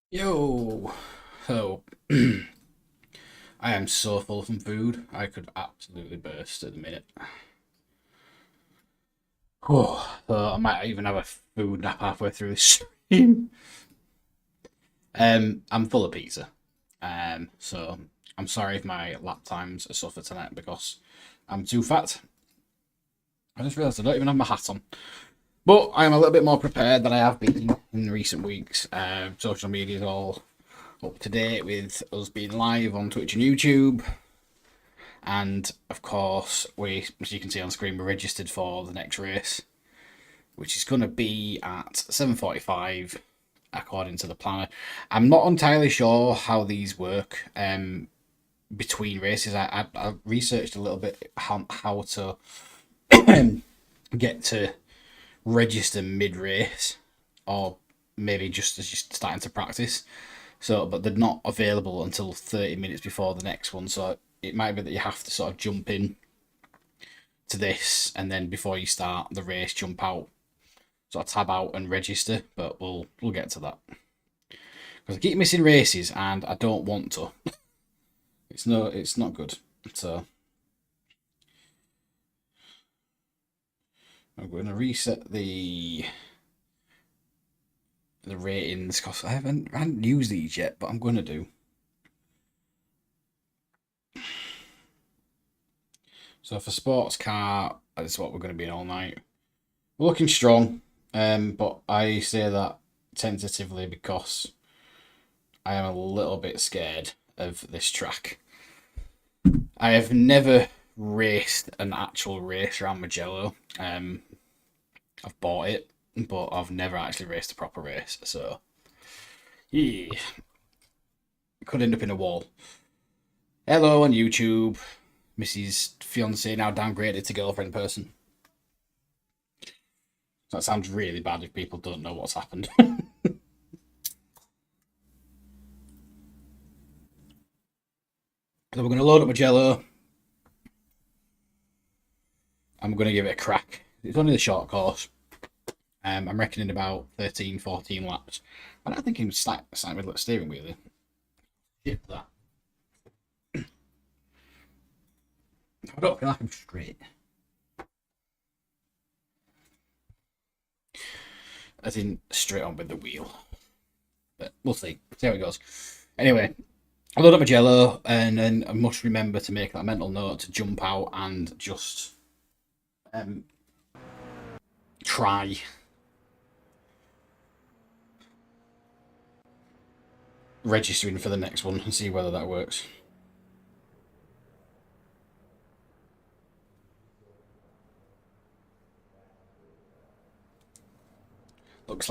Yo, so I am so full from food. I could absolutely burst at the minute. Oh, so I might even have a food nap halfway through this stream. I'm full of pizza. So I'm sorry if my lap times are suffer tonight because I'm too fat. I just realised I don't even have my hat on. But I'm a little bit more prepared than I have been in recent weeks. Social media is all up to date with us being live on Twitch and YouTube. And of course, as you can see on screen, we're registered for the next race, which is going to be at 7:45 according to the planner. I'm not entirely sure how these work between races. I researched a little bit how to get to register mid race, or maybe just as you're starting to practice. So, but they're not available until 30 minutes before the next one. So it might be that you have to sort of jump in to this, and then before you start the race, jump out, sort of tab out and register. But we'll get to that because I keep missing races, and I don't want to. It's not good. So I'm going to reset the ratings because I haven't used these yet, but I'm going to do. So for sports car, that's what we're going to be in all night. We're looking strong, but I say that tentatively because I am a little bit scared of this track. I have never raced an actual race around Mugello. I've bought it, but I've never actually raced a proper race, so yeah, it could end up in a wall. Hello on YouTube, Mrs. Fiance now downgraded to girlfriend person. That sounds really bad if people don't know what's happened. So we're going to load up Mugello. I'm going to give it a crack. It's only the short course. I'm reckoning about 13, 14 laps. I don't think I'm starting with the steering wheel. Shit, that. I don't feel like I'm straight. As in, straight on with the wheel. But we'll see. See how it goes. Anyway, I load up Mugello, and then I must remember to make that mental note to jump out and just try registering for the next one and see whether that works. Looks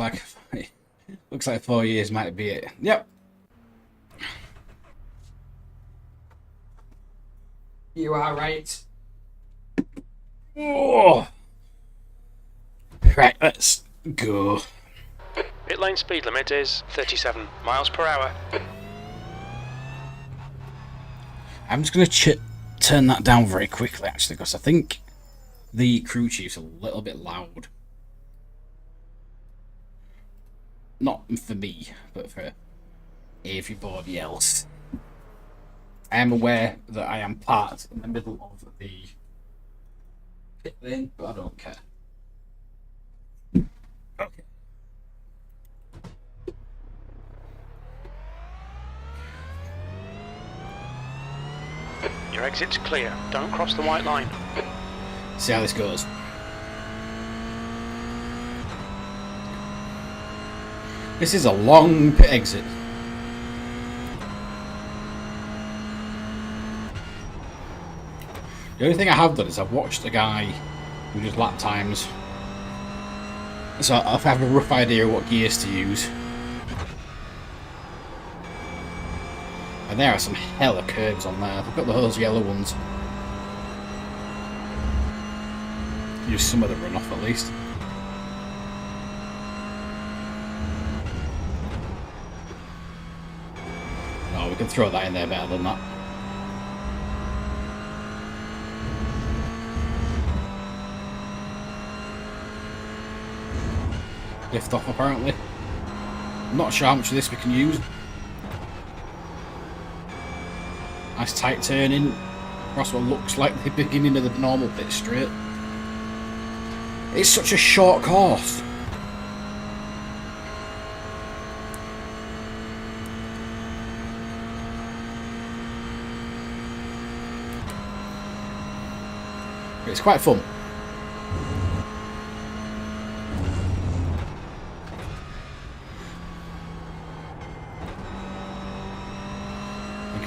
like 4 years might be it. Yep. You are right. Oh. Right, let's go. Pit lane speed limit is 37 miles per hour. I'm just going to turn that down very quickly, actually, because I think the crew chief's a little bit loud. Not for me, but for everybody else. I am aware that I am parked in the middle of the pit lane, but I don't care. Okay. Your exit's clear. Don't cross the white line. See how this goes. This is a long pit exit. The only thing I have done is I've watched a guy who does lap times, so I have a rough idea of what gears to use. And there are some hella curves on there. I've got those yellow ones. Use some of the runoff at least. Oh, we can throw that in there better than that. Lift off apparently. I'm not sure how much of this we can use. Nice tight turning across what looks like the beginning of the normal pit straight. It's such a short course. It's quite fun.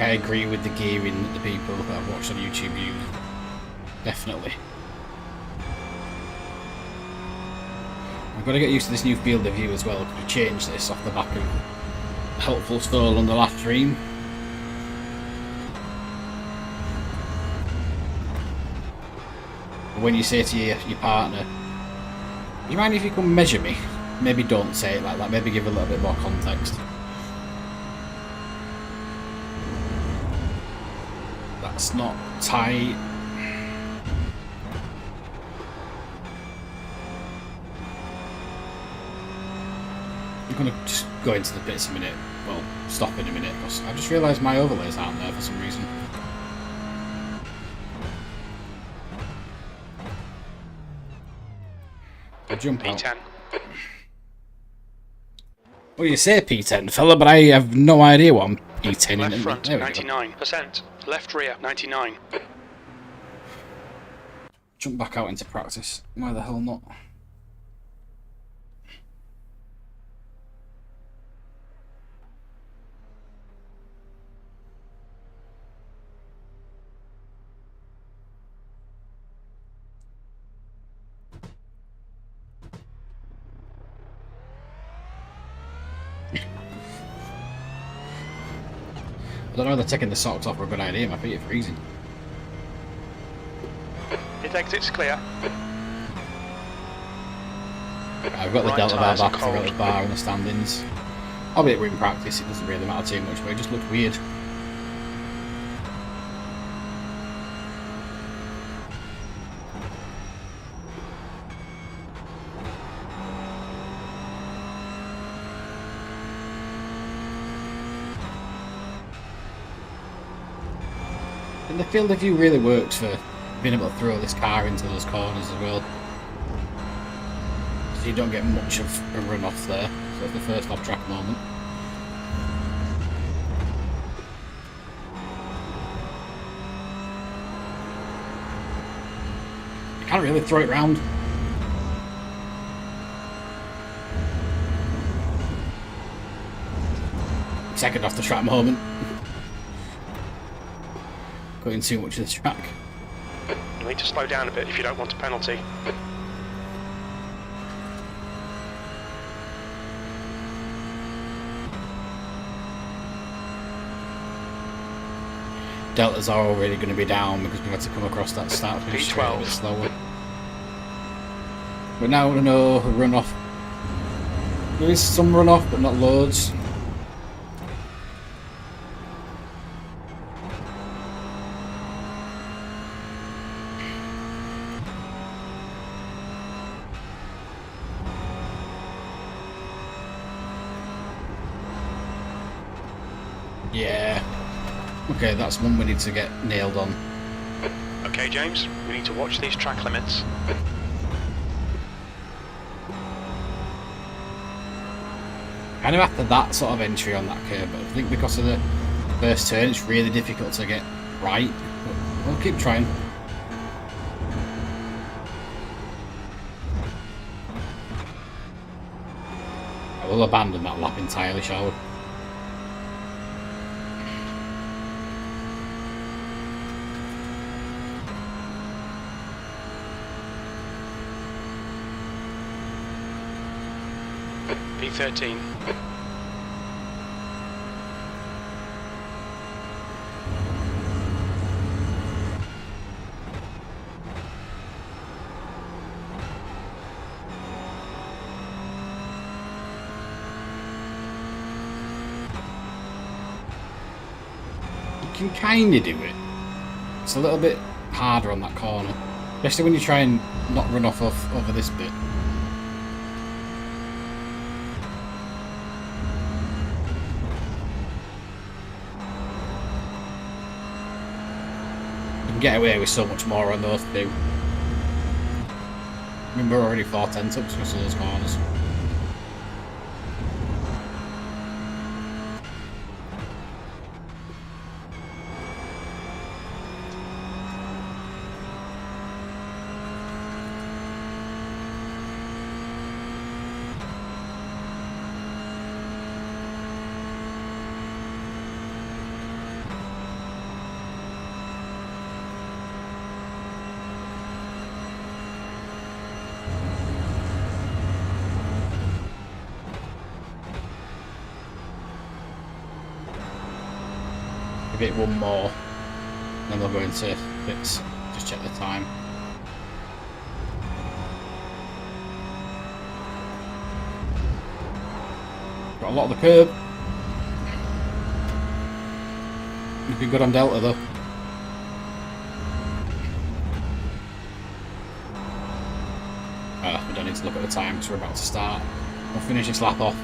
I agree with the gearing that the people that I've watched on YouTube use. Definitely. I've got to get used to this new field of view as well, because we changed this off the back of helpful stall on the last stream. When you say to your partner, "Do you mind if you come measure me?" Maybe don't say it like that, maybe give a little bit more context. That's not tight. I'm going to just go into the pits a minute. Well, stop in a minute, because I just realised my overlays aren't there for some reason. I jump out. P10. Well, you say P10, fella, but I have no idea what I'm P10 Left in. front, There we go. 99%. Left rear, 99. Jump back out into practice. Why the hell not? I don't know whether taking the socks off are a good idea. My feet are freezing. It exits clear. I've got the Right delta bar tyres are back, the relative cold. bar in the standings. Albeit we're in practice, it doesn't really matter too much, but it just looked weird. And the field of view really works for being able to throw this car into those corners as well. So you don't get much of a run off there. So that's the first off track moment. You can't really throw it round. Second off the track moment. Going too much of the track. You need to slow down a bit if you don't want a penalty. Deltas are already going to be down because we've had to come across that start finish straight a bit slower. But now we know a runoff. There is some runoff, but not loads. Yeah. Okay, that's one we need to get nailed on. Okay, James, we need to watch these track limits. Kind of after that sort of entry on that curve, but I think because of the first turn, it's really difficult to get right. But we'll keep trying. I will abandon that lap entirely, shall we? P13. You can kind of do it. It's a little bit harder on that corner, especially when you try and not run off over this bit. can get away with so much more on those two. I mean, we're already 410 ups because of those corners. Give it one more, then they'll go into bits. Just check the time. Got a lot of the curb. Looking good on Delta though. We don't need to look at the time because we're about to start. We'll finish this lap off.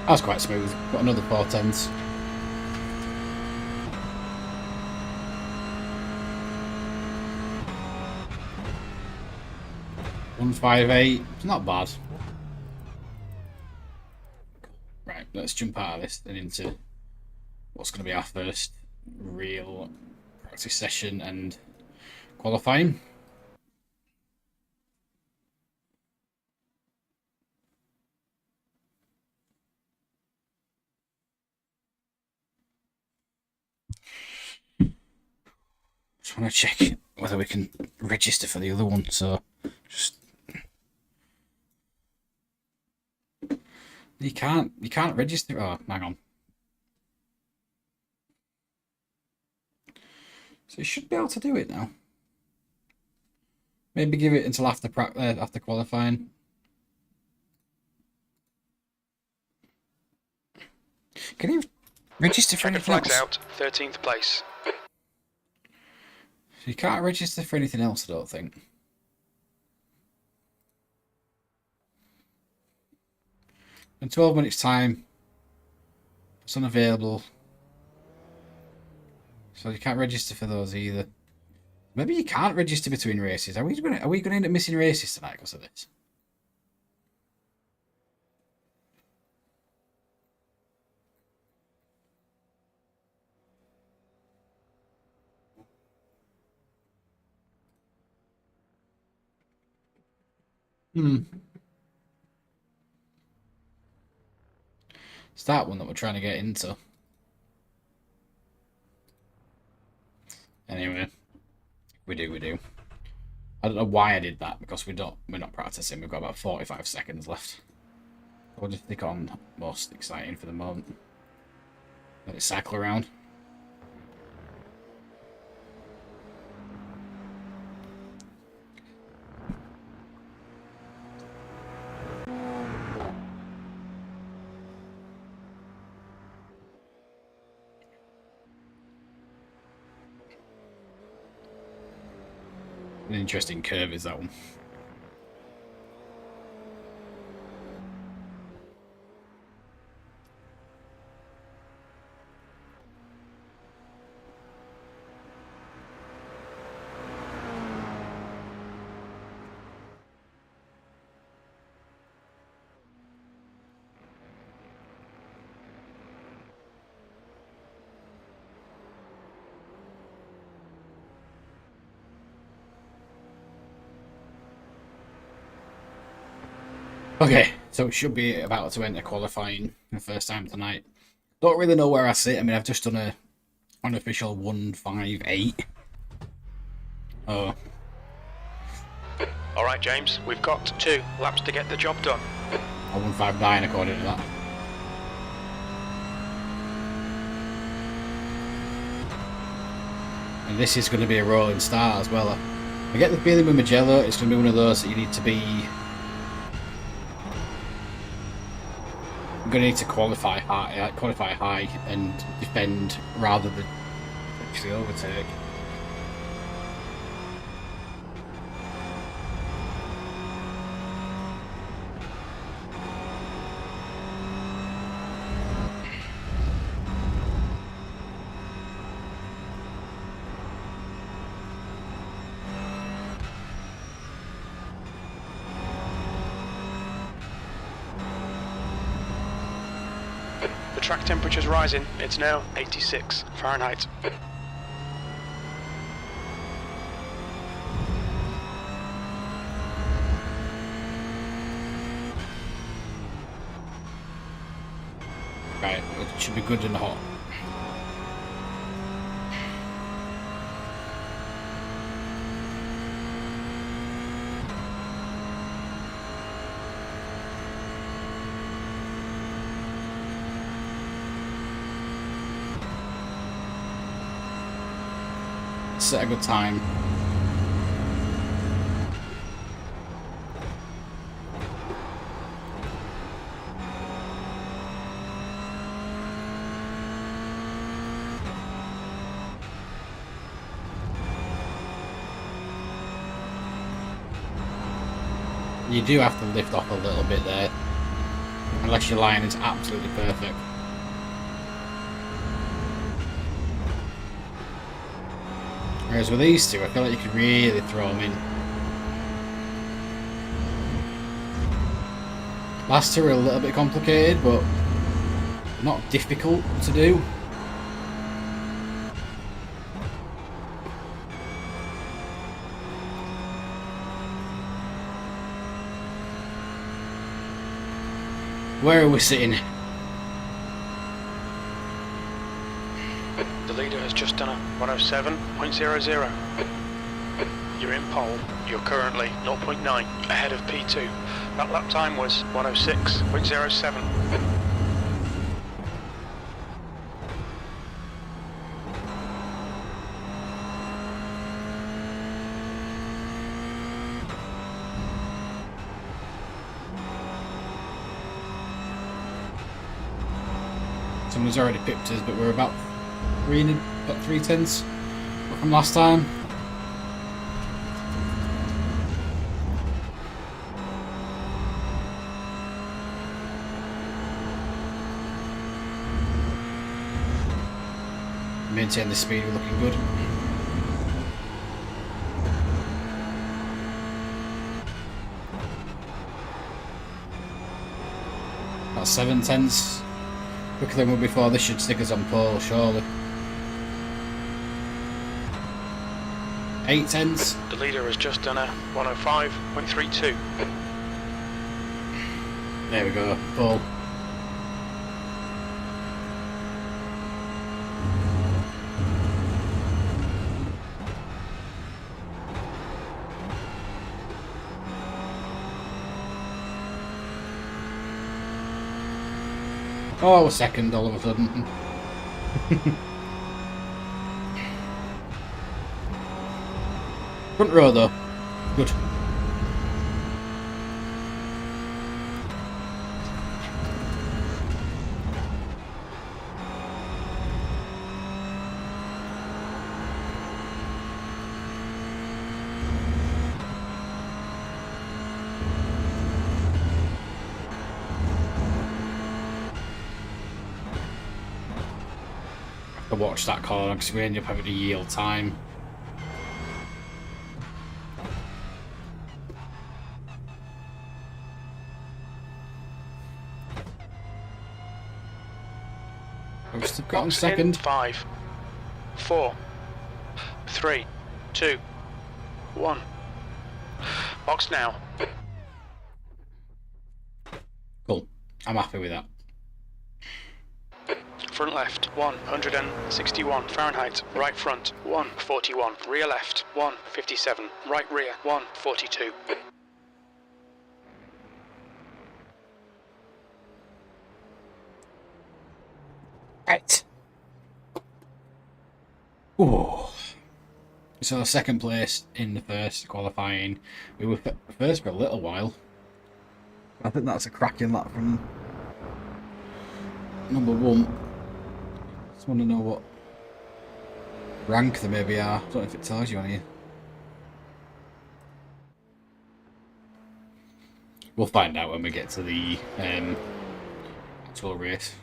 That was quite smooth. Got another 410s. $158. It's not bad. Right, let's jump out of this and into what's going to be our first real practice session and qualifying. Just want to check whether we can register for the other one, so just you can't register. Oh, hang on. So you should be able to do it now. Maybe give it until after qualifying. Can you register for anything else? Flags out, 13th place. You can't register for anything else, I don't think. In 12 minutes time, it's unavailable. So you can't register for those either. Maybe you can't register between races. Are we going to end up missing races tonight because of this? It's that one that we're trying to get into. Anyway, we do. I don't know why I did that because we're not practicing. We've got about 45 seconds left. We'll just stick on most exciting for the moment. Let it cycle around. An interesting curve is that one. Okay, so it should be about to enter qualifying for the first time tonight. Don't really know where I sit. I mean, I've just done a unofficial 158. Oh. All right, James, we've got 2 laps to get the job done. A 159 according to that. And this is going to be a rolling start as well. I get the feeling with Mugello, it's going to be one of those that you need to be... You're going to need to qualify high and defend rather than actually overtake. The track temperature's rising. It's now 86 Fahrenheit. Right, it should be good and hot. Set a good time. You do have to lift off a little bit there, unless your line is absolutely perfect. Whereas with these two, I feel like you could really throw them in. Last two are a little bit complicated, but not difficult to do. Where are we sitting? The leader has just done a 107.00. You're in pole. You're currently 0.9 ahead of P2. That lap time was 106.07. Someone's already pipped us, but we're about 3/10 from last time. Maintain the speed, we're looking good. About 7/10. Quicker than we were before. This should stick us on pole, surely. 8/10. The leader has just done a 105.32. There we go, pole. Oh, a second all of a sudden. Front row though. Good. I watch that corner because we end up having to yield time. We've still got on second. 5, 4, 3, 2, 1. Box now. Cool. I'm happy with that. Front left, 161 Fahrenheit. Right front, 141. Rear left, 157. Right rear, 142. Right. Ooh. So second place in the first qualifying. We were first for a little while. I think that's a cracking lap from number one. Just want to know what rank they maybe are. I don't know if it tells you on here. We'll find out when we get to the actual race.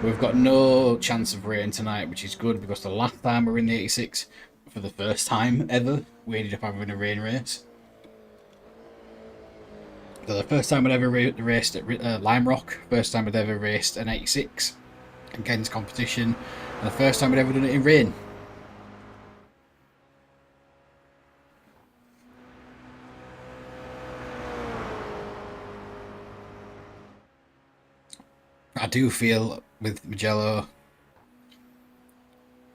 We've got no chance of rain tonight, which is good because the last time we were in the 86, for the first time ever, we ended up having a rain race. So the first time I'd ever raced at Lime Rock, first time I'd ever raced an 86 against competition, and the first time we'd ever done it in rain. I do feel with Mugello,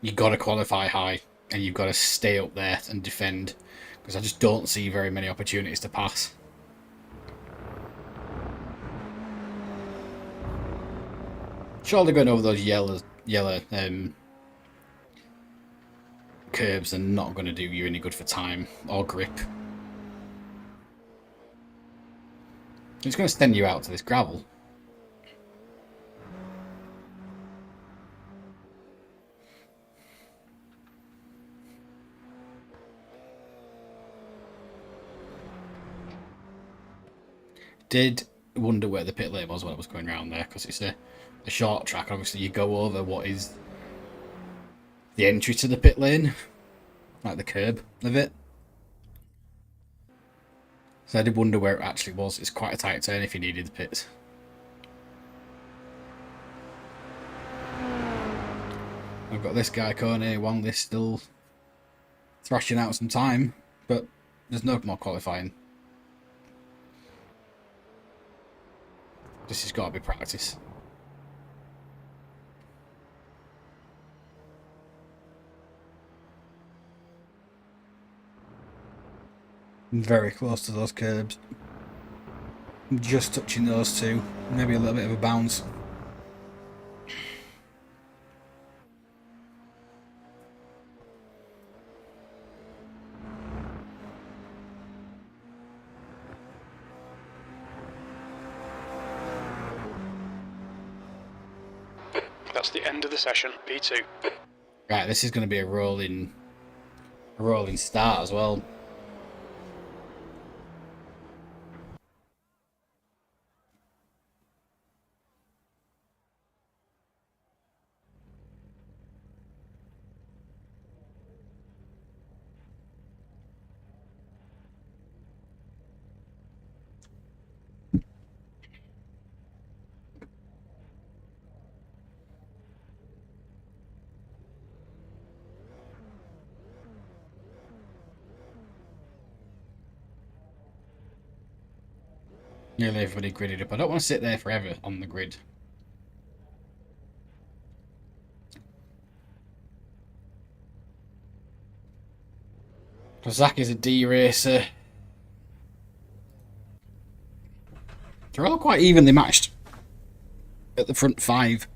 you got to qualify high and you've got to stay up there and defend, because I just don't see very many opportunities to pass. Surely going over those yellow curbs are not going to do you any good for time or grip. It's going to send you out to this gravel. Did wonder where the pit lane was when I was going around there, because it's a short track. Obviously, you go over what is the entry to the pit lane, like the curb of it. So I did wonder where it actually was. It's quite a tight turn if you needed the pits. I've got this guy, Kone, one list still thrashing out some time, but there's no more qualifying. This has got to be practice. Very close to those curbs. Just touching those two. Maybe a little bit of a bounce. That's the end of the session, P2. Right, this is going to be a rolling start as well. Nearly everybody gridded up. I don't want to sit there forever on the grid. Zach is a D racer. They're all quite evenly matched at the front five.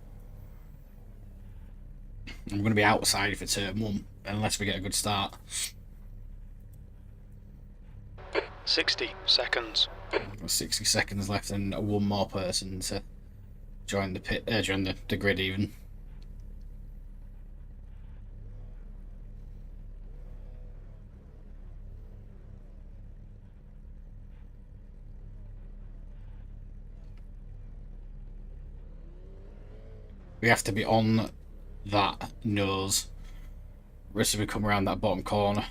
I'm going to be outside for turn 1 unless we get a good start. 60 seconds. Got 60 seconds left and one more person to join the pit, join the grid even. We have to be on that nose as we come around that bottom corner.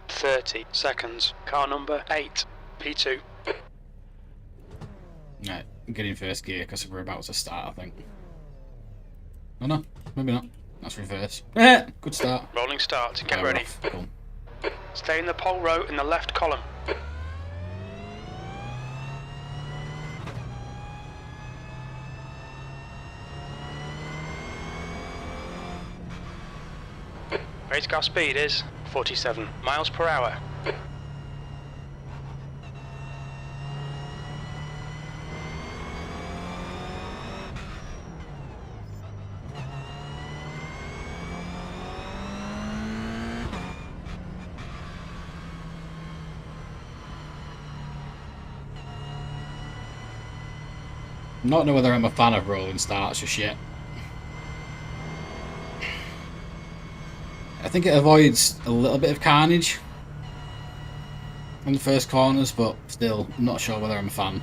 30 seconds. Car number 8, P2. Right, get in first gear because we're about to start, I think. Oh no, maybe not. That's reverse. Good start. Rolling start. Get ready. Cool. Stay in the pole row in the left column. Race car speed is 47 miles per hour. Not know whether I'm a fan of rolling starts just yet. I think it avoids a little bit of carnage on the first corners, but still, I'm not sure whether I'm a fan.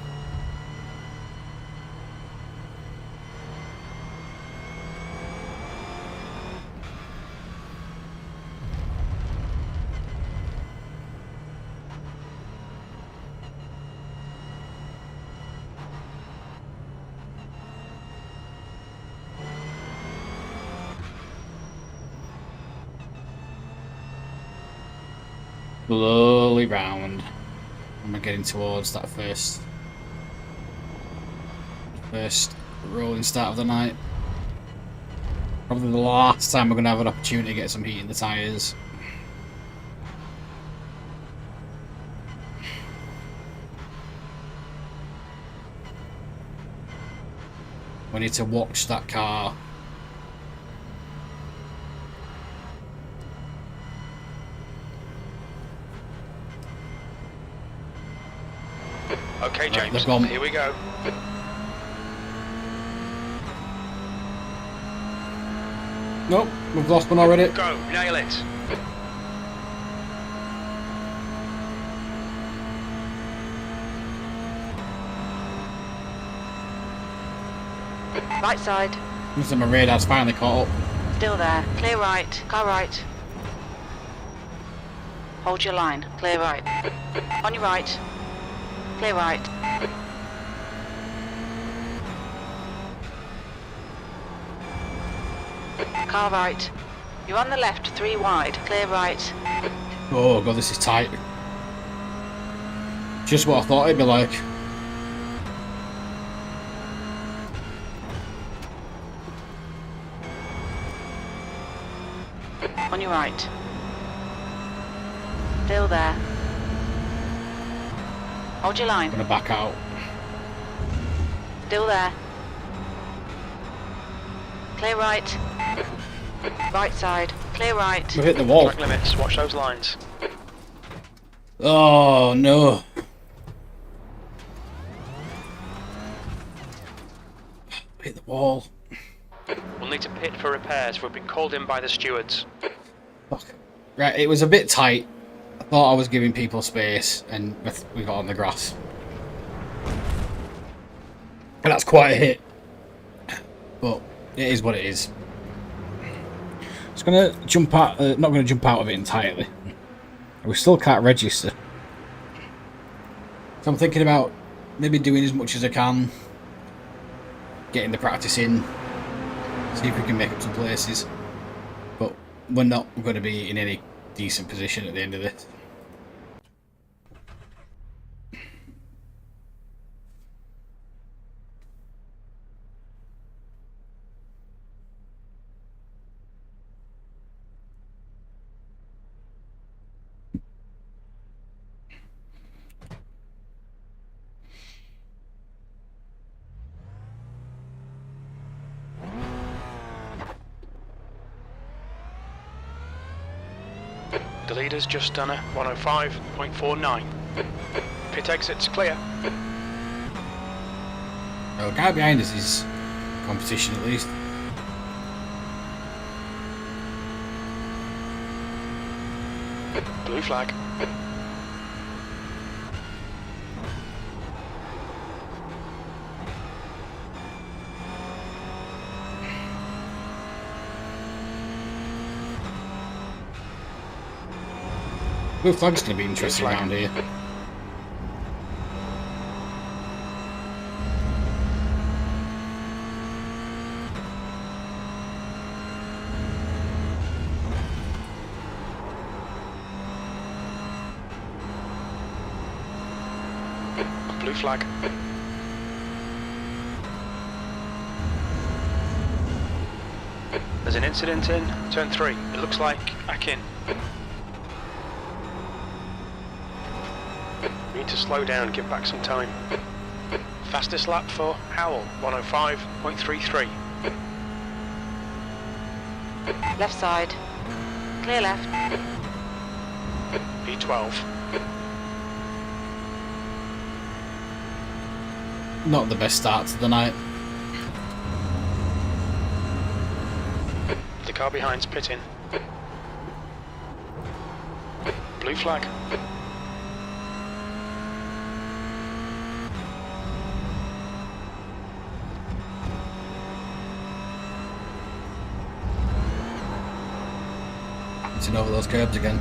slowly round. I'm getting towards that first rolling start of the night. Probably the last time we're going to have an opportunity to get some heat in the tyres. We need to watch that car. Okay, James, they've gone. here we go. Nope, we've lost one already. Go, nail it. Right side. Looks like my radar's finally caught up. Still there. Clear right. Car right. Hold your line. Clear right. On your right. Clear right. Car right. You're on the left, 3 wide. Clear right. Oh god, this is tight. Just what I thought it'd be like. On your right. Still there. Hold your line. I'm gonna back out. Still there. Clear right. Right side. Clear right. We've hit the wall. Track limits, watch those lines. Oh no. Hit the wall. We'll need to pit for repairs. We've been called in by the stewards. Fuck. Right, it was a bit tight. I thought I was giving people space and we got on the grass. And that's quite a hit. But it is what it is. It's gonna jump out, not gonna jump out of it entirely. We still can't register. So I'm thinking about maybe doing as much as I can. Getting the practice in. See if we can make up some places. But we're not going to be in any decent position at the end of this. The leader's just done a 105.49. Pit exit's clear. The guy behind us is competition at least. Blue flag. Blue flag's going to be interesting Blue flag. around here. Blue flag. There's an incident in turn 3. It looks like Akin. We need to slow down, give back some time. Fastest lap for Howell, 105.33. Left side. Clear left. P12. Not the best start to the night. The car behind's pitting. Blue flag. Hitting over those curbs again.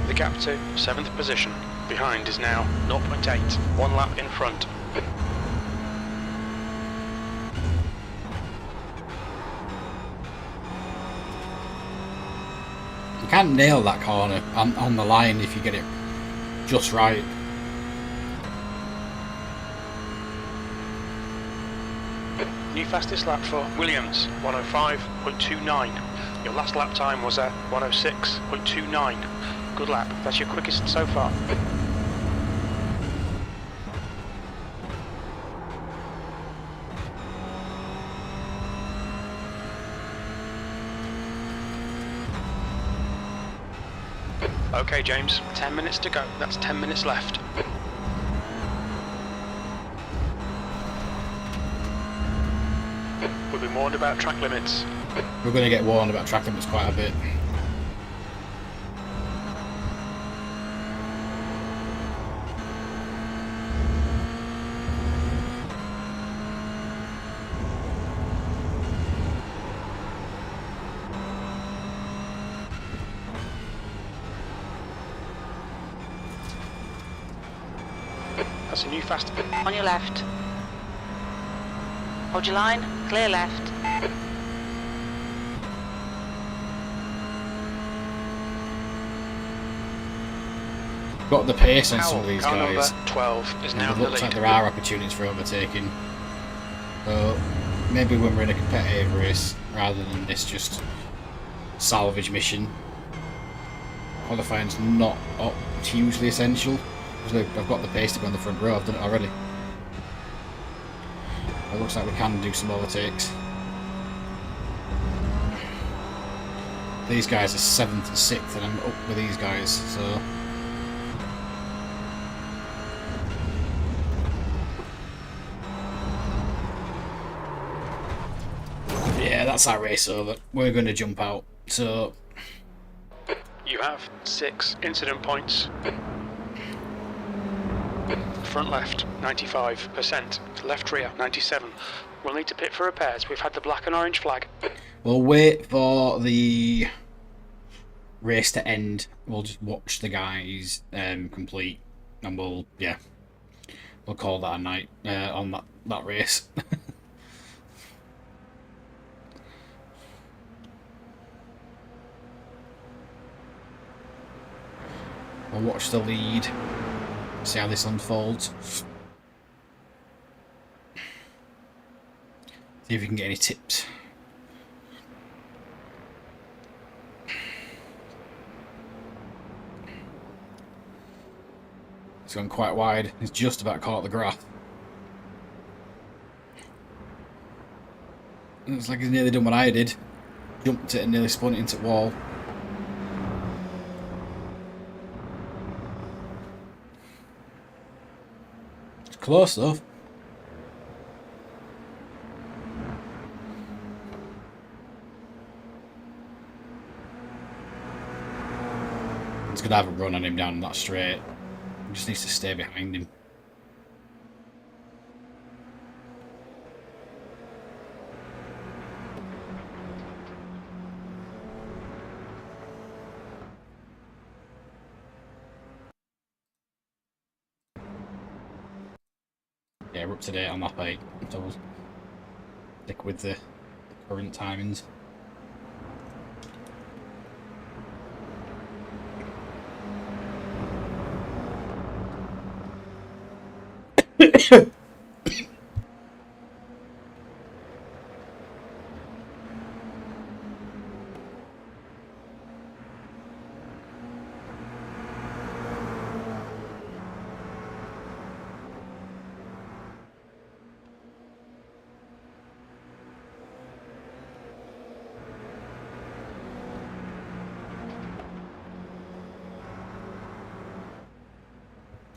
The gap to 7th position. behind is now 0.8, 1 lap in front. You can't nail that corner on the line if you get it just right. New fastest lap for Williams, 105.29. Your last lap time was at 106.29. Good lap. That's your quickest so far. Okay, James, 10 minutes to go. That's 10 minutes left. We'll be warned about track limits. We're going to get warned about track limits quite a bit. That's a new fast. On your left. Hold your line. Clear left. Got the pace on some of these Car guys. number 12 is And now it in the looks like lead. there are opportunities for overtaking. So maybe when we're in a competitive race, rather than this just salvage mission, qualifying's not hugely essential. Because I've got the pace to go on the front row. I've done it already. It looks like we can do some overtakes. These guys are 7th and 6th, and I'm up with these guys, so. Yeah, that's our race over. We're going to jump out. So, You have 6 incident points. Front left, 95%. Left rear, 97. We'll need to pit for repairs. We've had the black and orange flag. we'll wait for the race to end. We'll just watch the guys complete, and we'll call that a night on that race. We'll watch the lead, see how this unfolds. See if we can get any tips. It's gone quite wide. It's just about caught the grass. Looks like he's nearly done what I did. Jumped it and nearly spun it into the wall. It's close though. He's gonna have a run on him down that straight. He just needs to stay behind him. Yeah, we're up to date on lap 8, so we'll stick with the current timings.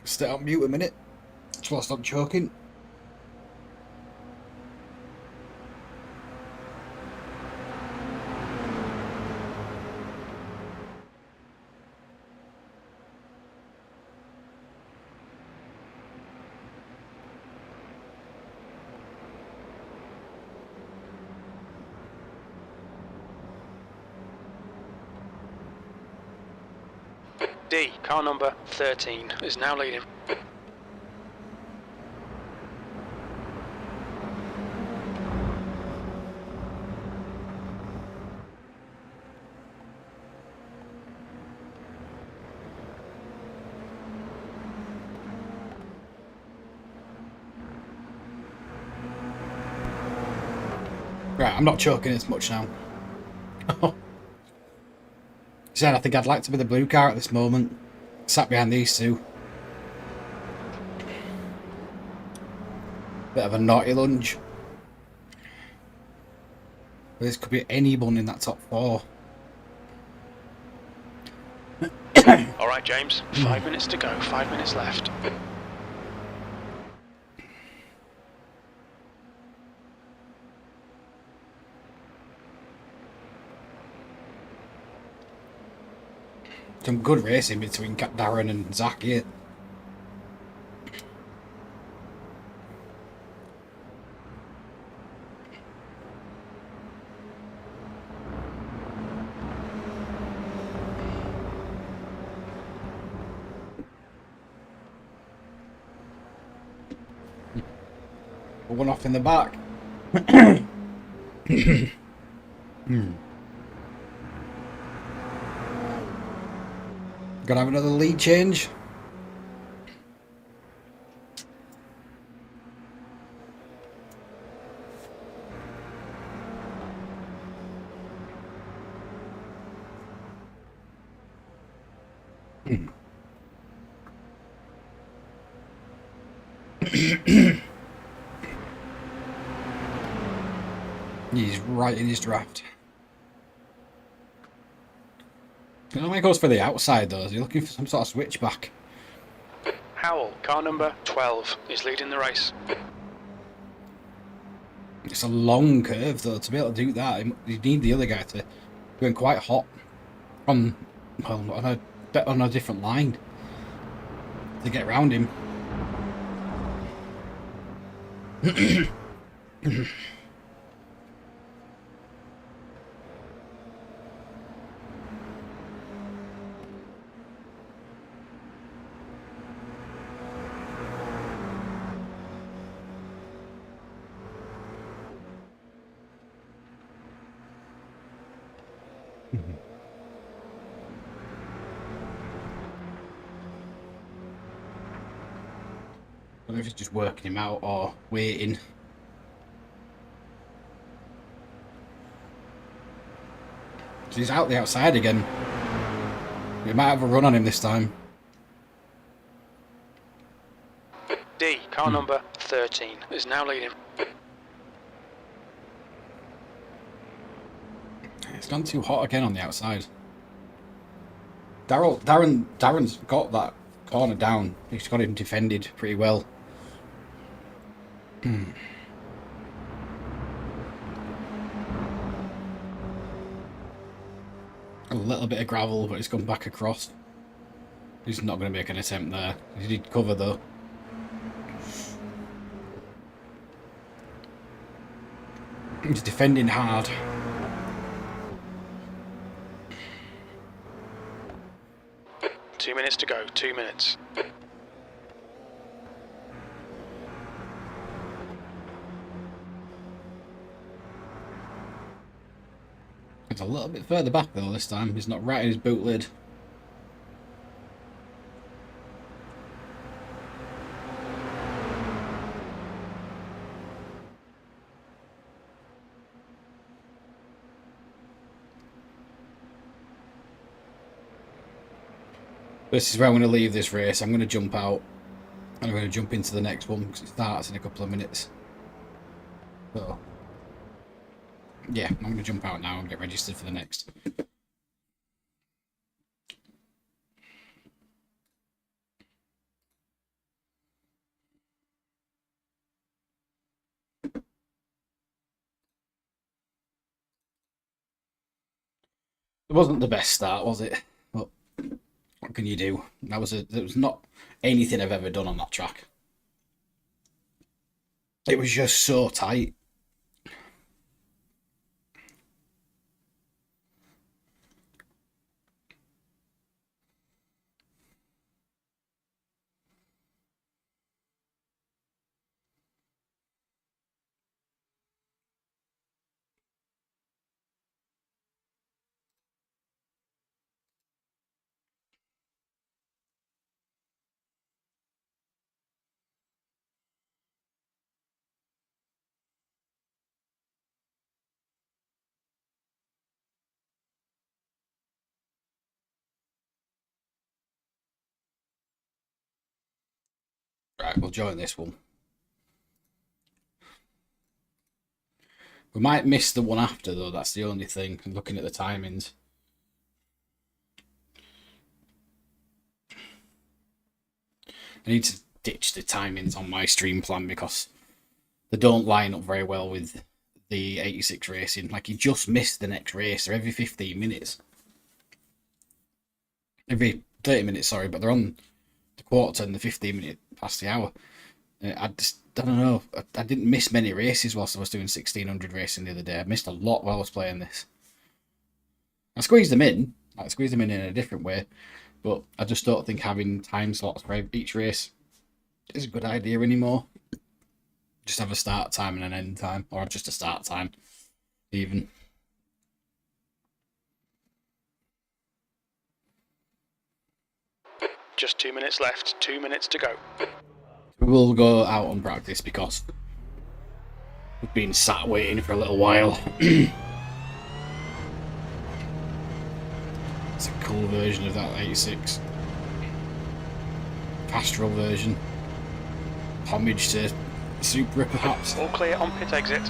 Stay on mute a minute. Just whilst I'm choking. D, car number 13, is now leading. Right, I'm not choking as much now. Said I think I'd like to be the blue car at this moment. Sat behind these two. Bit of a naughty lunge. But this could be anyone in that top 4. Alright, James, 5 minutes to go, 5 minutes left. Some good racing between Darren and Zach here. One off in the back. Gonna have another lead change. He's right in his draft. You know, when he goes for the outside though, is he looking for some sort of switchback? Howell, car number 12, is leading the race. It's a long curve though, to be able to do that, you need the other guy to go in quite hot on, well, on a different line to get around him. I don't know if he's just working him out or waiting. So he's out the outside again. We might have a run on him this time. D, car number 13, is now leading. It's gone too hot again on the outside. Darren's got that corner down. He's got him defended pretty well. A little bit of gravel, but it's gone back across. He's not going to make an attempt there. He did cover though. He's defending hard. Two minutes to go, 2 minutes. It's a little bit further back though this time. He's not right in his boot lid. This is where I'm going to leave this race. I'm going to jump out and I'm going to jump into the next one because it starts in a couple of minutes. So, yeah, I'm going to jump out now and get registered for the next. It wasn't the best start, was it? But what can you do? That was not anything I've ever done on that track. It was just so tight. Right, we'll join this one. We might miss the one after, though. That's the only thing. Looking at the timings. I need to ditch the timings on my stream plan because they don't line up very well with the 86 racing. Like, you just miss the next race. They're every 15 minutes. Every 30 minutes, sorry, but they're on the quarter and the 15 minute past the hour. I don't know. I didn't miss many races whilst I was doing 1600 racing the other day. I missed a lot while I was playing this. I squeezed them in. I squeezed them in a different way, but I just don't think having time slots for each race is a good idea anymore. Just have a start time and an end time, or just a start time, even. Just 2 minutes left, 2 minutes to go. We will go out on practice because we've been sat waiting for a little while. It's a cool version of that 86. Pastoral version. Homage to Supra, perhaps. All clear on pit exit.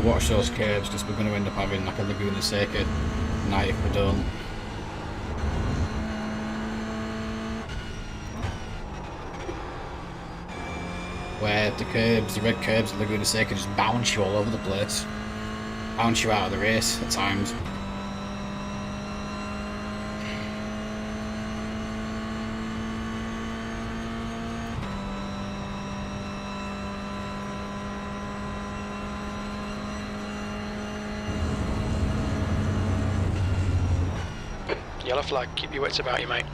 Watch those curves because we're going to end up having like a Laguna Seca night if we don't. Where the curbs, the red curbs at Laguna Seca just bounce you all over the place. Bounce you out of the race at times. Yellow flag, keep your wits about you, mate.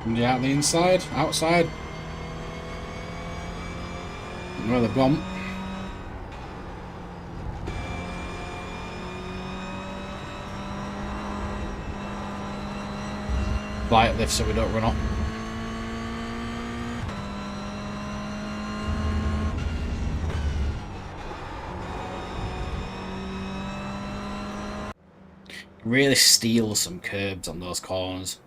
Yeah, the inside, outside. Another bump. Light lift so we don't run off. Really steal some curbs on those corners.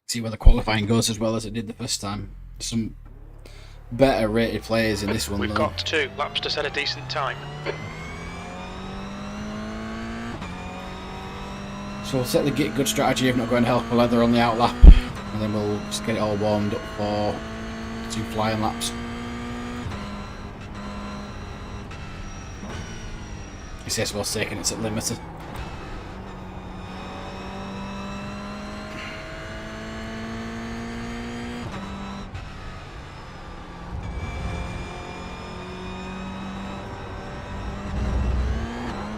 See where the qualifying goes as well as it did the first time. Some better rated players in this one. We've though. got 2 laps to set a decent time. So we'll set the get good strategy of not going hell for leather on the out lap, and then we'll just get it all warmed up for 2 flying laps. He says we're taking it at limited.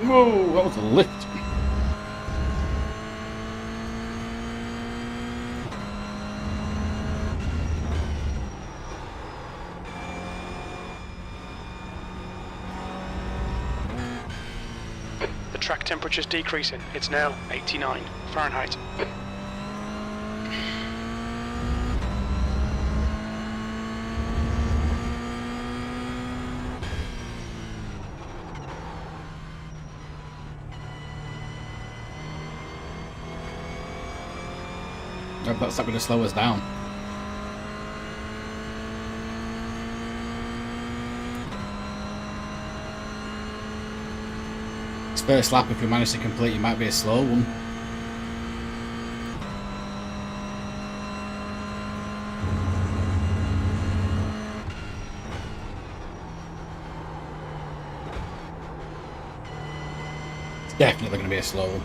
Whoa, that was a lift. The track temperature's decreasing. It's now 89 Fahrenheit. That's not going to slow us down. This first lap, if we manage to complete, it might be a slow one. slow.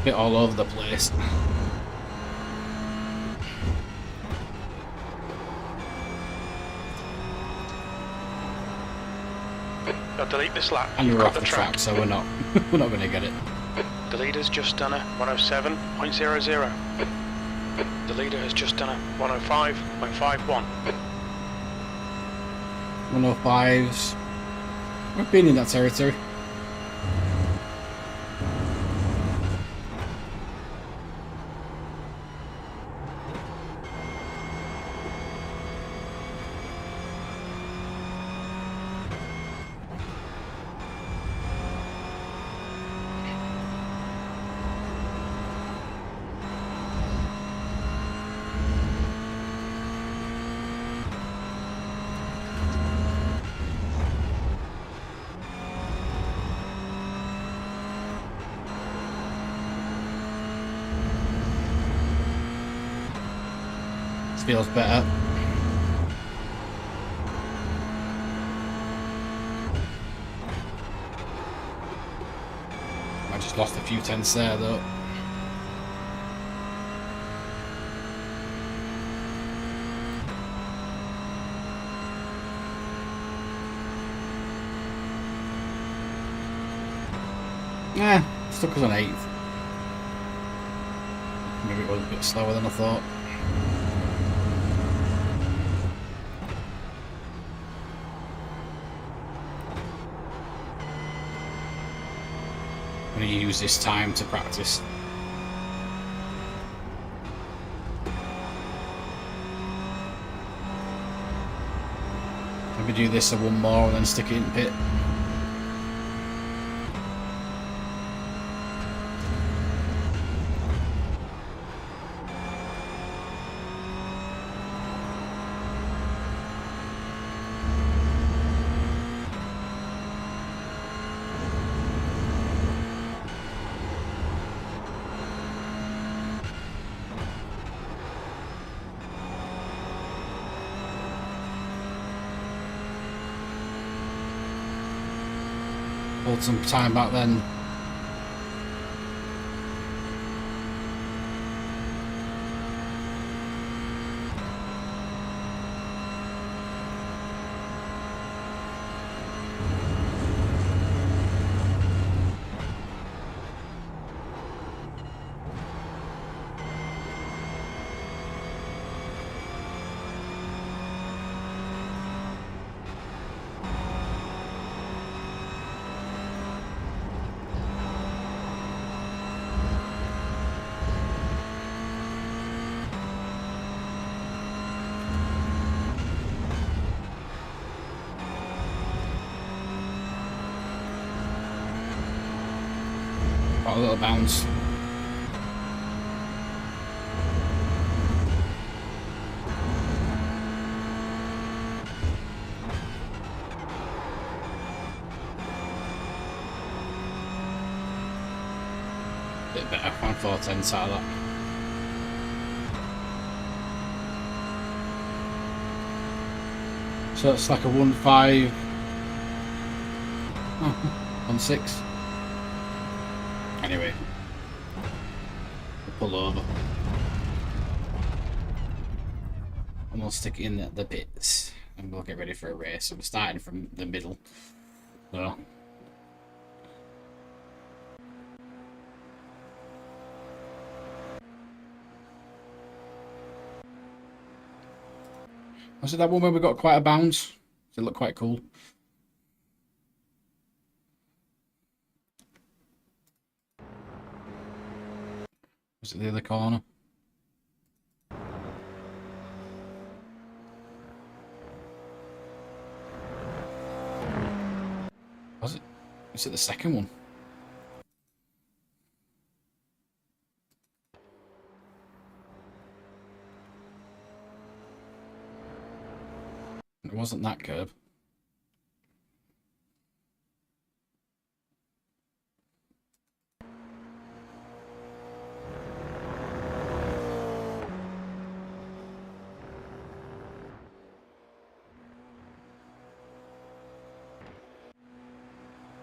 Bit all over the place. I'll delete this lap. And You've we're got off the track, so we're not gonna get it. The leader's just done a 107.00. The leader has just done a 105.51. 105s. We've been in that territory. Feels better. I just lost a few tenths there though. Yeah, stuck us on 8th. Maybe it was a bit slower than I thought. I'm going to use this time to practice. Maybe do this one more and then stick it in pit. Hold some time back then. Got a little bounce. Bit better, 1/4 out of that. So it's like a 1.5, 1.6. Anyway, we'll pull over and we'll stick it in the pits and we'll get ready for a race. So we're starting from the middle. So was it that one where we got quite a bounce? It looked quite cool. Was it the other corner? Was it? Was it the second one? It wasn't that curb.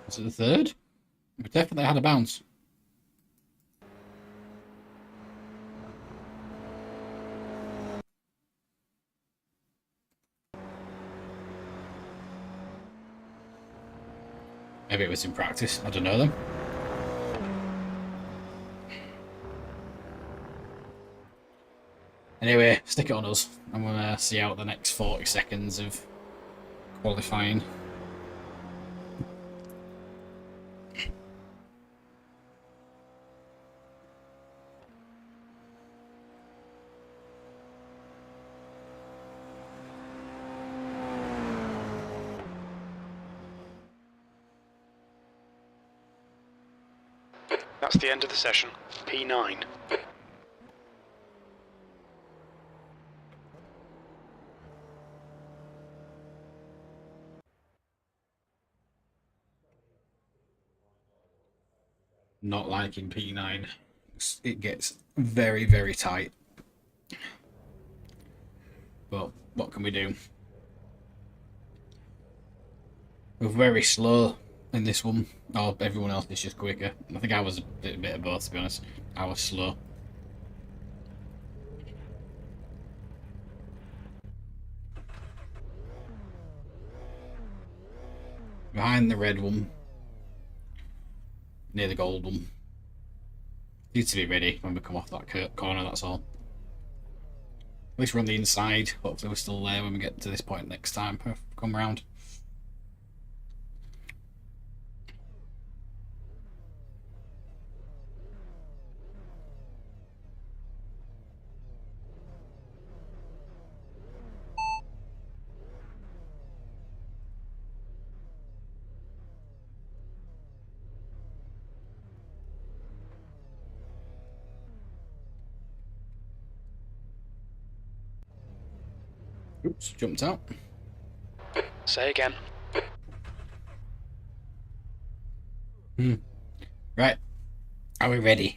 Was it the third? We definitely had a bounce. Maybe it was in practice. I don't know them. Anyway, stick it on us. I'm going to see out the next 40 seconds of qualifying. That's the end of the session. P9. Not liking P9. It gets very, very tight. But what can we do? We're very slow in this one. Oh, everyone else is just quicker. I think I was a bit of both, to be honest. I was slow. Behind the red one. Near the gold one. Needs to be ready when we come off that corner, that's all. At least we're on the inside. Hopefully we're still there when we get to this point next time. Come round. Oops, jumped out. Say again. Right. Are we ready?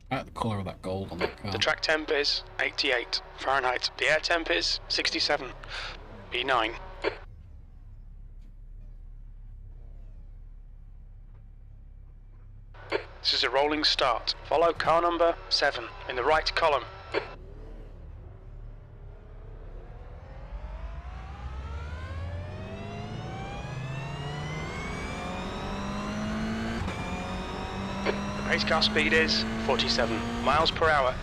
I like the colour of that gold on that car. The track temp is 88 Fahrenheit. The air temp is 67. P9. This is a rolling start. Follow car number 7 in the right column. The race car speed is 47 miles per hour.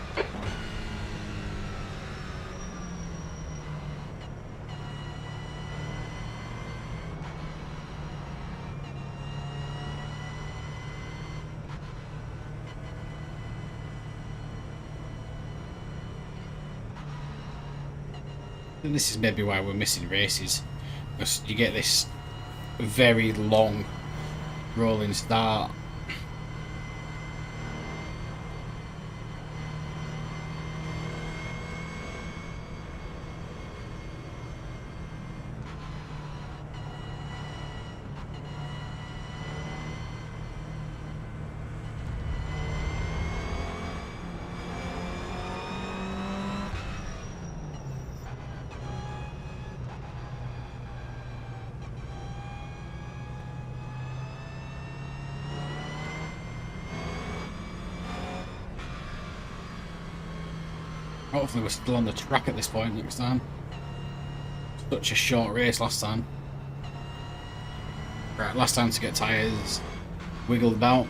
And this is maybe why we're missing races, because you get this very long rolling start. Hopefully we're still on the track at this point next time. Such a short race last time. Right, last time to get tyres wiggled about.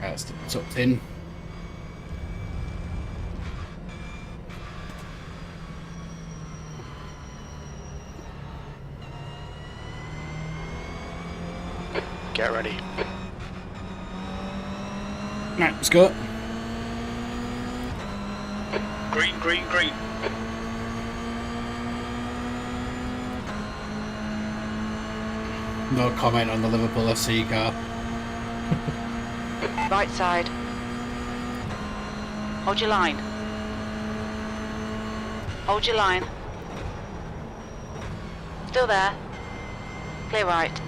Right, it's tucked in. Get ready. Right, let's go. Green, green, green. No comment on the Liverpool FC car. Right side. Hold your line. Hold your line. Still there. Clear right.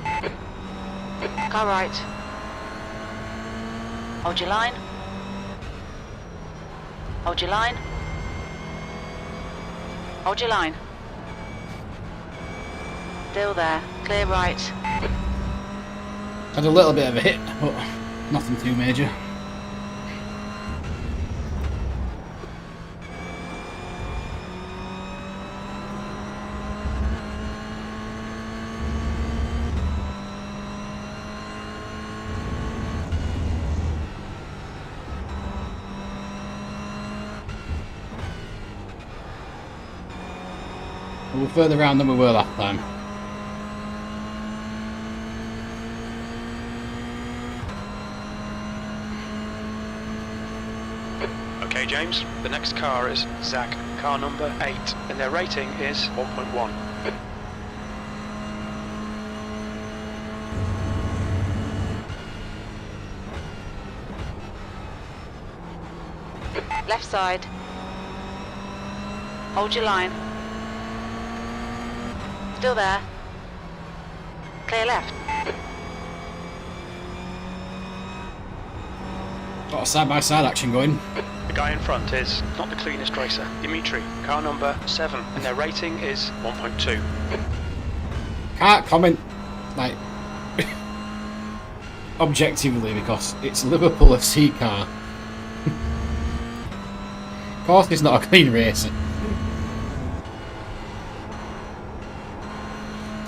Car right. Hold your line. Hold your line. Hold your line. Still there. Clear right. Had a little bit of a hit, but nothing too major. We're further around than we were last time. Okay, James, the next car is Zach, car number 8, and their rating is 1.1. Left side. Hold your line. Still there. Clear left. Got a side-by-side action going. The guy in front is not the cleanest racer. Dimitri, car number 7, and their rating is 1.2. Can't comment, like, objectively because it's a Liverpool FC car. Of course it's not a clean racer.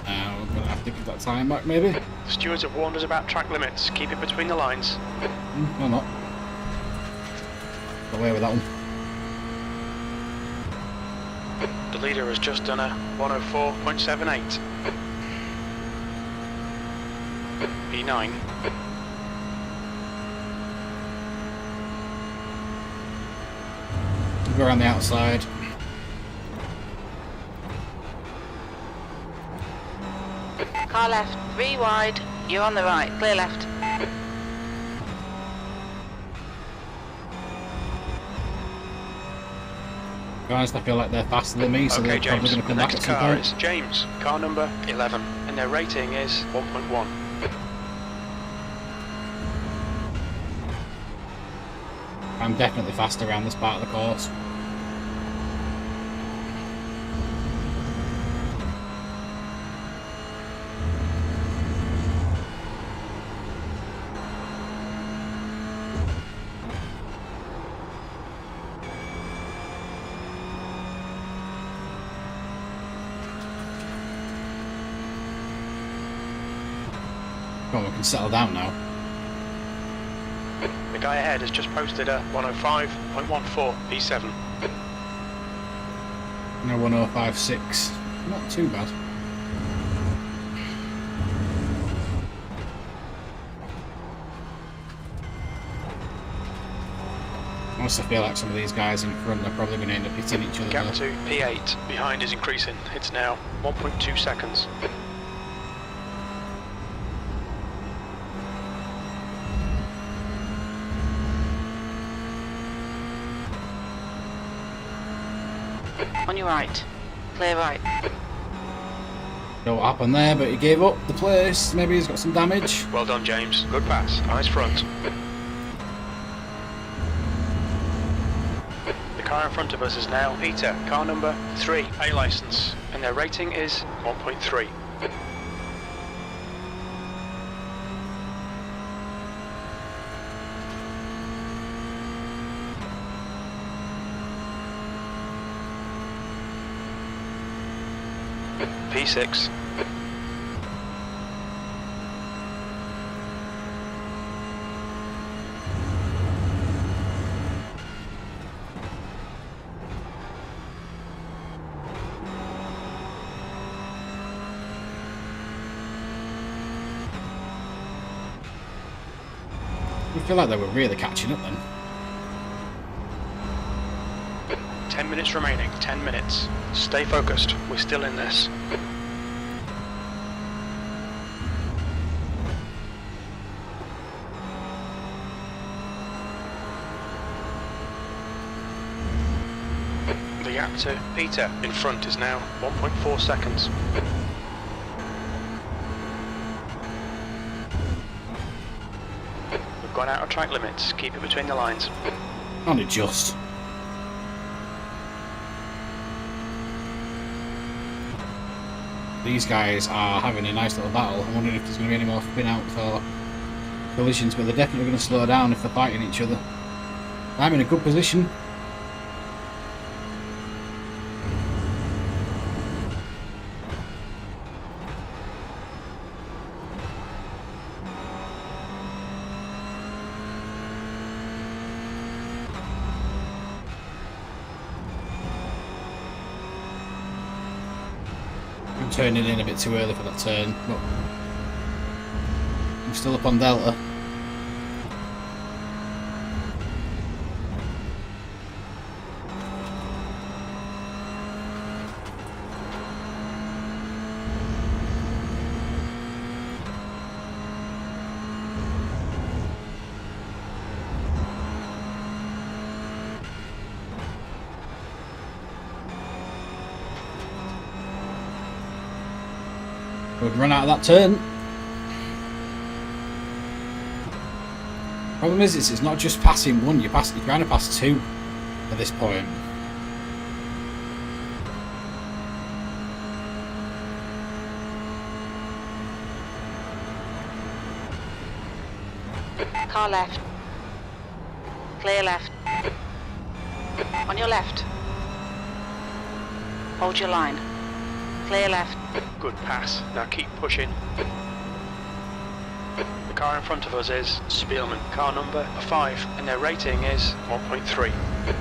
We're going to have to give that time back maybe. The stewards have warned us about track limits. Keep it between the lines. Or not. Got away with that one. The leader has just done a 104.78. P9. Go around the outside. Car left. 3 wide. You're on the right. Clear left. Guys, I feel like they're faster than me, so Okay, they're probably James, going to the come back at next some car point. is James, car number 11, and their rating is 1.1. I'm definitely faster around this part of the course. Well, we can settle down now. The guy ahead has just posted a 105.14 P7. No 1056. Not too bad. I also feel like some of these guys in front are probably going to end up hitting each other. Gap to P8 behind is increasing. It's now 1.2 seconds. On your right. Clear right. Don't know what happened there, but he gave up the place. Maybe he's got some damage. Well done, James. Good pass. Eyes front. The car in front of us is now Peter, car number 3, A license, and their rating is 1.3. P6. I feel like they were really catching up then. 10 minutes remaining, 10 minutes. Stay focused, we're still in this. The gap to Peter in front is now 1.4 seconds. We've gone out of track limits, keep it between the lines. Only just. These guys are having a nice little battle. I'm wondering if there's going to be any more spin outs or collisions, but they're definitely going to slow down if they're fighting each other. I'm in a good position. I'm turning in a bit too early for that turn, but I'm still up on Delta. Would run out of that turn. Problem is, it's not just passing one. You're trying to pass two at this point. Car left. Clear left. On your left. Hold your line. Clear left. Good pass, now keep pushing. The car in front of us is Spielman, car number 5, and their rating is 1.3.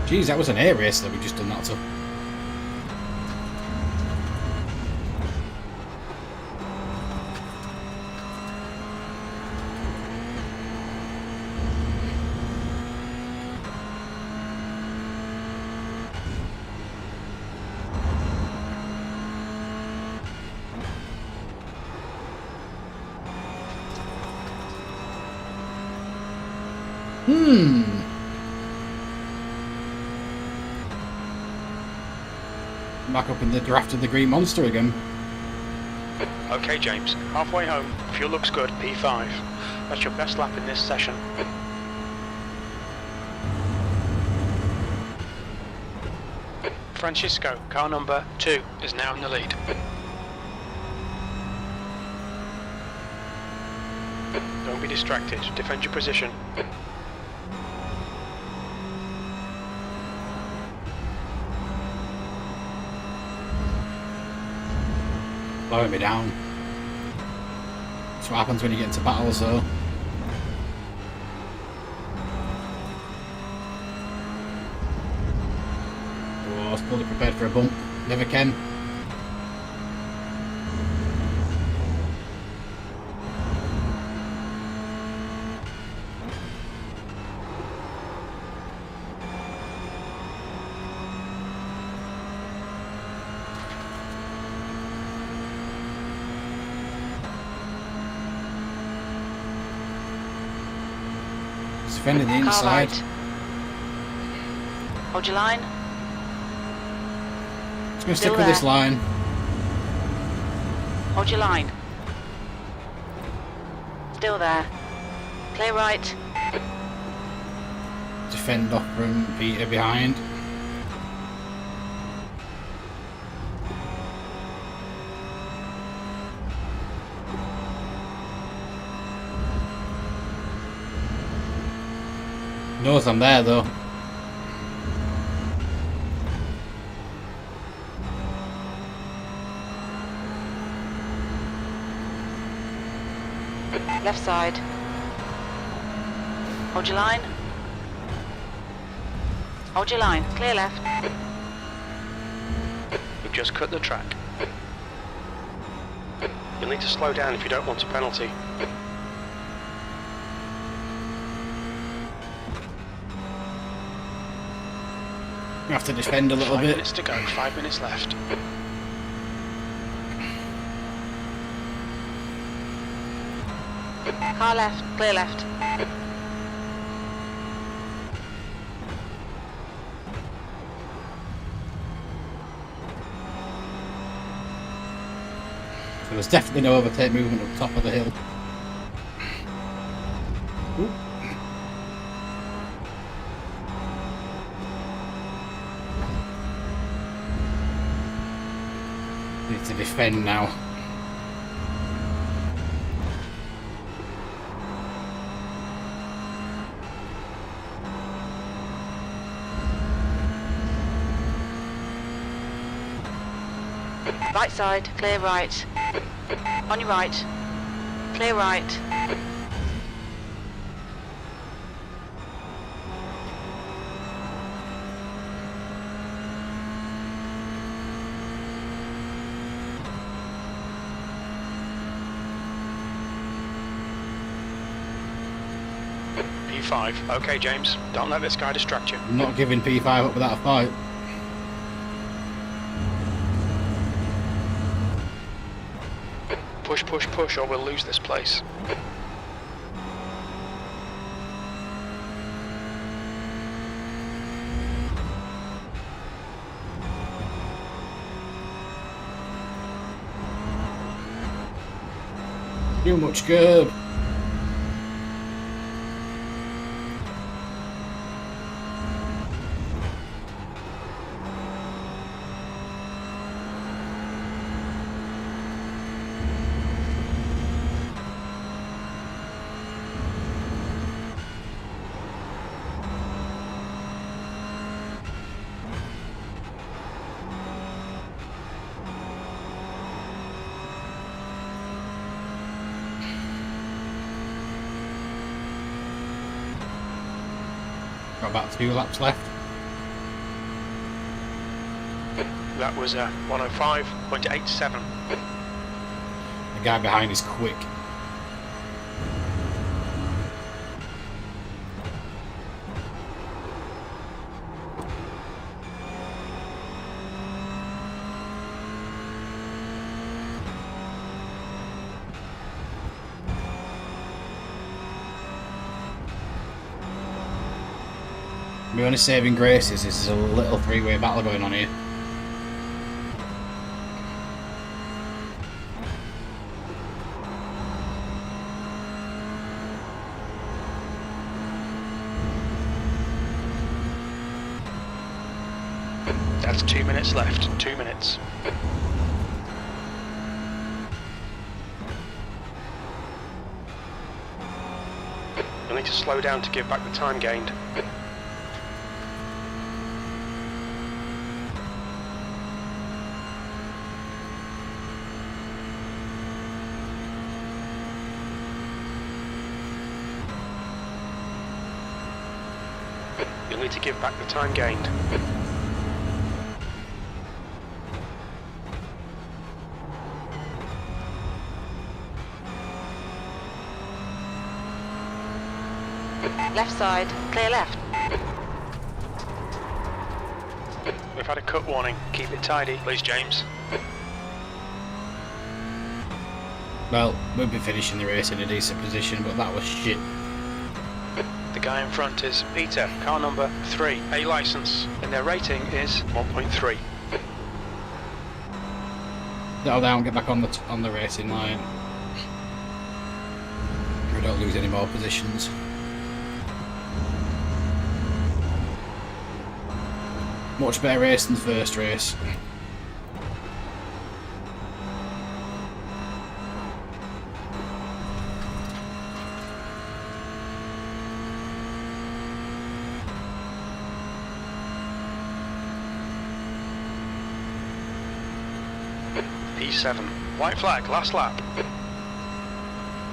Geez, that was an air race that we just done that to. Back up in the draft of the Green Monster again. Okay James, halfway home, fuel looks good, P5. That's your best lap in this session. Francisco, car number 2, is now in the lead. Don't be distracted, defend your position. Blowing me down. That's what happens when you get into battles though. Oh, I was fully prepared for a bump. Never can. Defending the inside. Right. Hold your line. Just going to stick with this line. Hold your line. Still there. Clear right. Defend off from Peter behind. Knows I'm there though. Left side. Hold your line. Hold your line. Clear left. You've just cut the track. You'll need to slow down if you don't want a penalty. have to defend a little 5 bit. minutes to go, 5 minutes left. Car left, clear left. There was definitely no overtake movement up top of the hill. Ooh. Need to defend now. Right side, clear right. On your right. Clear right. P5. Okay, James. Don't let this guy distract you. I'm not giving P5 up without a fight. Push, push, push, or we'll lose this place. Too much curb. Got about 2 laps left. That was 105.87. The guy behind is quick. My only saving grace is this is a little 3-way battle going on here. That's 2 minutes left. 2 minutes. You'll need to slow down to give back the time gained. You'll need to give back the time gained. Left side, clear left. We've had a cut warning. Keep it tidy, please, James. Well, we'll be finishing the race in a decent position, but that was shit. The guy in front is Peter, car number 3, A license, and their rating is 1.3. Settle down, get back on the racing line. We don't lose any more positions. Much better race than the first race. P7, white flag, last lap.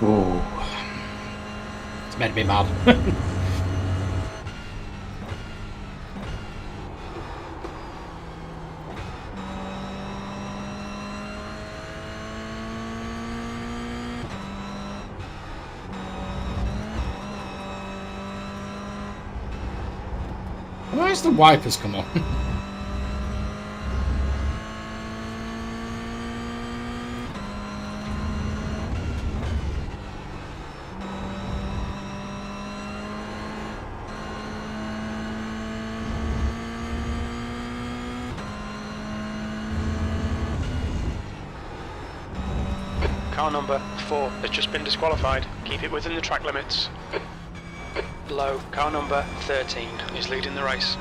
Ooh. It's made me mad. Where's the wipers come on? Car number 4 has just been disqualified. Keep it within the track limits. Low, car number 13 is leading the race.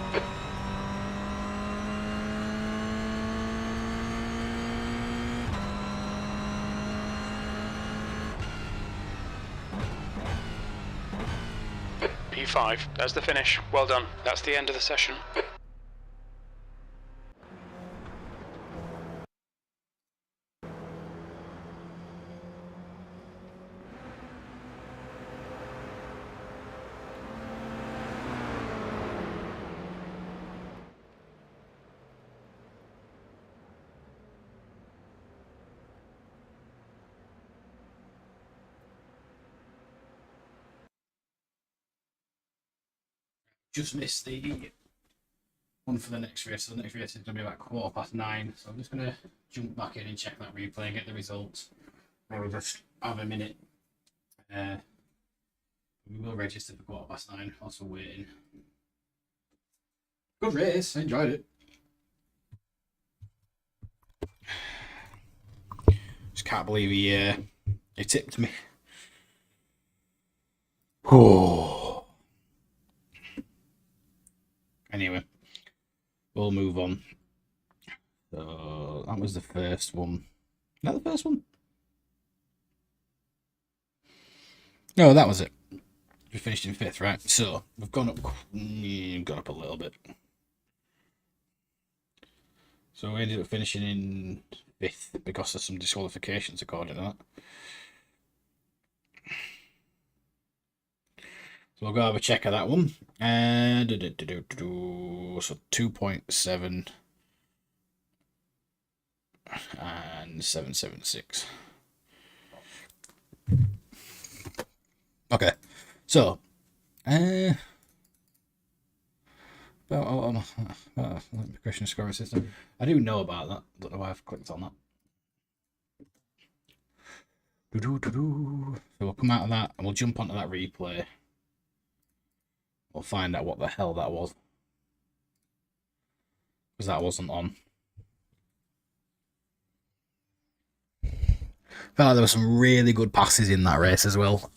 P5, that's the finish. Well done. That's the end of the session. Just missed the one for the next race. So the next race is going to be about 9:15. So I'm just going to jump back in and check that replay and get the results. Maybe just have a minute. We will register for 9:15 whilst we're waiting. Good race. I enjoyed it. Just can't believe he tipped me. Oh. Anyway, we'll move on. So that was the first one. Is that the first one? No, that was it. We finished in 5th, right? So we've gone up a little bit. So we ended up finishing in 5th because of some disqualifications according to that. So we'll go have a check of that one. And so 2.7 and 776. Okay, so about the question scoring system. I do know about that. Don't know why I've clicked on that. So we'll come out of that and we'll jump onto that replay. We'll find out what the hell that was. Because that wasn't on. Felt like there were some really good passes in that race as well.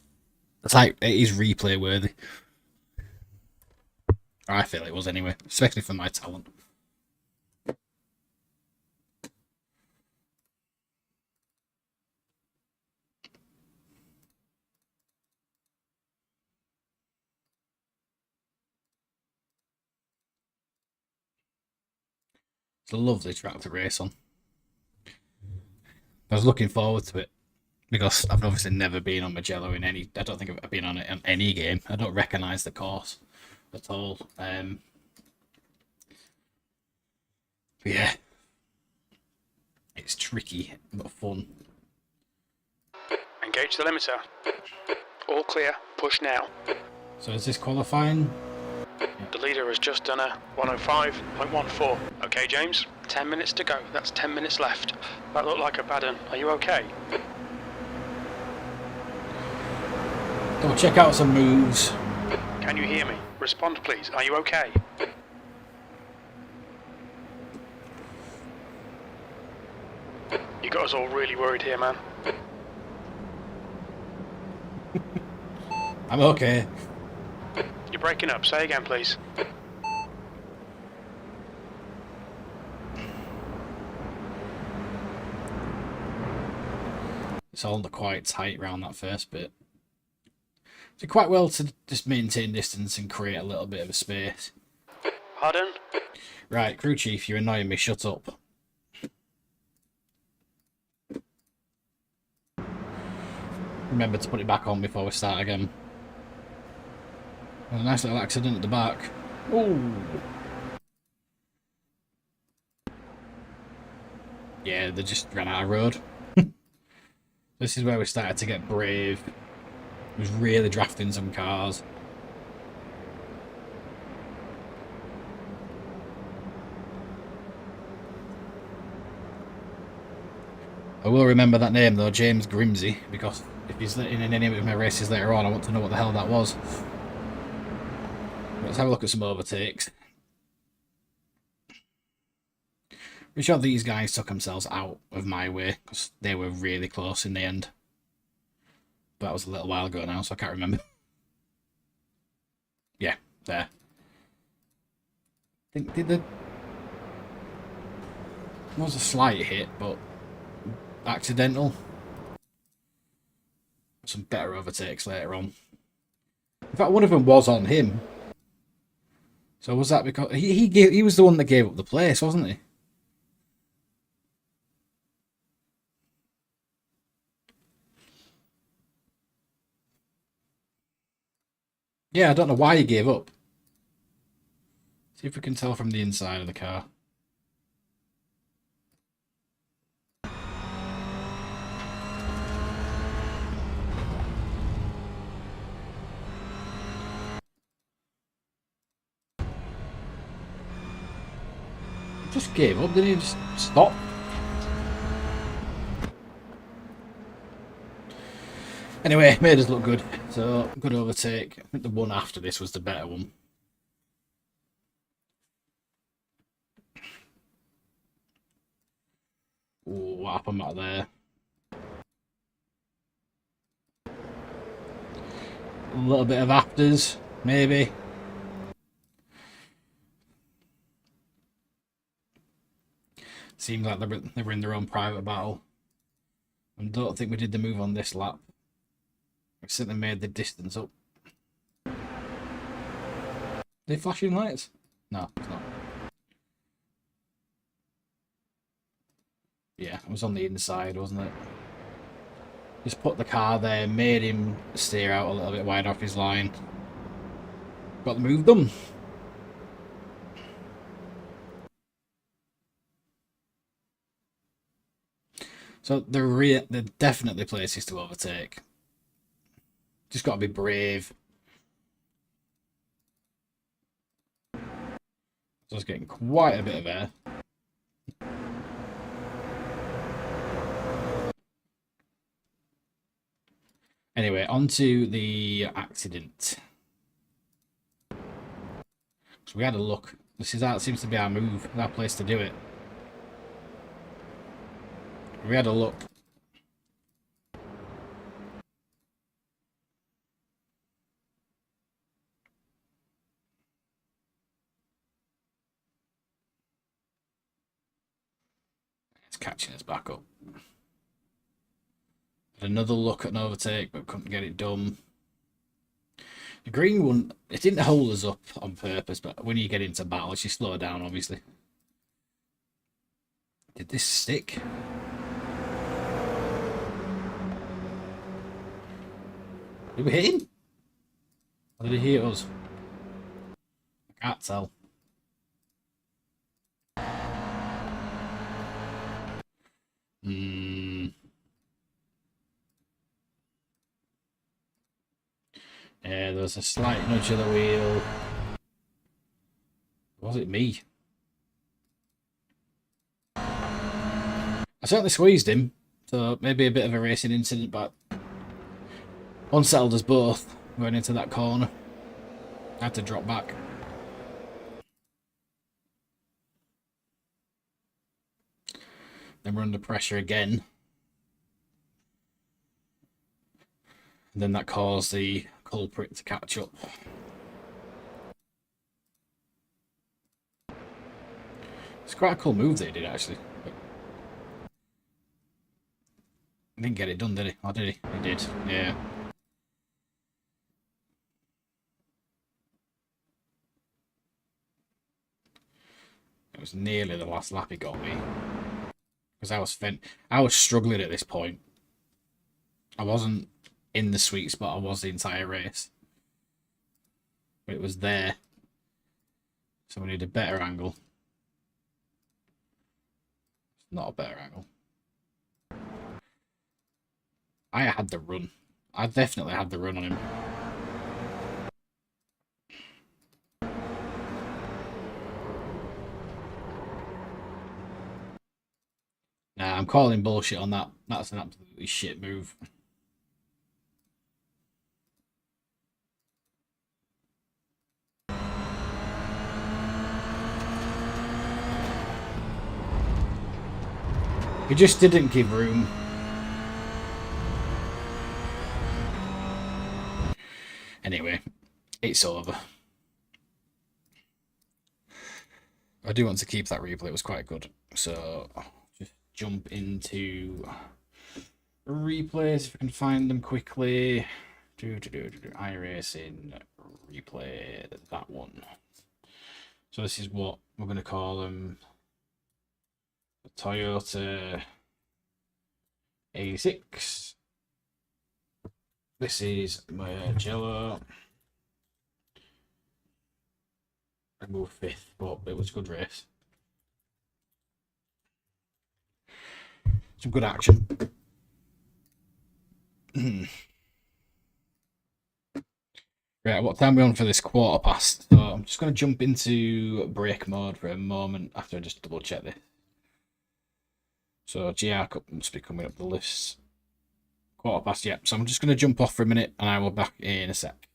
It's like, it is replay worthy. I feel it was anyway, especially for my talent. It's a lovely track to race on. I was looking forward to it because I've obviously never been on Mugello in any. I don't think I've been on it in any game. I don't recognise the course at all. Yeah, it's tricky but fun. Engage the limiter. All clear. Push now. So is this qualifying? The leader has just done a 105.14. Okay, James, 10 minutes to go. That's 10 minutes left. That looked like a bad one. Are you okay? Go check out some moves. Can you hear me? Respond, please. Are you okay? You got us all really worried here, man. I'm okay. You're breaking up. Say again, please. It's all quite tight around that first bit. Did quite well to just maintain distance and create a little bit of a space. Pardon? Right, crew chief, you're annoying me. Shut up. Remember to put it back on before we start again. A nice little accident at the back. Ooh. Yeah, they just ran out of road. This is where we started to get brave. It was really drafting some cars. I will remember that name though, James Grimsey, because if he's in any of my races later on, I want to know what the hell that was. Let's have a look at some overtakes. I'm sure these guys took themselves out of my way because they were really close in the end. But that was a little while ago now, so I can't remember. Yeah, there. I think it was a slight hit, but accidental. Some better overtakes later on. In fact, one of them was on him. So was that because he was the one that gave up the place, wasn't he? Yeah, I don't know why he gave up. See if we can tell from the inside of the car. He just gave up, didn't he? Just stop. Anyway, made us look good. So, good overtake. I think the one after this was the better one. Ooh, what happened back there? A little bit of afters, maybe. Seems like they were in their own private battle. I don't think we did the move on this lap. We certainly made the distance up. They flashing lights? No, it's not. Yeah, it was on the inside, wasn't it? Just put the car there, made him steer out a little bit wide off his line. Got the move done. So they're definitely places to overtake. Just got to be brave. So I was getting quite a bit of air. Anyway, on to the accident. So we had a look. That seems to be our move, our place to do it. We had a look. It's catching us back up. Had another look at an overtake, but couldn't get it done. The green one, it didn't hold us up on purpose, but when you get into battle, you slow down, obviously. Did this stick? Did we hit him? Or did he hit us? I can't tell. Yeah, there was a slight nudge of the wheel. Was it me? I certainly squeezed him, so maybe a bit of a racing incident, but unsettled us both going into that corner. I had to drop back. Then we're under pressure again. And then that caused the culprit to catch up. It's quite a cool move they did, actually. He didn't get it done, did he? Or did he? He did, yeah. It was nearly the last lap he got me. Because I was struggling at this point. I wasn't in the sweet spot I was the entire race. But it was there. So we need a better angle. Not a better angle. I had the run. I definitely had the run on him. Nah, I'm calling bullshit on that. That's an absolutely shit move. He just didn't give room. Anyway, it's over. I do want to keep that replay. It was quite good. So just jump into replays if I can find them quickly. iRacing replay, that one. So this is what we're going to call them. The Toyota 86. This is Mugello. I moved fifth, but it was a good race. Some good action. Right, what time are we on for this quarter past? So I'm just going to jump into brake mode for a moment after I just double check this. So GR Cup must be coming up the list. Quarter past, yeah. So I'm just going to jump off for a minute and I will be back in a sec.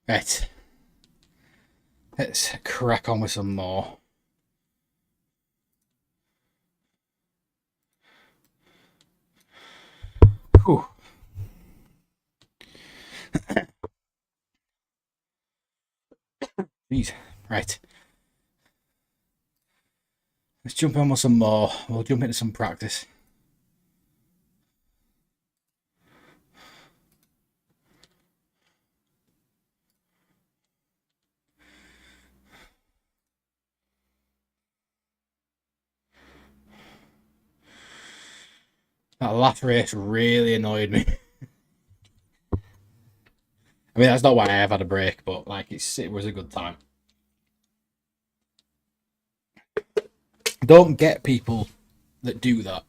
Right. Let's crack on with some more. Whew. Jeez. Right. Let's jump on with some more. We'll jump into some practice. That last race really annoyed me. I mean, that's not why I have had a break, but like it was a good time. Don't get people that do that.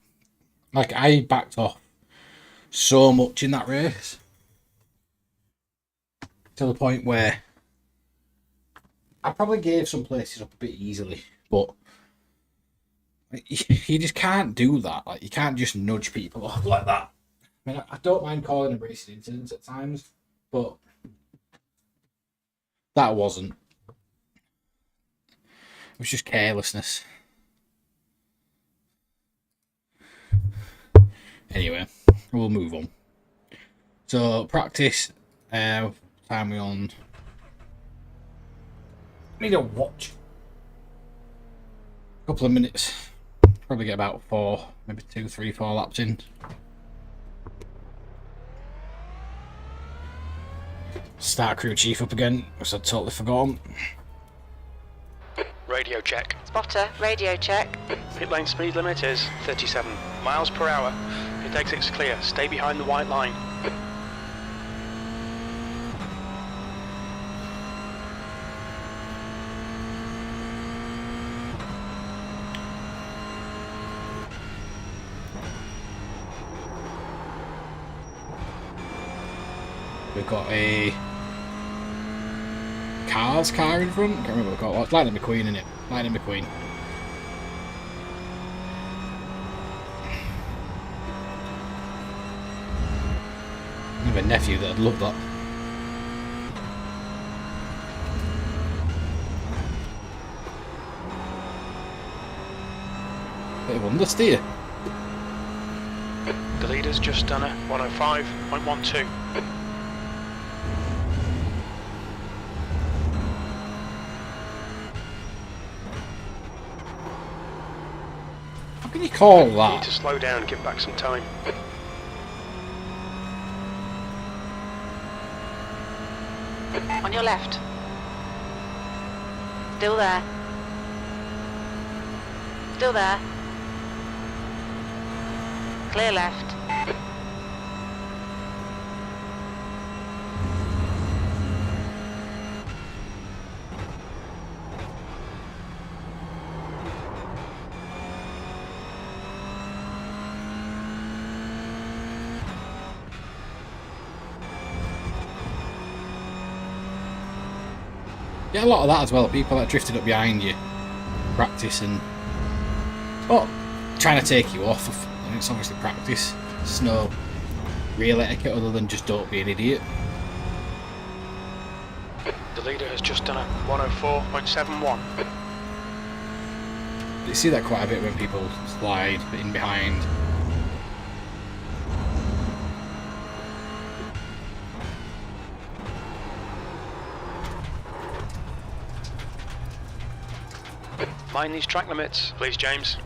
Like, I backed off so much in that race to the point where I probably gave some places up a bit easily, but you just can't do that. Like, you can't just nudge people off like that. I mean, I don't mind calling them racing incidents at times, but that wasn't. It was just carelessness. Anyway, we'll move on. So, practice. Time we on. I need a watch. A couple of minutes. Probably get about 4, maybe 2, 3, 4 laps in. Start crew chief up again, which I'd totally forgotten. Radio check. Spotter, radio check. Pit lane speed limit is 37 miles per hour. Pit exit's clear. Stay behind the white line. We've got a car in front. I can't remember what it's called. Oh, it's Lightning McQueen, isn't it? Lightning McQueen. I have a nephew that'd love that. Bit of understeer. The leader's just done a 105.12. How can you call Need that? to slow down, give back some time. On your left. Still there. Still there. Clear left. Get a lot of that as well. People that drifted up behind you, practice and trying to take you off. And it's obviously practice. It's no real etiquette other than just don't be an idiot. The leader has just done a 104.71. You see that quite a bit when people slide in behind. Mind these track limits, please, James.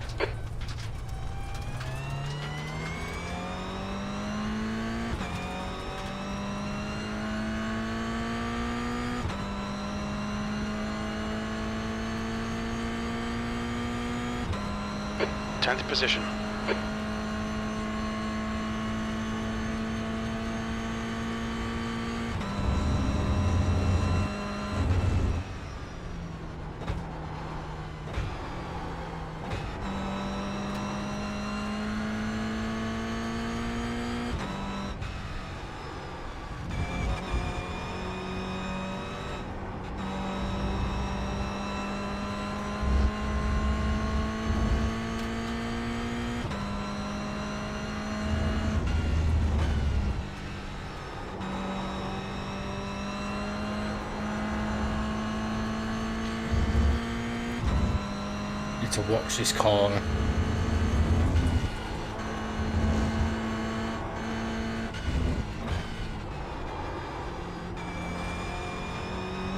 Tenth position. Need to watch this corner.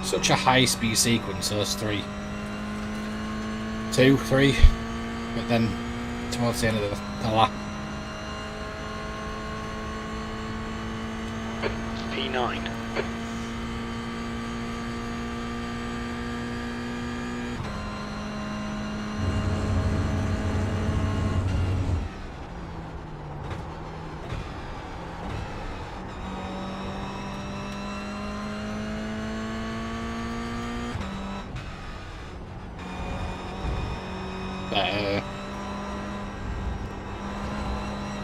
Such a high speed sequence, those 3. 2, 3, but then towards the end of the lap. P9.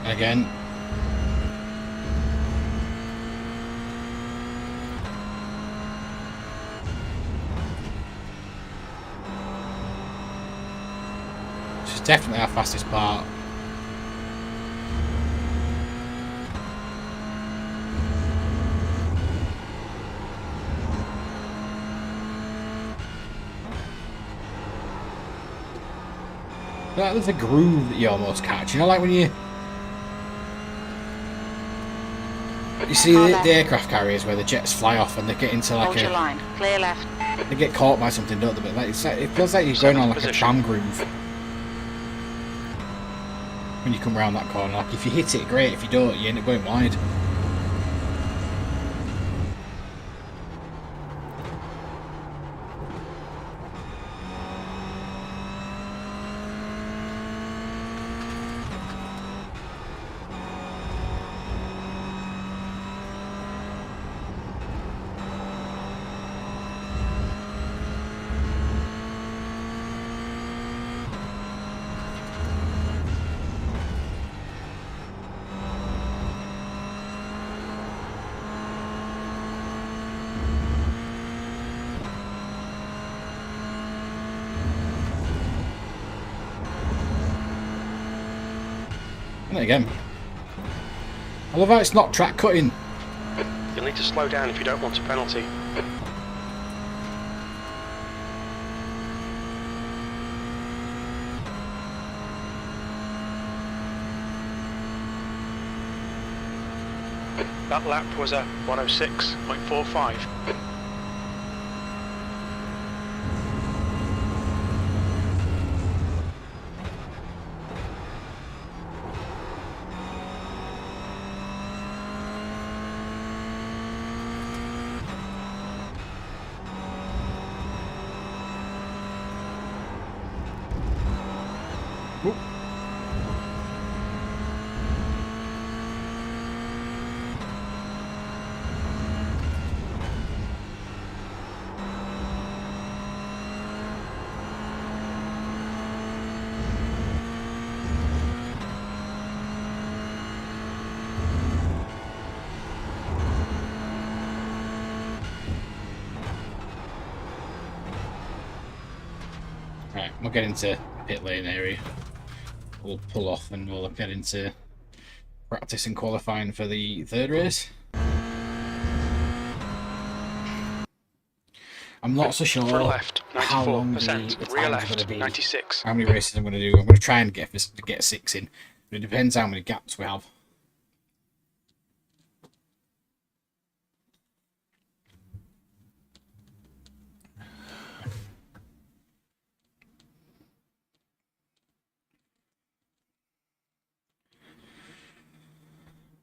Again. Which is definitely our fastest part. There's a groove that you almost catch. You know, like when you see the aircraft carriers where the jets fly off and they get into like Hold your line. Clear left. They get caught by something, don't they? But like, it feels like you're going on like a tram groove when you come around that corner. Like if you hit it, great. If you don't, you end up going wide. And again, I love how it's not track cutting. You'll need to slow down if you don't want a penalty. That lap was a 106.45. Right, we'll get into pit lane area. We'll pull off and we'll get into practice and qualifying for the third race. I'm not so sure Front left, how long the 94%. time's Rear going left, to be. 96. How many races I'm going to do. I'm going to try and get 6 in. But it depends how many gaps we have.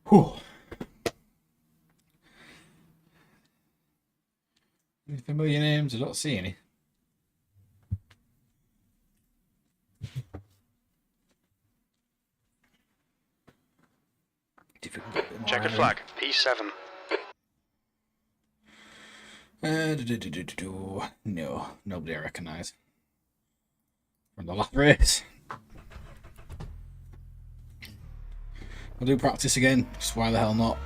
Whew. Any familiar names? I don't see any. Checkered flag, P7. No, nobody I recognise from the last race. I'll do practice again, just why the hell not?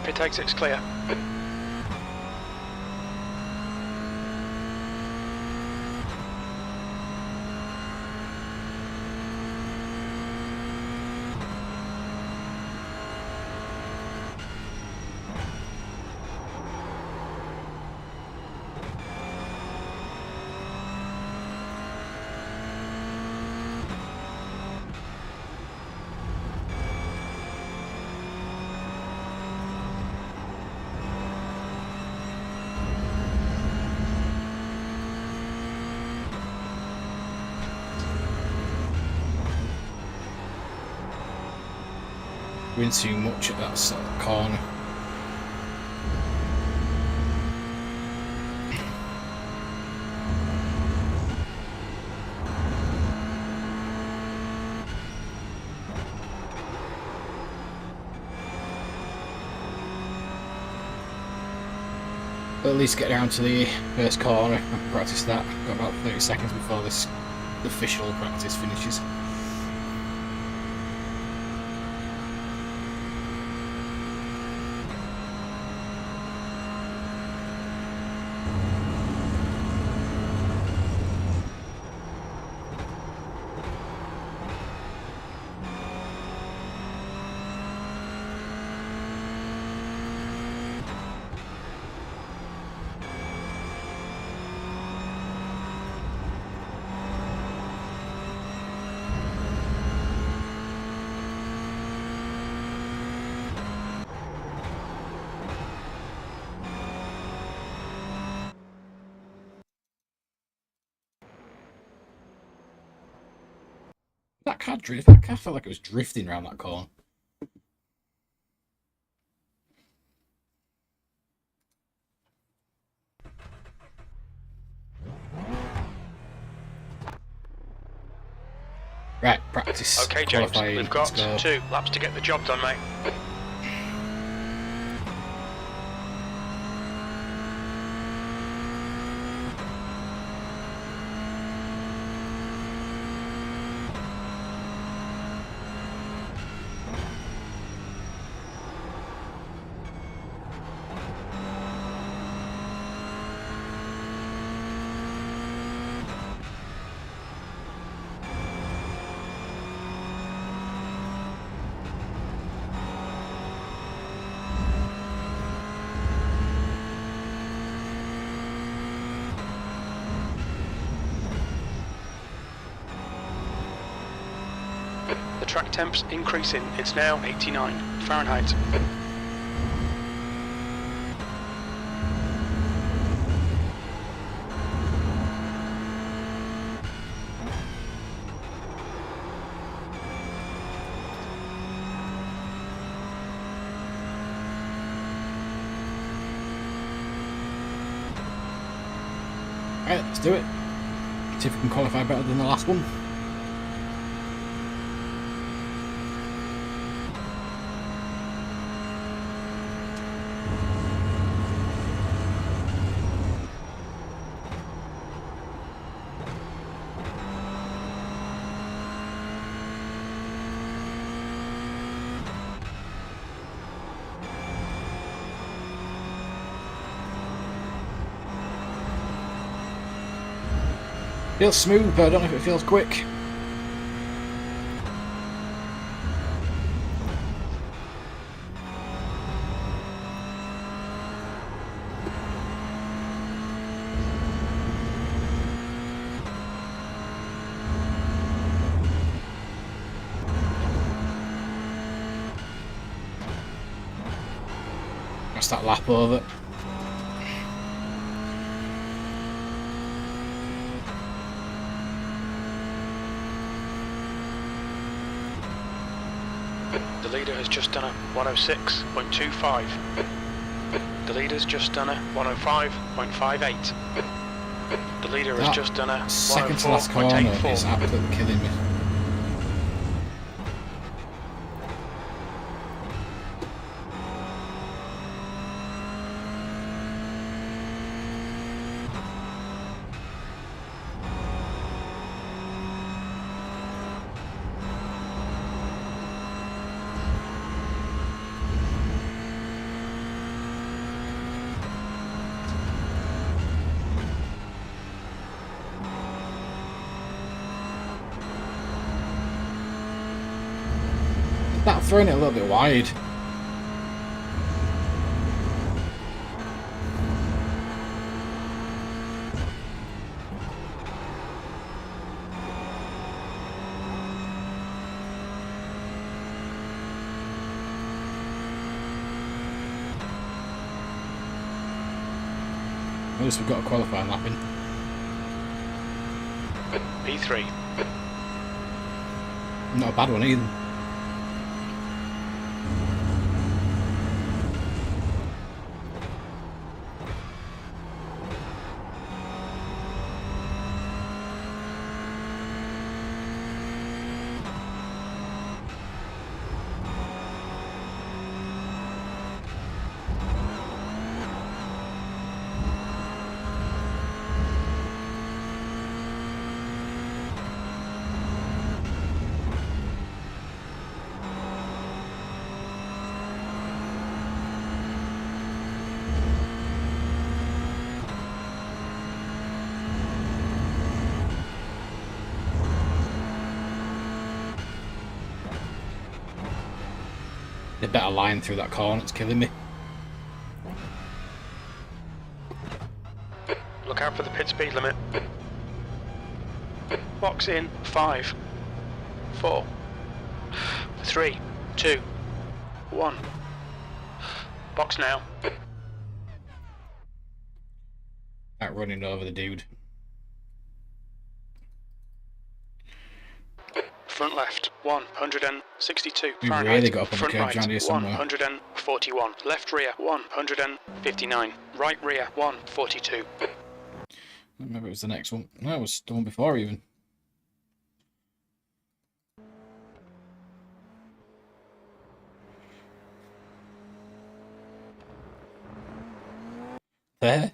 Pit exit's clear. Doing too much at that sort of corner. But at least get down to the first corner and practice that. Got about 30 seconds before this official practice finishes. That car drift. That car felt like it was drifting around that corner. Right, practice. Okay, James, Qualifying. we've got Let's go. 2 laps to get the job done, mate. The track temp's increasing. It's now 89 Fahrenheit. Alright, let's do it. See if we can qualify better than the last one. Feels smooth, but I don't know if it feels quick. That's that lap over. The leader has just done a 106.25. The leader's just done a 105.58. The leader has just done a Second to last corner is 104.84. absolutely killing me. That throwing it a little bit wide. At least we've got a qualifying lap in. P3. Not a bad one either. The better line through that corner, it's killing me. Look out for the pit speed limit. Box in 5, 4, 3, 2, 1. Box now. That running over the dude. Front left 162 We Fahrenheit. really got up on the Front curve right around here somewhere. 141. Left rear 159. Right rear 142. Maybe it was the next one. No, it was the one before even. There.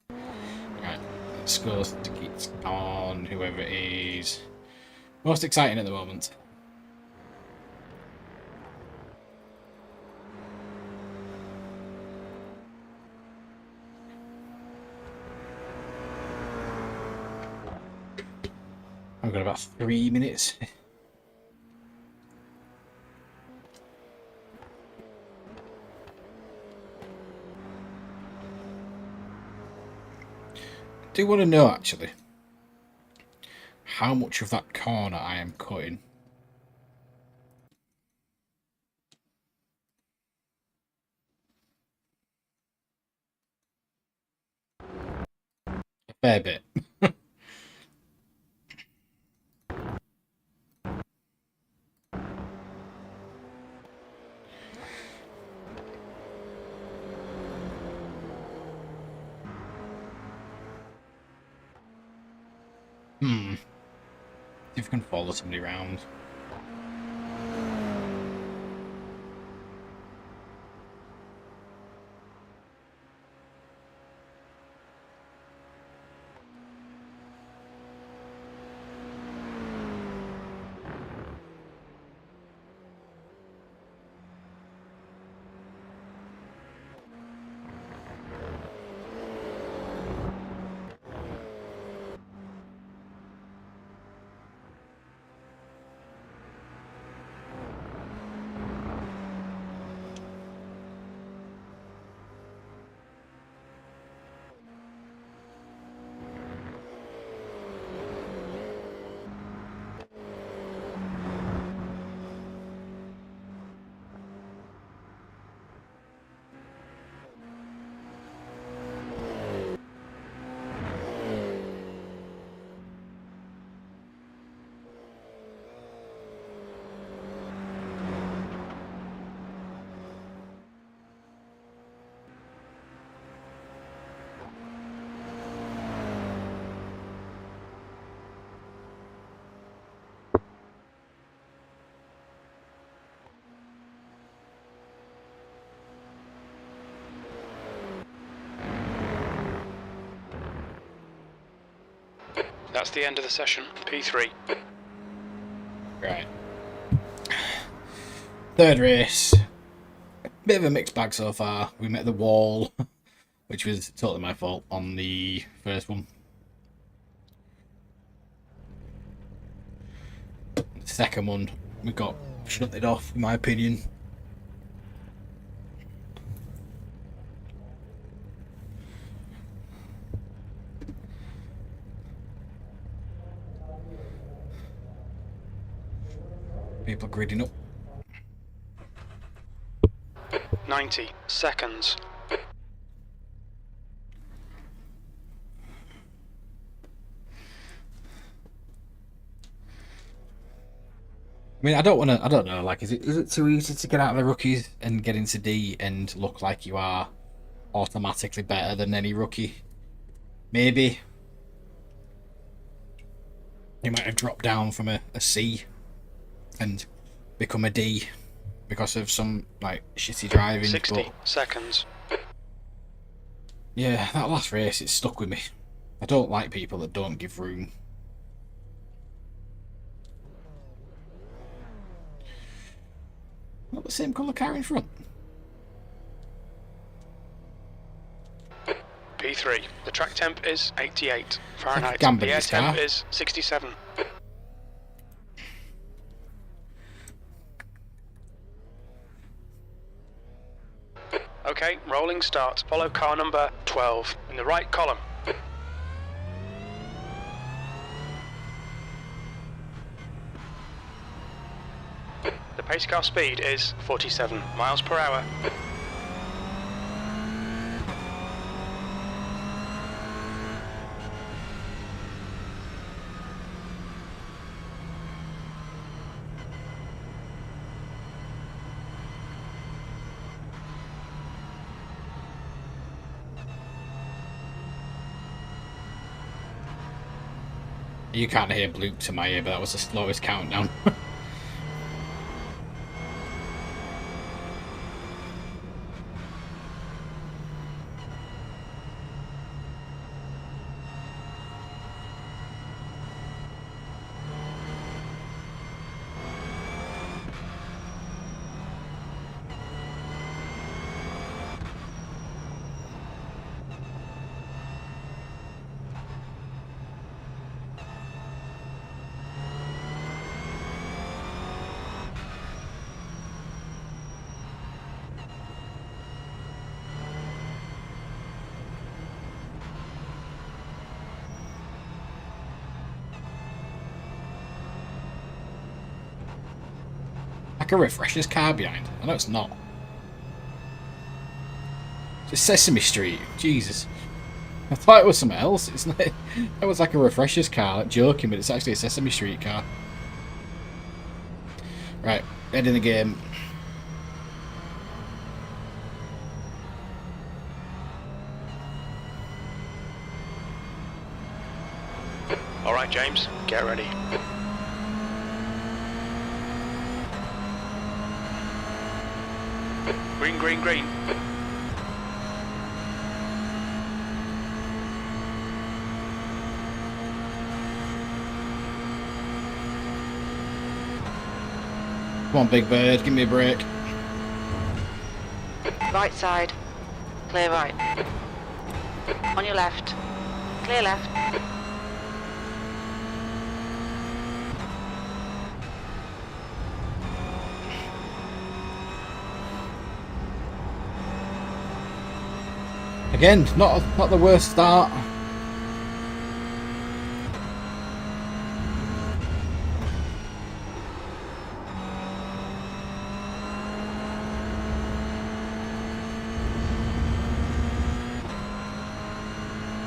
Right, let's go to keep on whoever is most exciting at the moment. I've got about 3 minutes. I do want to know actually how much of that corner I am cutting. A fair bit. See if we can follow somebody around. That's the end of the session. P3. Right. Third race. Bit of a mixed bag so far. We met the wall, which was totally my fault on the first one. The second one, we got shunted off, in my opinion. People are gridding up. 90 seconds. I mean, I don't know, like, is it too easy to get out of the rookies and get into D and look like you are automatically better than any rookie? Maybe. You might have dropped down from a C and become a D because of some, like, shitty driving. 60 but seconds. yeah, that last race, it stuck with me. I don't like people that don't give room. Not the same colour car in front. P3. The track temp is 88 Fahrenheit. gamble The air this car. temp is 67. Rolling start. Follow car number 12 in the right column. The pace car speed is 47 miles per hour. You can't hear bloop to my ear, but that was the slowest countdown. Like a refresher's car behind. I know it's not. It's Sesame Street. Jesus. I thought it was something else. It's not. It was like a refresher's car. Like joking, but it's actually a Sesame Street car. Right, head in the game. All right, James, get ready. Green, green, green. Come on, Big Bird, give me a break. Right side. Clear right. On your left. Clear left. Again, not the worst start.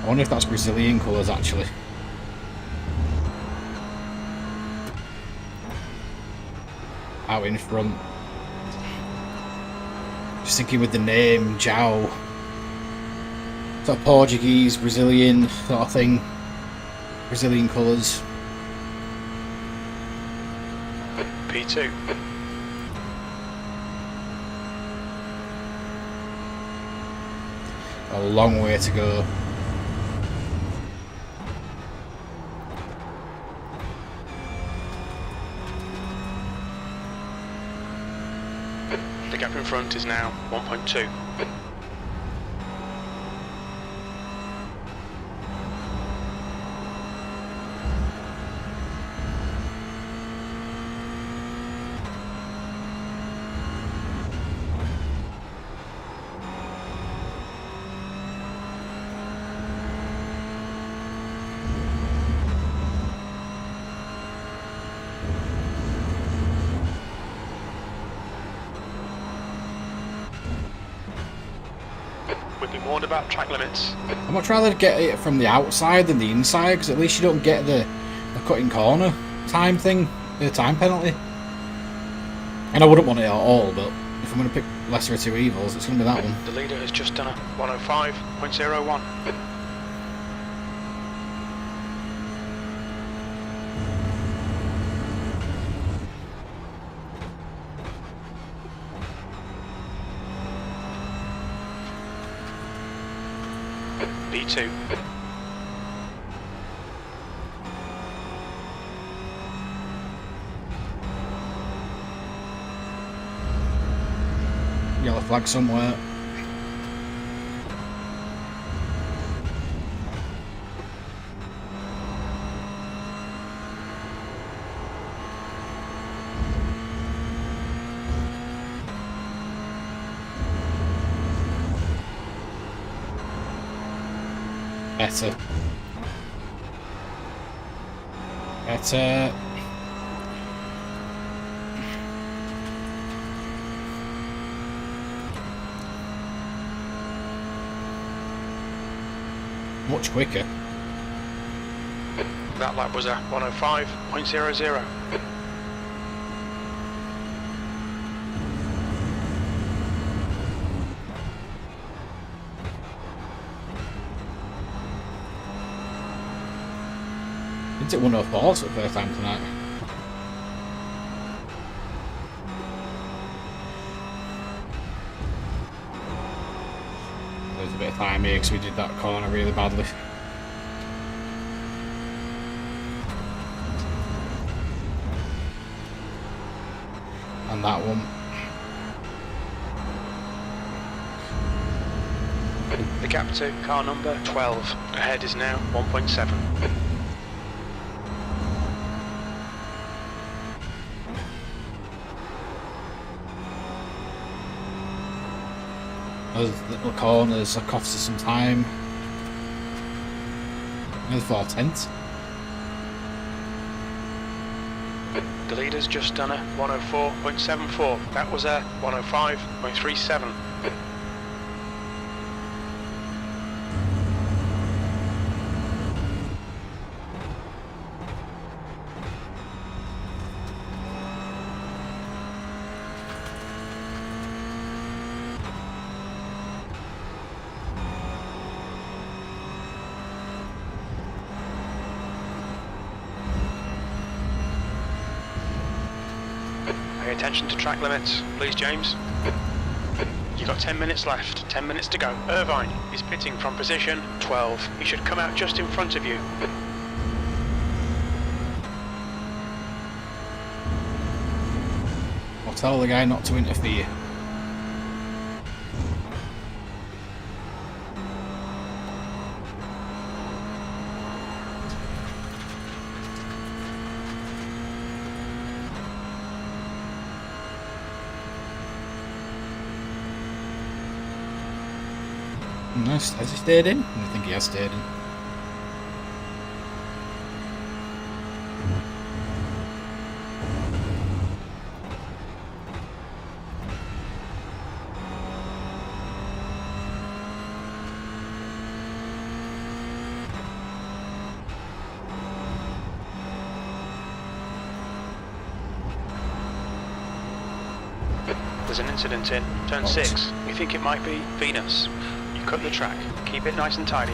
I wonder if that's Brazilian colours actually. Out in front. Just thinking with the name, João. Sort of Portuguese, Brazilian sort of thing. Brazilian colours. P2. A long way to go. The gap in front is now 1.2. We've been warned about track limits. I'd much rather get it from the outside than the inside, because at least you don't get the cutting corner time thing, the time penalty. And I wouldn't want it at all, but if I'm going to pick lesser of two evils, it's going to be that one. The leader has just done a 105.01. B2. Yellow flag somewhere. Better. Better. Much quicker. That lap was a 105.00. Didn't it 104 for the first time tonight? There's a bit of time here because we did that corner really badly. And that one. The gap to car number 12 ahead is now 1.7. Those little corners that cost us some time. There's 4/10. The leader's just done a 104.74. That was a 105.37. Pay attention to track limits, please, James. You've got 10 minutes left, 10 minutes to go. Irvine is pitting from position 12. He should come out just in front of you. I'll tell the guy not to interfere. Nice. Has he stayed in? I think he has stayed in. There's an incident in turn 6. We think it might be Venus. You cut the track. Keep it nice and tidy.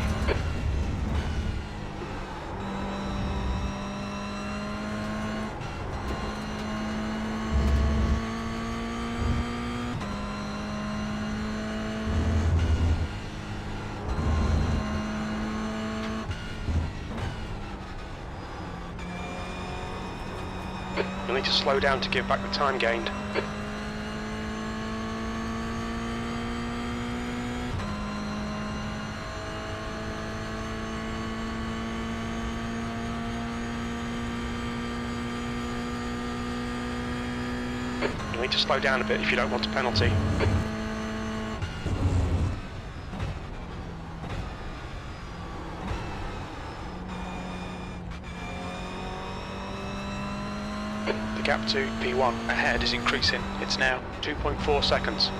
You'll need to slow down to give back the time gained. You'll need to slow down a bit if you don't want a penalty. The gap to P1 ahead is increasing. It's now 2.4 seconds.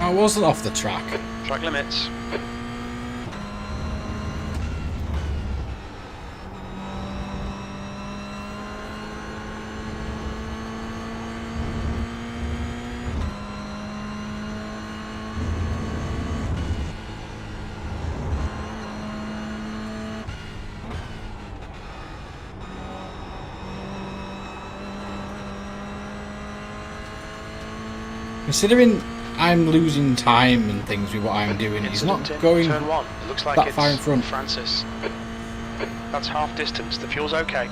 I wasn't off the track. Track limits. Considering I'm losing time and things with what I'm doing, he's not going turn 1. It looks like that it's far in front. Francis. That's half distance. The fuel's okay.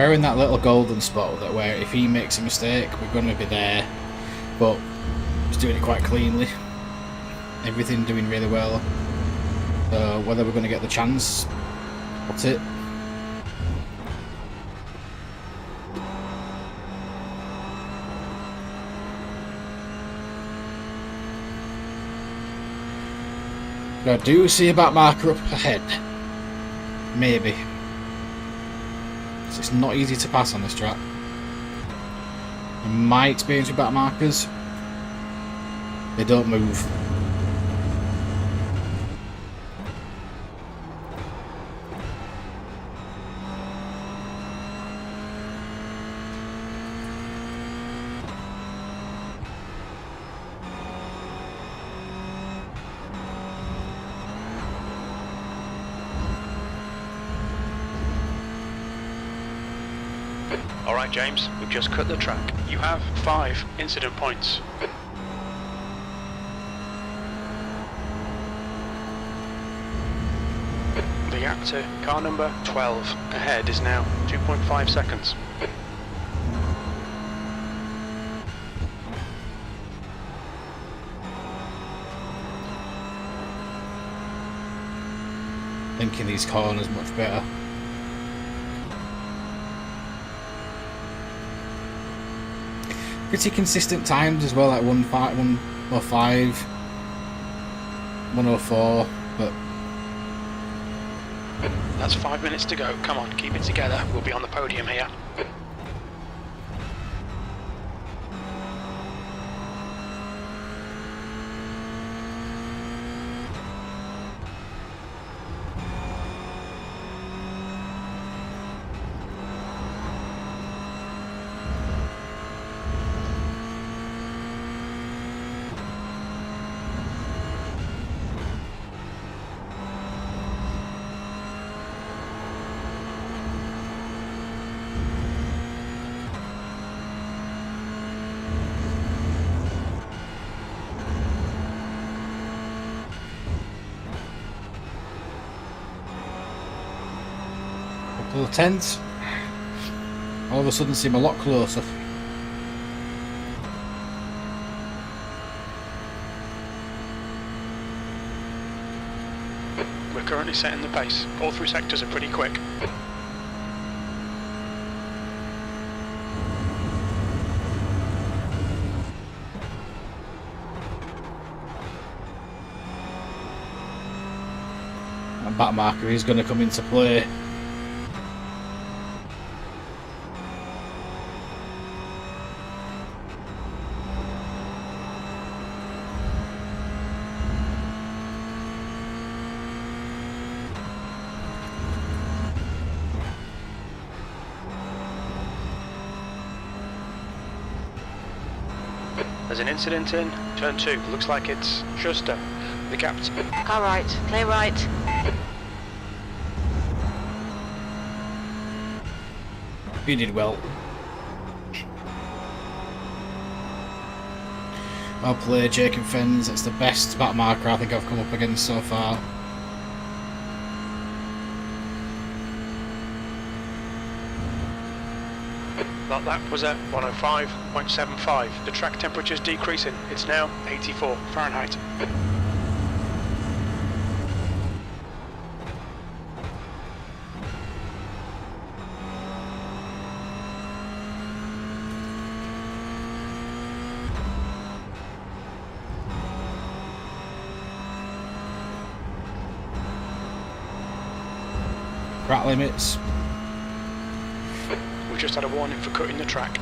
We're in that little golden spot that where if he makes a mistake, we're going to be there. But he's doing it quite cleanly. Everything doing really well. So whether we're going to get the chance, what's it? I do see a back marker up ahead. Maybe. So it's not easy to pass on this track. In my experience with back markers, they don't move. Alright James, we've just cut the track. You have 5 incident points. The gap to car number 12 ahead is now 2.5 seconds. Thinking these corners much better. Pretty consistent times as well, like 105, 104, but that's 5 minutes to go. Come on, keep it together. We'll be on the podium here. couple of tenths, all of a sudden seem a lot closer. We're currently setting the pace. All 3 sectors are pretty quick. And back marker is going to come into play. There's an incident in turn 2. Looks like it's Schuster, the captain. Car right, clear right. You did well. Well played, Jake and Fens. It's the best back marker I think I've come up against so far. That was at 105.75. The track temperature's decreasing. It's now 84 Fahrenheit. Track limits. We've just had a warning for cutting the track.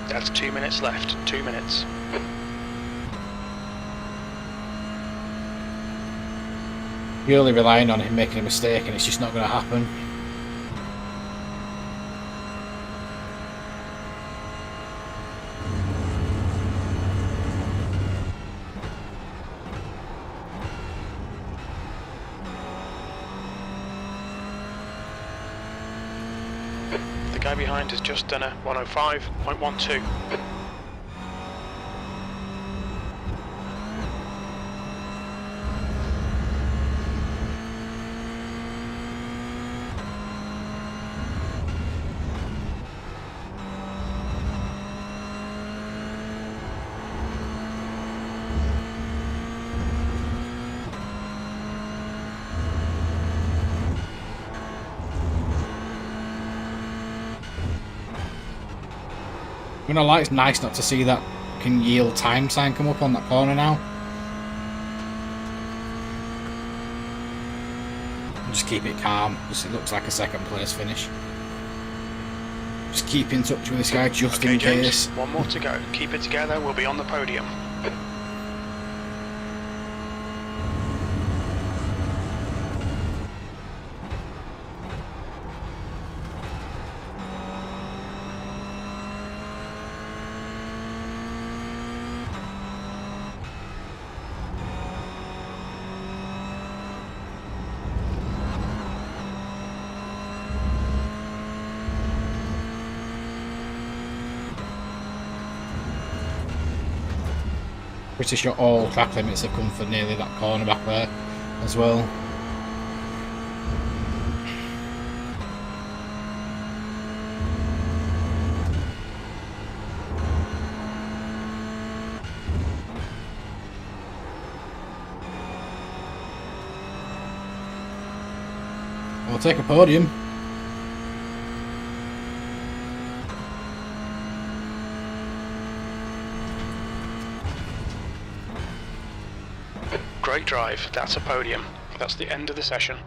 That's 2 minutes left. 2 minutes. Purely relying on him making a mistake and it's just not going to happen. Guy behind has just done a 105.12. I'm gonna lie, it's nice not to see that can yield time sign come up on that corner now. Just keep it calm, because it looks like a second place finish. Just keep in touch with this guy just Okay, in James, case. one more to go. Keep it together, we'll be on the podium. Pretty sure all track limits have come for nearly that corner back there as well. We'll take a podium. Great drive, that's a podium. That's the end of the session.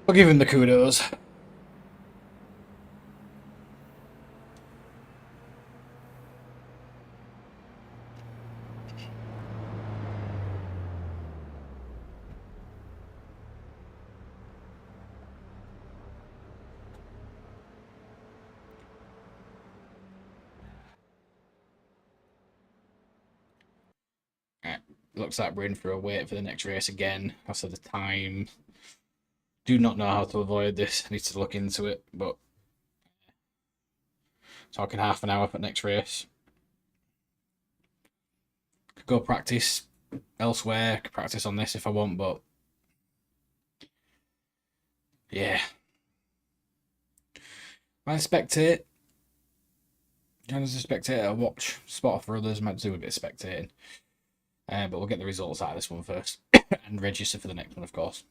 I'll give him the kudos. Looks like we're in for a wait for the next race again. As for the time, do not know how to avoid this. I need to look into it, but talking half an hour for next race. Could go practice elsewhere. Could practice on this if I want, but yeah. Might spectate. As a spectator, watch spot for others. Might do a bit of spectating. But we'll get the results out of this one first and register for the next one, of course.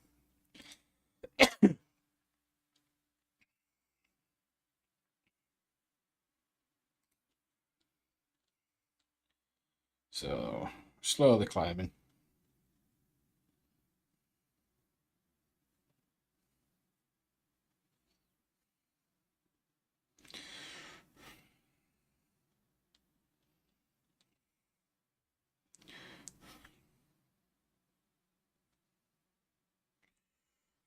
So, slowly climbing.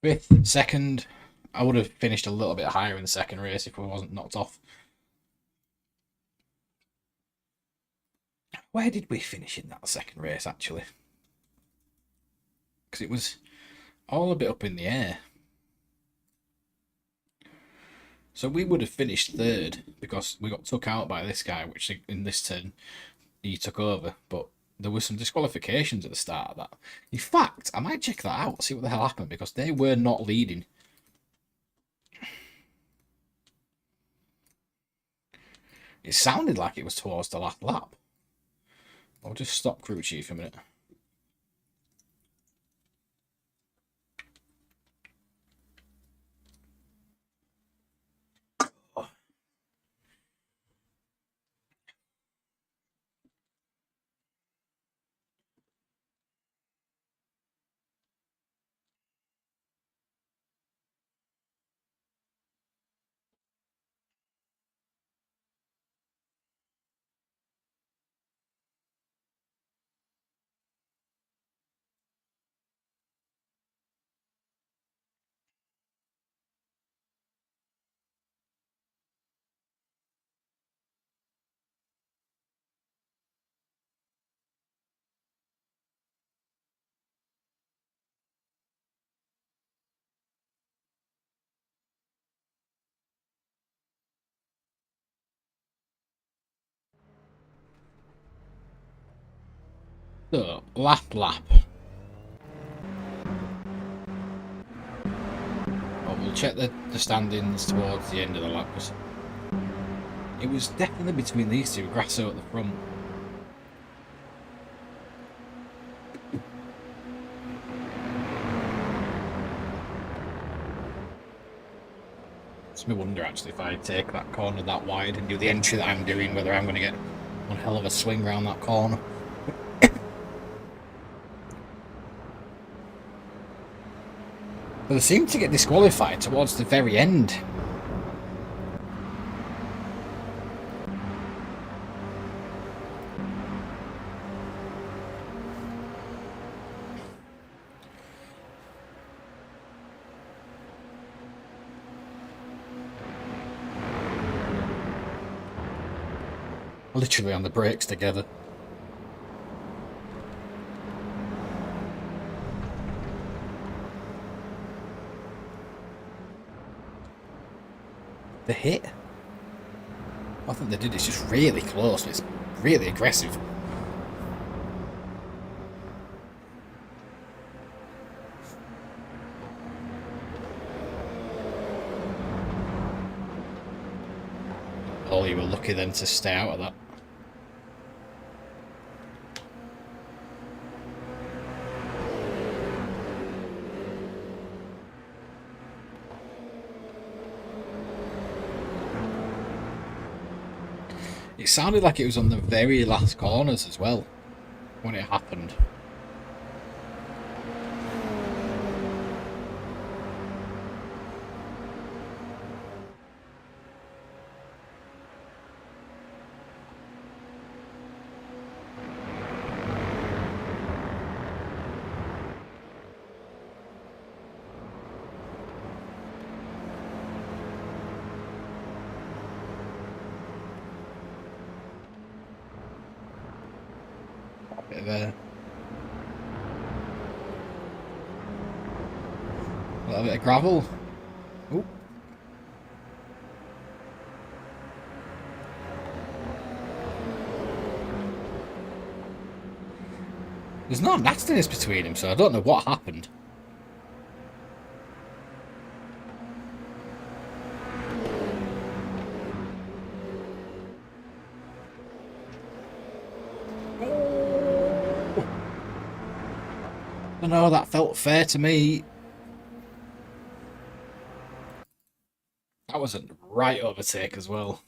Fifth, second. I would have finished a little bit higher in the second race if we wasn't knocked off. Where did we finish in that second race, actually? Because it was all a bit up in the air. So we would have finished third because we got took out by this guy, which in this turn he took over. But there were some disqualifications at the start of that. In fact, I might check that out, see what the hell happened, because they were not leading. It sounded like it was towards the last lap. I'll just stop crew chief a minute. So, last lap. Well, we'll check the standings towards the end of the lap, because it was definitely between these two, Grasso at the front. It's me wonder actually if I take that corner that wide and do the entry that I'm doing, whether I'm going to get one hell of a swing round that corner. But they seem to get disqualified towards the very end. Literally on the brakes together. The hit? I think they did. It's just really close. It's really aggressive. Oh, you were lucky then to stay out of that. It sounded like it was on the very last corners as well when it happened. Bit of a little bit of gravel. Ooh. There's no nastiness between them, so I don't know what happened. I don't know, that felt fair to me. That was a right overtake as well.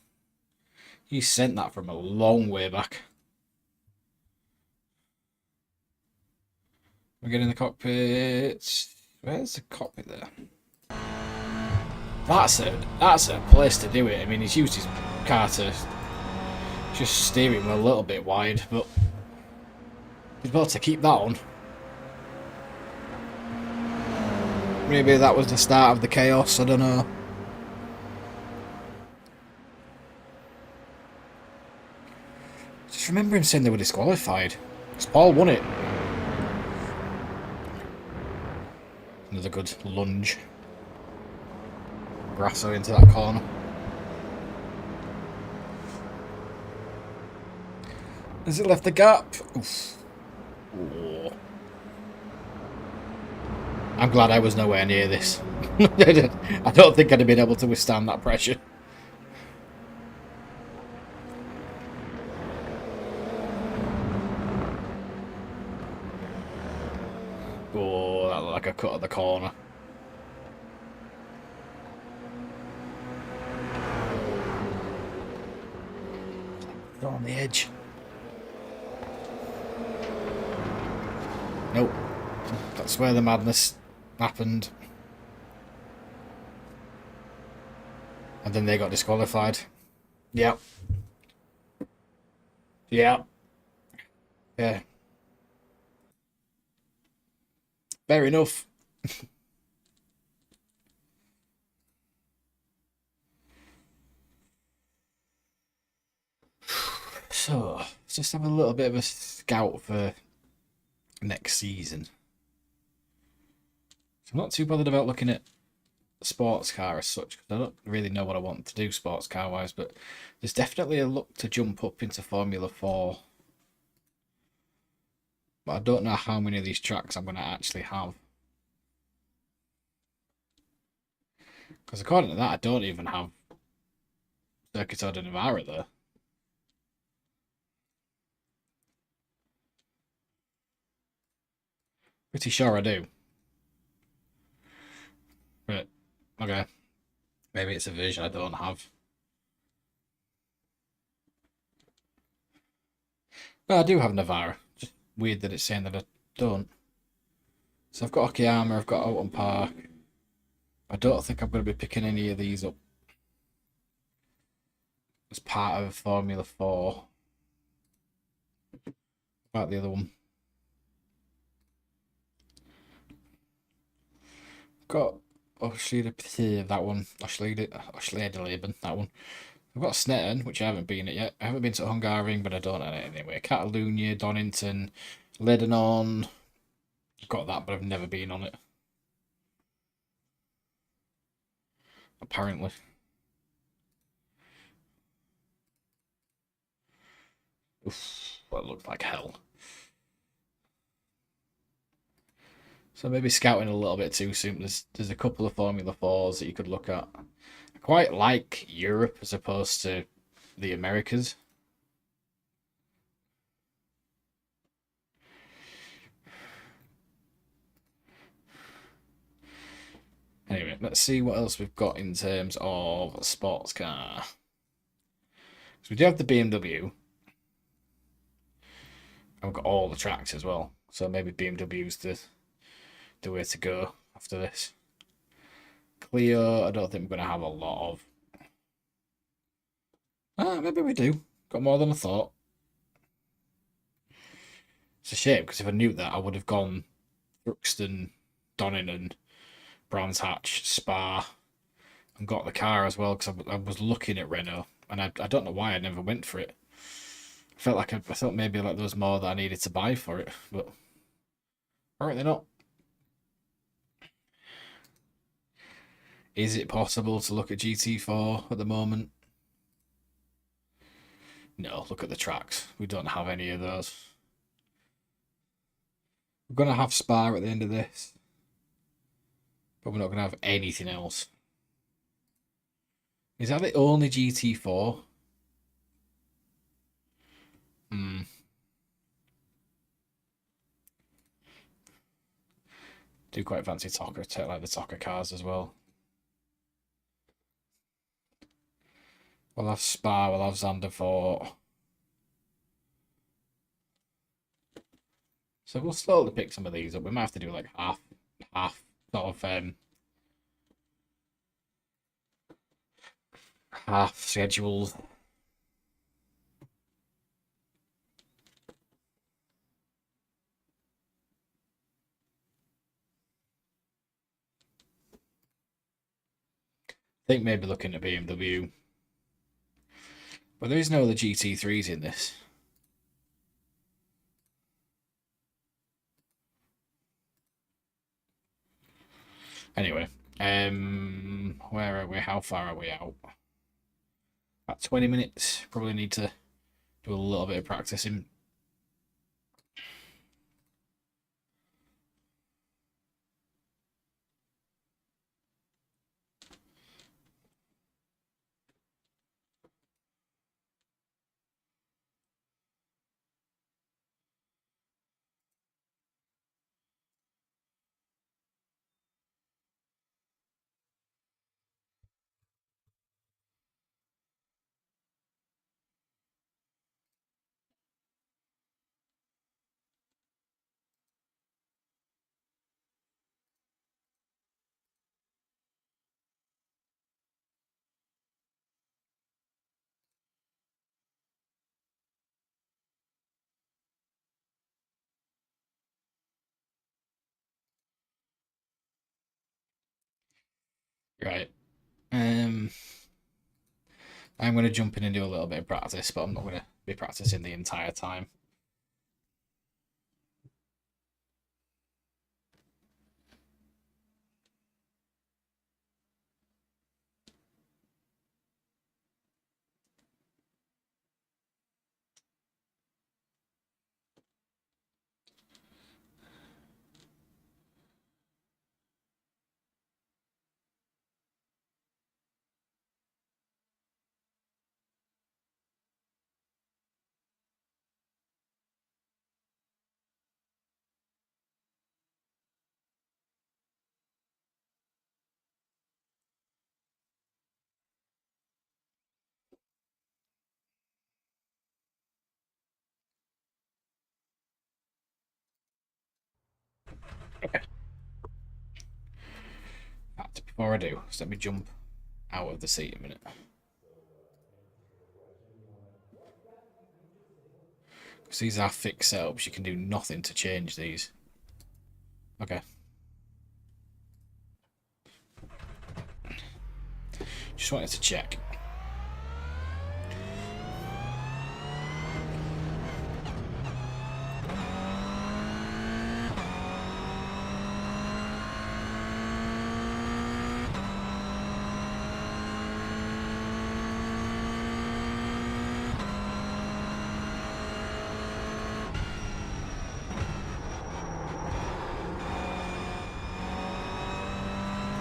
He sent that from a long way back. We're getting the cockpit. Where's the cockpit there? That's a place to do it. I mean, he's used his car to just steer him a little bit wide, but he's able to keep that on. Maybe that was the start of the chaos, I don't know. Just remember him saying they were disqualified. Because Paul won it. Another good lunge. Grasso into that corner. Has it left the gap? Oof. Oh. I'm glad I was nowhere near this. I don't think I'd have been able to withstand that pressure. Oh, that looked like a cut at the corner. Still on the edge. Nope. That's where the madness happened. And then they got disqualified. Yep. Yeah. Yeah. Fair enough. So, let's just have a little bit of a scout for next season. I'm not too bothered about looking at sports car as such, because I don't really know what I want to do sports car wise, but there's definitely a look to jump up into Formula 4 But I don't know how many of these tracks I'm going to actually have. Because according to that, I don't even have Circuito de Navarra there. Pretty sure I do. But, okay. Maybe it's a version I don't have. No, I do have Navarra. Just weird that it's saying that I don't. So I've got Okayama, I've got Alton Park. I don't think I'm going to be picking any of these up as part of Formula 4. About the other one. Got that one. Oschlederleben, that one. I've got Snetten, which I haven't been at yet. I haven't been to Hungaroring, but I don't know it anyway. Catalonia, Donington, Lebanon. I've got that, but I've never been on it. Apparently. Oof, that looked like hell. So maybe scouting a little bit too soon. There's a couple of Formula 4s that you could look at. I quite like Europe as opposed to the Americas. Anyway, let's see what else we've got in terms of a sports car. So we do have the BMW. And we've got all the tracks as well. So maybe BMW's the way to go after this. Clio, I don't think we're going to have a lot of. Maybe we do. Got more than I thought. It's a shame, because if I knew that, I would have gone Brookston, Donington, Brands Hatch, Spa, and got the car as well, because I was looking at Renault, and I don't know why I never went for it. I felt like I thought maybe like there was more that I needed to buy for it, but apparently not. Is it possible to look at GT4 at the moment? No, look at the tracks. We don't have any of those. We're going to have Spa at the end of this, but we're not going to have anything else. Is that the only GT4? Do quite fancy Tocker, like the Tocker cars as well. We'll have Spa, we'll have Zandvoort. So we'll slowly pick some of these up. We might have to do like half sort of half schedules. I think maybe looking at BMW. But there is no other GT3s in this. Anyway, where are we? How far are we out? About 20 minutes. Probably need to do a little bit of practicing. Right. I'm going to jump in and do a little bit of practice, but I'm not going to be practicing the entire time. Okay. Before I do, just let me jump out of the seat a minute. Because these are fixed setups, you can do nothing to change these. Okay. Just wanted to check.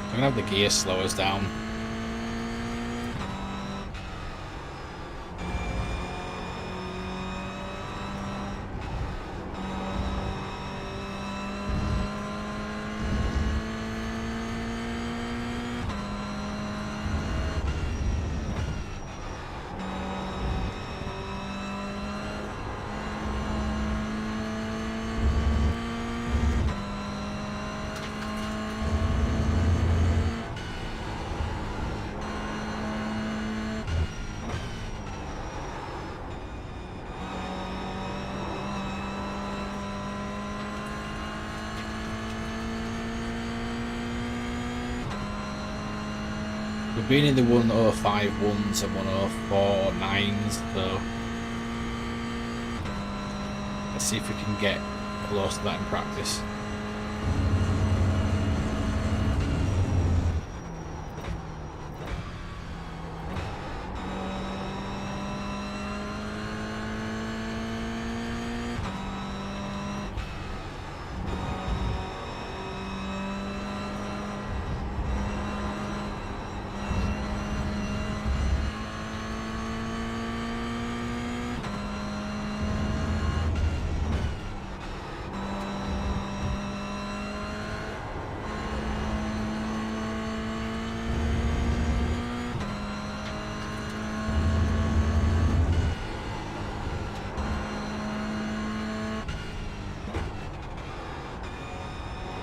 I'm gonna have the gear slow us down. We've been in the 105 ones and 104 nines, so let's see if we can get close to that in practice.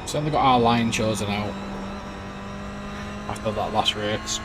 Certainly got our line chosen out after that last race.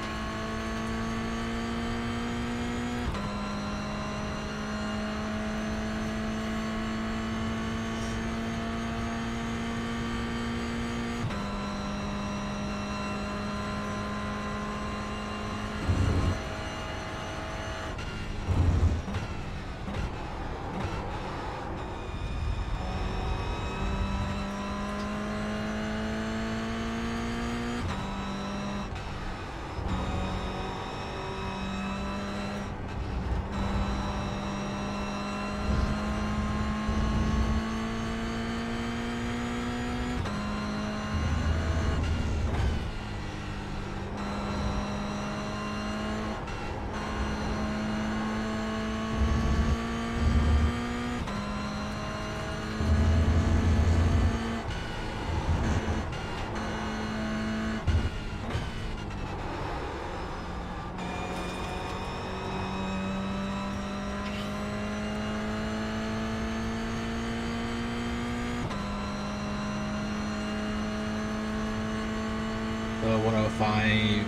So 105,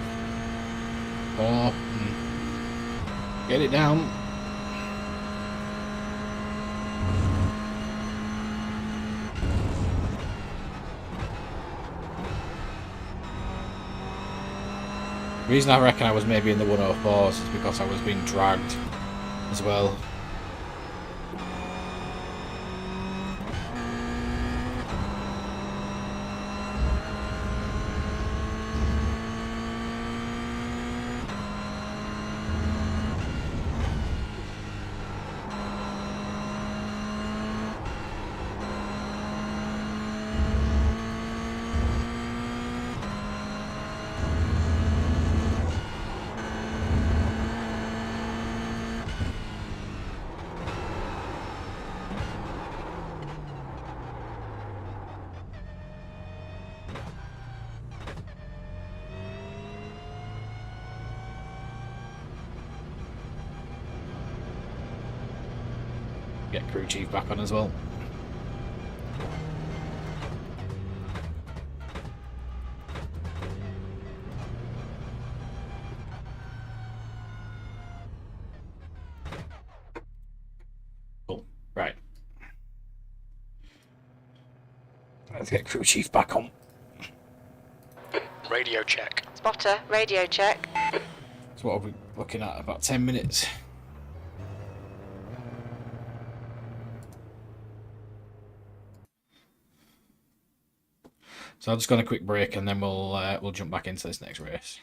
4, get it down. The reason I reckon I was maybe in the 104s is because I was being dragged as well. Get crew chief back on as well. Let's get crew chief back on. Radio check. Spotter, radio check. So what are we looking at? About 10 minutes. So I've just got a quick break and then we'll jump back into this next race.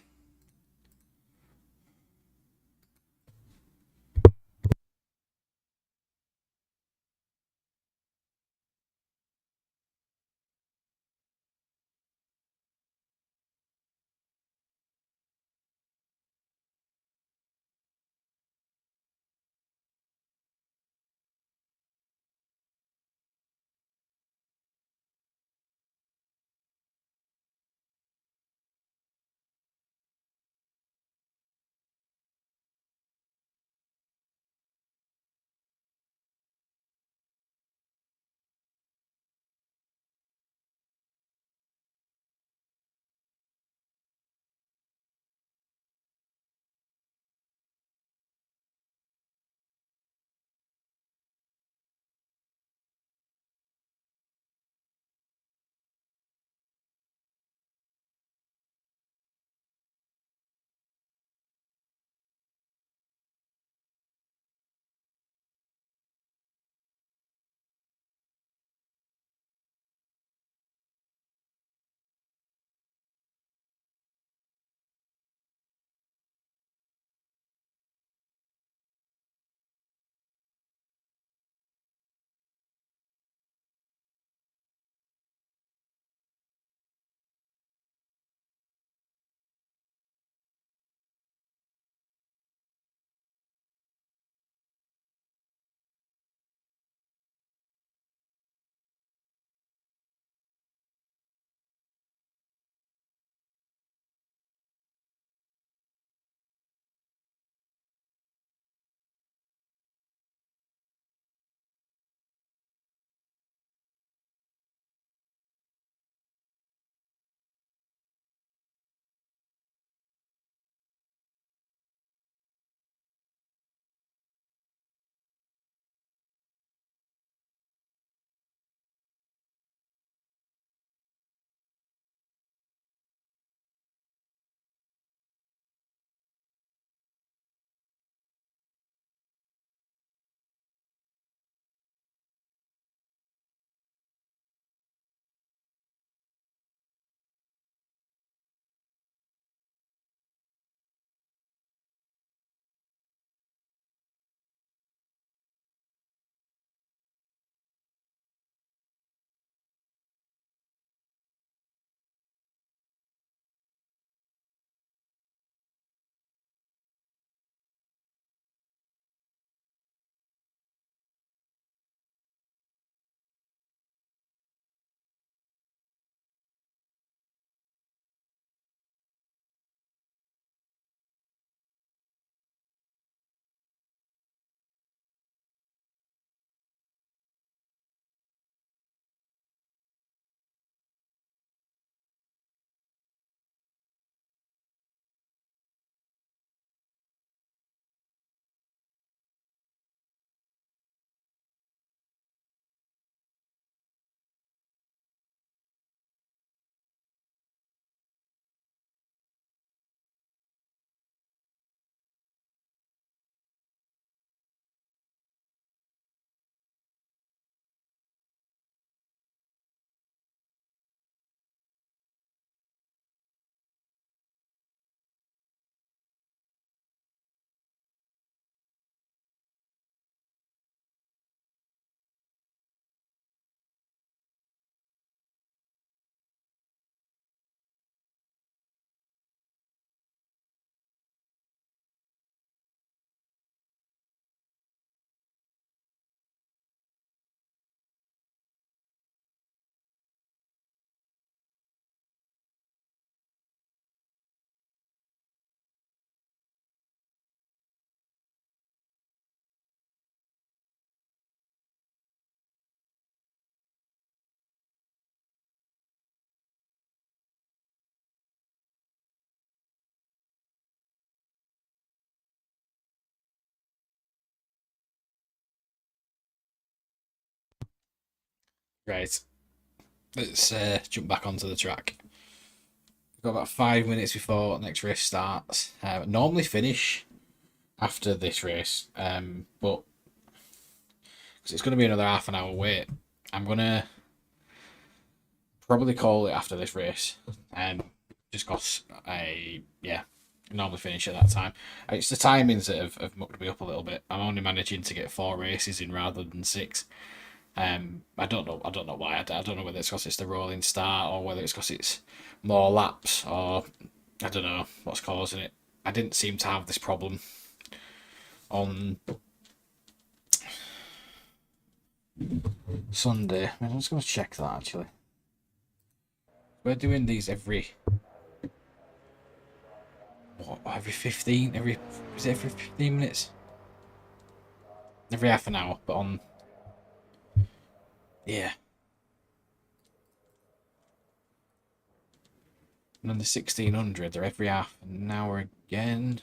Right. let's jump back onto the track. We've got about 5 minutes before the next race starts. Normally finish after this race, but because it's going to be another half an hour wait, I'm going to probably call it after this race. Just because I normally finish at that time. It's the timings that have mucked me up a little bit. I'm only managing to get 4 races in rather than 6. I don't know why. I don't know whether it's because it's the rolling start or whether it's because it's more laps, or I don't know what's causing it. I didn't seem to have this problem on Sunday. I'm just going to check that actually. We're doing these every 15? Is it every 15 minutes? Every half an hour, but on. Yeah. And on the 1600, they're every half an hour again.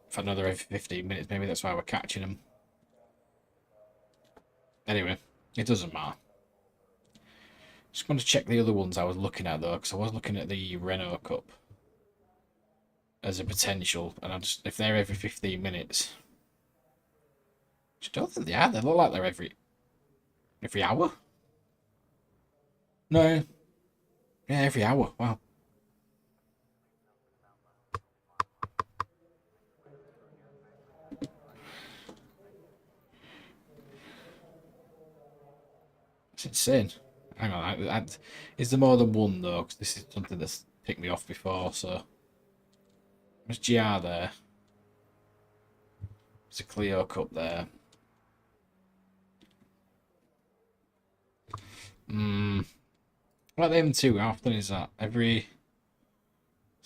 For another every 15 minutes, maybe that's why we're catching them. Anyway, it doesn't matter. Just want to check the other ones I was looking at though, because I was looking at the Renault Cup as a potential, and if they're every 15 minutes, I don't think they are. They look like they're every hour. No, yeah, every hour. Wow. It's insane. Hang on, is there more than one though? Because this is something that's picked me off before. So there's GR there. There's a Clio Cup there. Like them two. How often is that? It's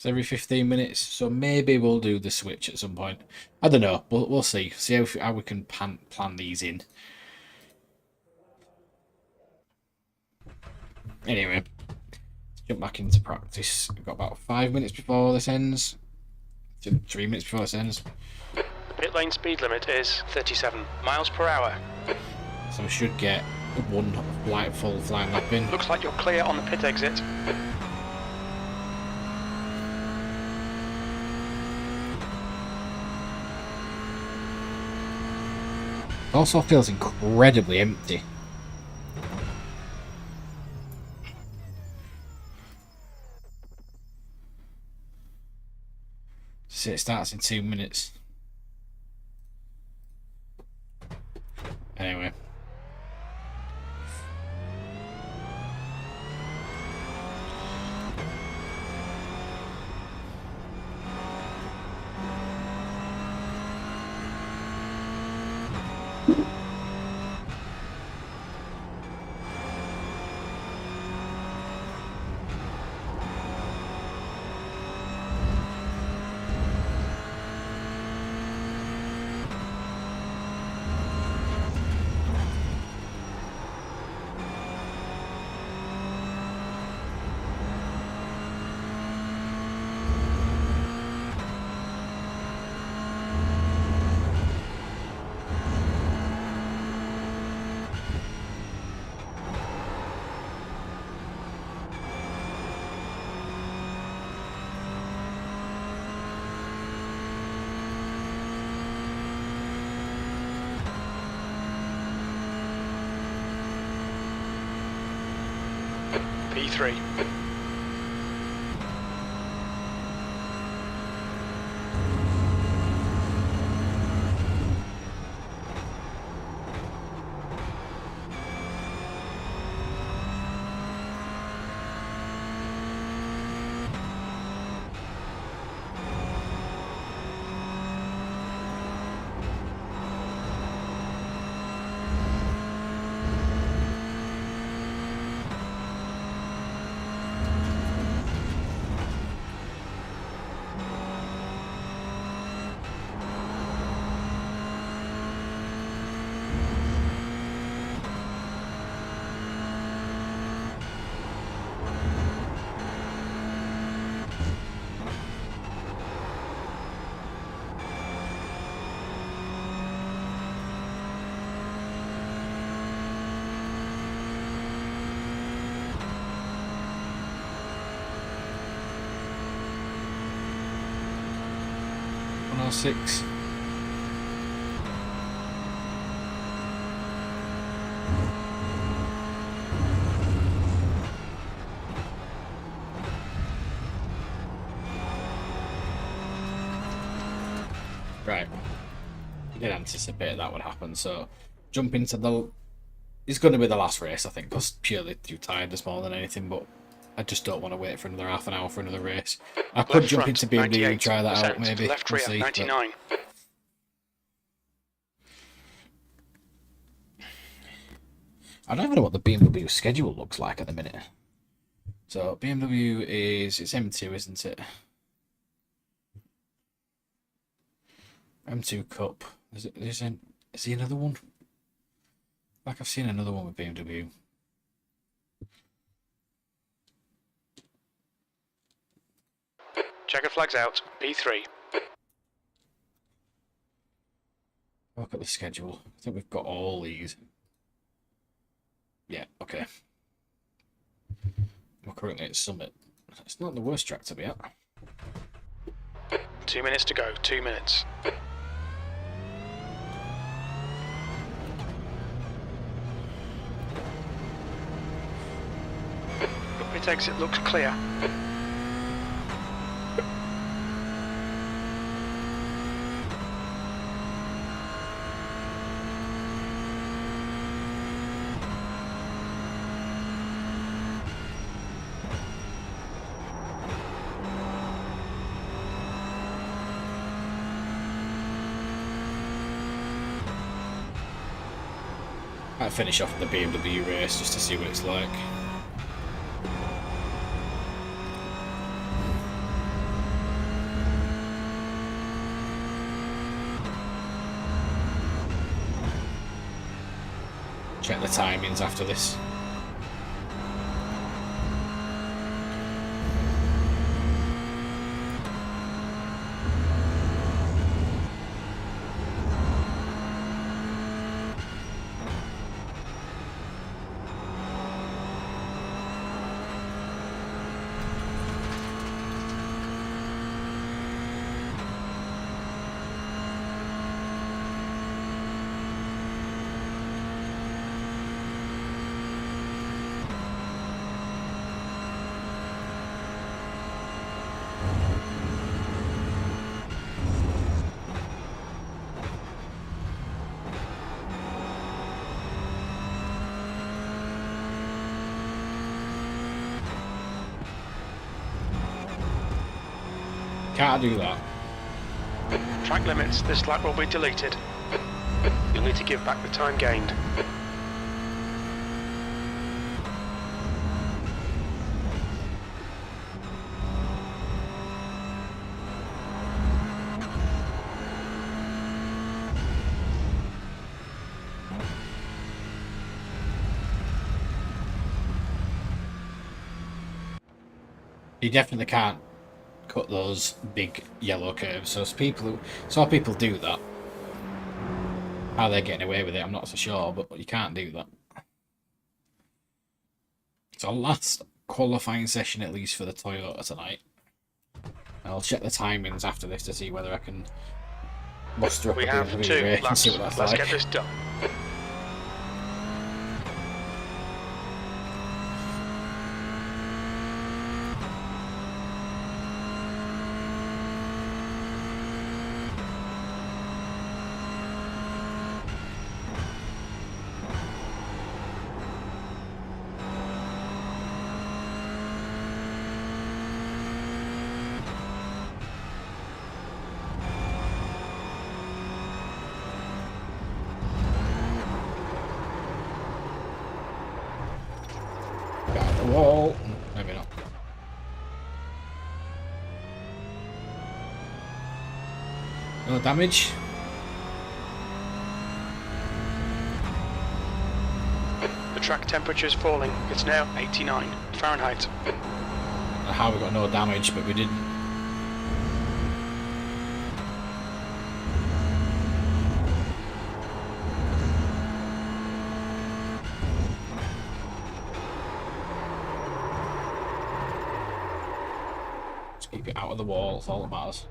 every 15 minutes. So maybe we'll do the switch at some point. I don't know. We'll see. See how we can plan these in. Anyway, let's jump back into practice. We've got about 5 minutes before this ends. 3 minutes before this ends. The pit lane speed limit is 37 miles per hour. So we should get one full flying lap in. Looks like you're clear on the pit exit. It also feels incredibly empty. So it starts in 2 minutes. Anyway. P3. 106. Right. I did anticipate that would happen, so jump into the... It's going to be the last race, I think, because purely too tired this more than anything, but I just don't want to wait for another half an hour for another race. I could Left jump front, into BMW and try that out, 98%. maybe. Left We'll rear, see, but 99. I don't even know what the BMW schedule looks like at the minute. So BMW it's M2, isn't it? M2 Cup. Is he another one? Like I've seen another one with BMW. Checker flags out. P3. Look at the schedule. I think we've got all these. Yeah, okay. We're currently at Summit. It's not the worst track to be at. 2 minutes to go. 2 minutes. Pit exit looks clear. Might finish off the BMW race just to see what it's like. Check the timings after this. Can't do that. Track limits. This lap will be deleted. You'll need to give back the time gained. You definitely can't cut those big yellow curves. So people saw people do that. How they're getting away with it, I'm not so sure, but you can't do that. So last qualifying session at least for the Toyota tonight. I'll check the timings after this to see whether I can muster up We a have BMW 2 race and laps. see what that's Let's like. get this done. Got the wall. Maybe not. No damage. The track temperature is falling. It's now 89 Fahrenheit. How we got no damage, but we didn't. Just keep it out of the wall, that's all that matters.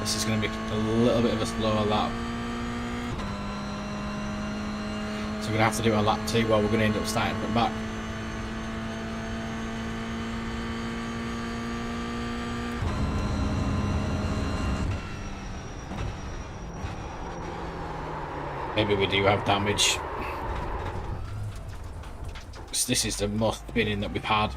This is going to be a little bit of a slower lap. So we're going to have to do a lap 2 where we're going to end up starting from back. Maybe we do have damage. This is the most spinning that we've had.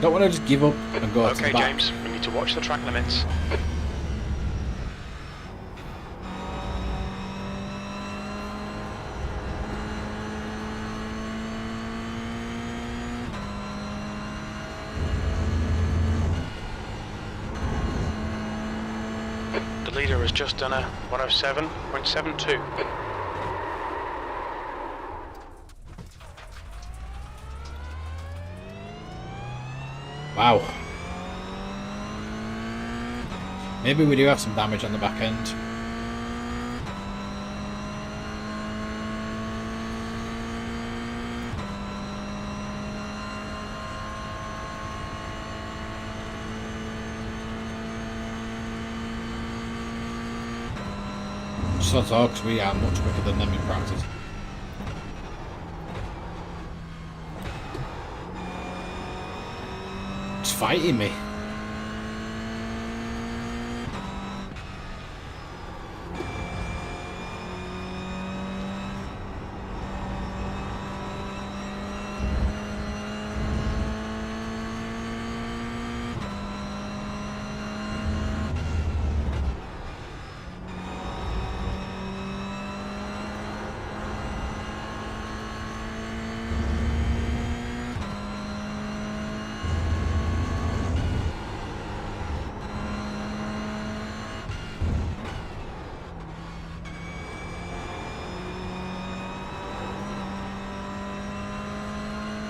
Don't want to just give up and go to the Okay, back. James, we need to watch the track limits. The leader has just done a 107.72. Wow. Maybe we do have some damage on the back end. Just on talk, because we are much quicker than them in practice. It's fighting me.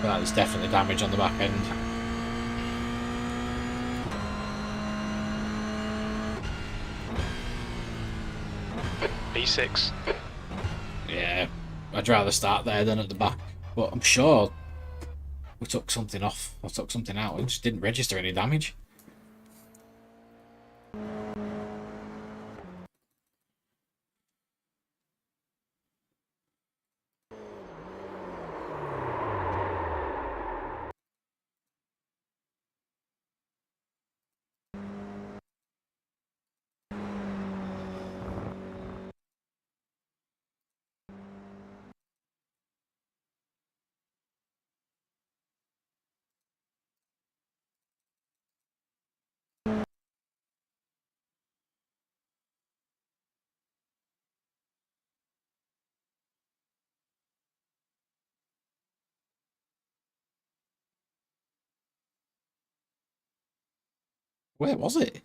But there's definitely damage on the back end. B6. Yeah, I'd rather start there than at the back. But I'm sure we took something off. I took something out. It just didn't register any damage. Where was it?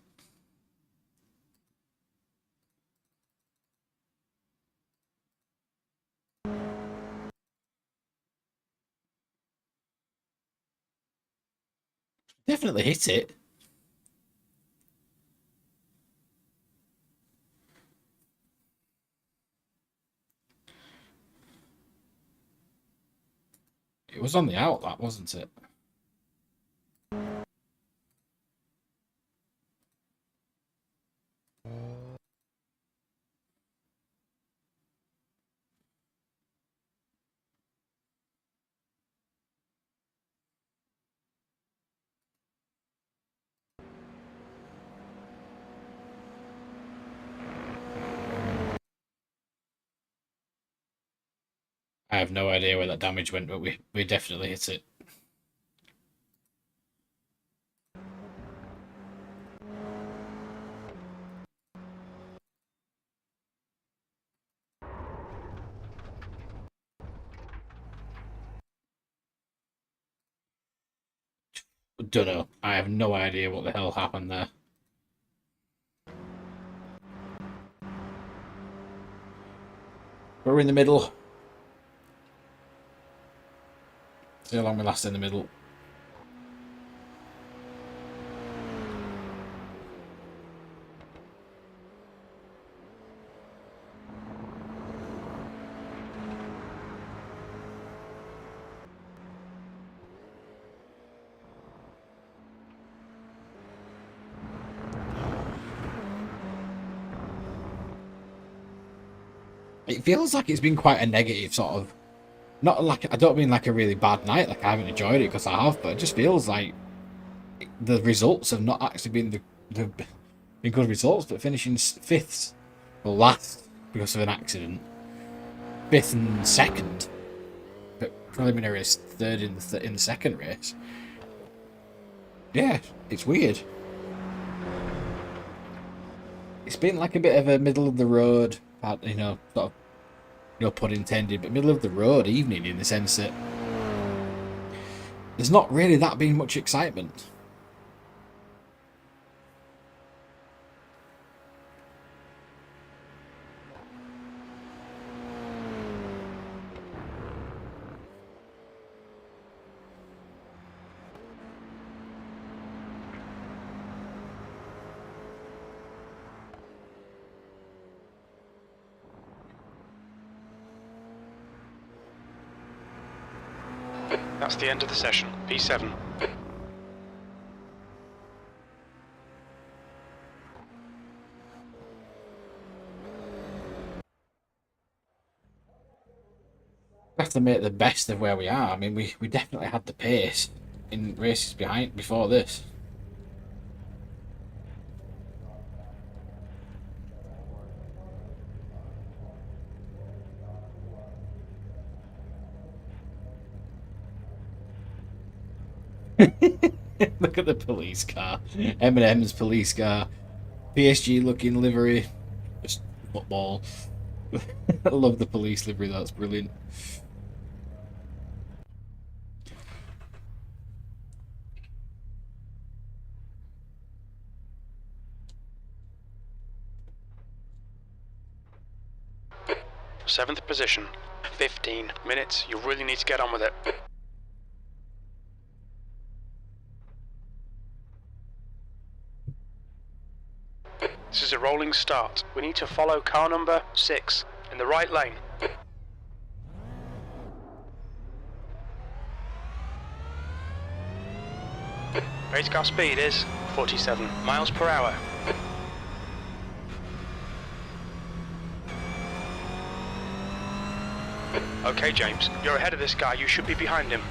Definitely hit it. It was on the out, that wasn't it? I have no idea where that damage went, but we definitely hit it. Don't know. I have no idea what the hell happened there. We're in the middle. See how long we last in the middle. It feels like it's been quite a negative sort of, not like, I don't mean like a really bad night, like I haven't enjoyed it, because I have, but it just feels like the results have not actually been been good results, but finishing fifth or last because of an accident, fifth and second, but preliminary is third in the second race. Yeah, it's weird. It's been like a bit of a middle of the road, you know, sort of, no pun intended, but middle of the road evening in the sense that there's not really that been much excitement. That's the end of the session. P7. We have to make the best of where we are. I mean, we definitely had the pace in races before this. Look at the police car. M&M's police car. PSG looking livery. Just football. I love the police livery, that's brilliant. Seventh position. 15 minutes. You really need to get on with it. This is a rolling start. We need to follow car number 6 in the right lane. Race car speed is 47 miles per hour. Okay, James, you're ahead of this guy. You should be behind him.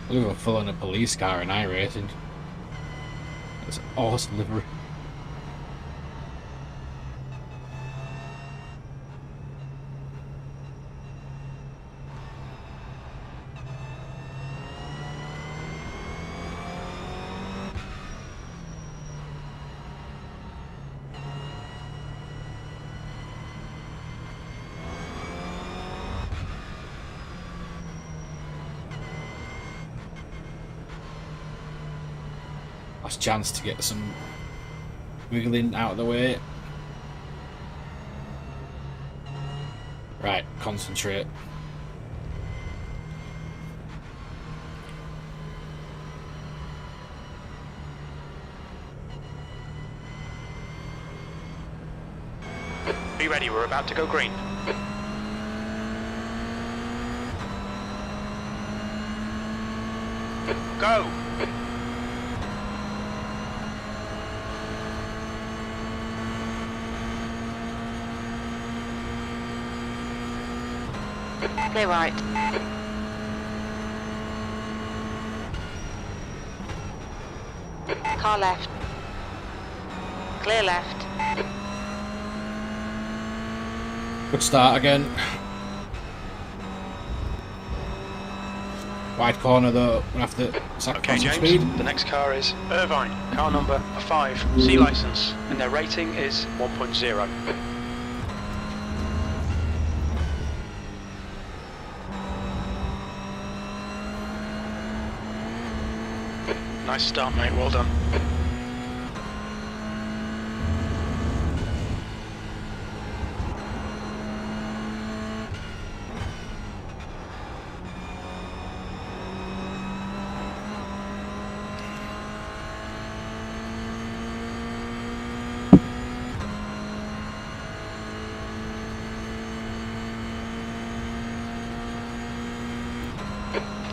We were full on a police car in iRacing. That's an awesome livery. Last chance to get some wiggling out of the way. Right, concentrate. Be ready, we're about to go green. Go! Clear right. Car left. Clear left. Good start again. Wide corner though, we'll have to Okay, sacrifice some James, speed. the next car is Irvine, car number 5, C license, and their rating is 1.0. Nice start, mate, well done.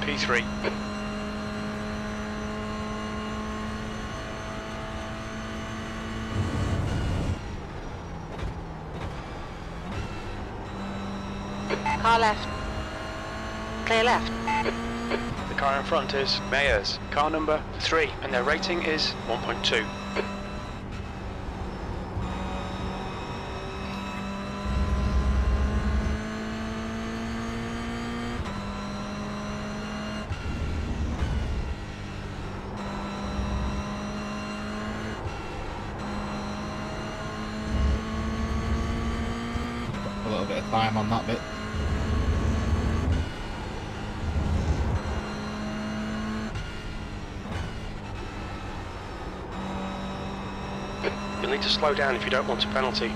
P3. Car left. Clear left. The car in front is Mayors, car number 3, and their rating is 1.2. A little bit of time on that bit. You'll need to slow down if you don't want a penalty.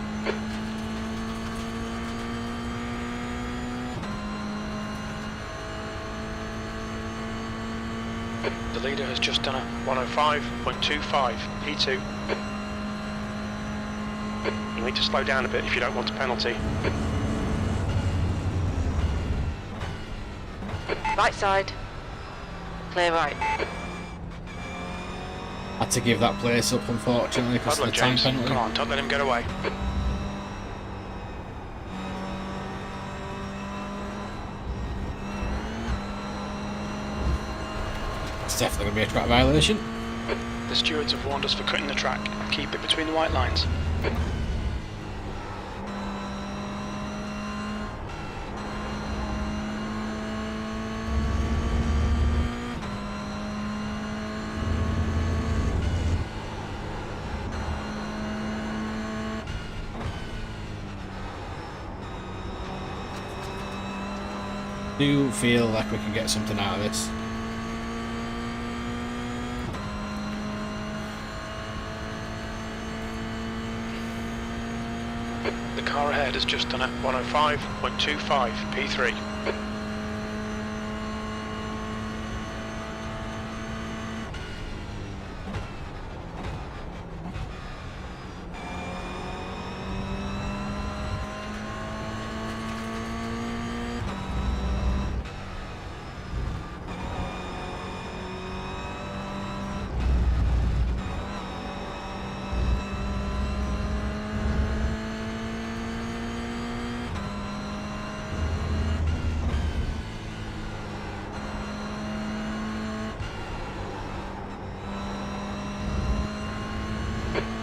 The leader has just done a 105.25 P2. You need to slow down a bit if you don't want a penalty. Right side. Clear right. Had to give that place up, unfortunately, because Bad of the luck, time James. penalty. Come on, don't let him get away. It's definitely going to be a track violation. The stewards have warned us for cutting the track. Keep it between the white lines. Do feel like we can get something out of this. The car ahead has just done a 105.25 P3.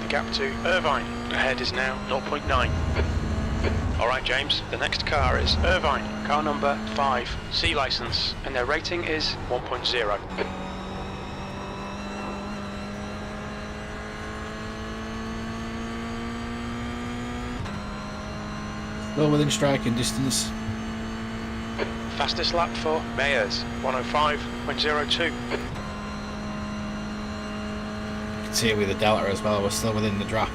Gap to Irvine. Ahead is now 0.9. Alright James, the next car is Irvine, car number 5, C licence, and their rating is 1.0. Still within striking distance. Fastest lap for Mayors, 105.02. You can see it with the delta as well, we're still within the draft.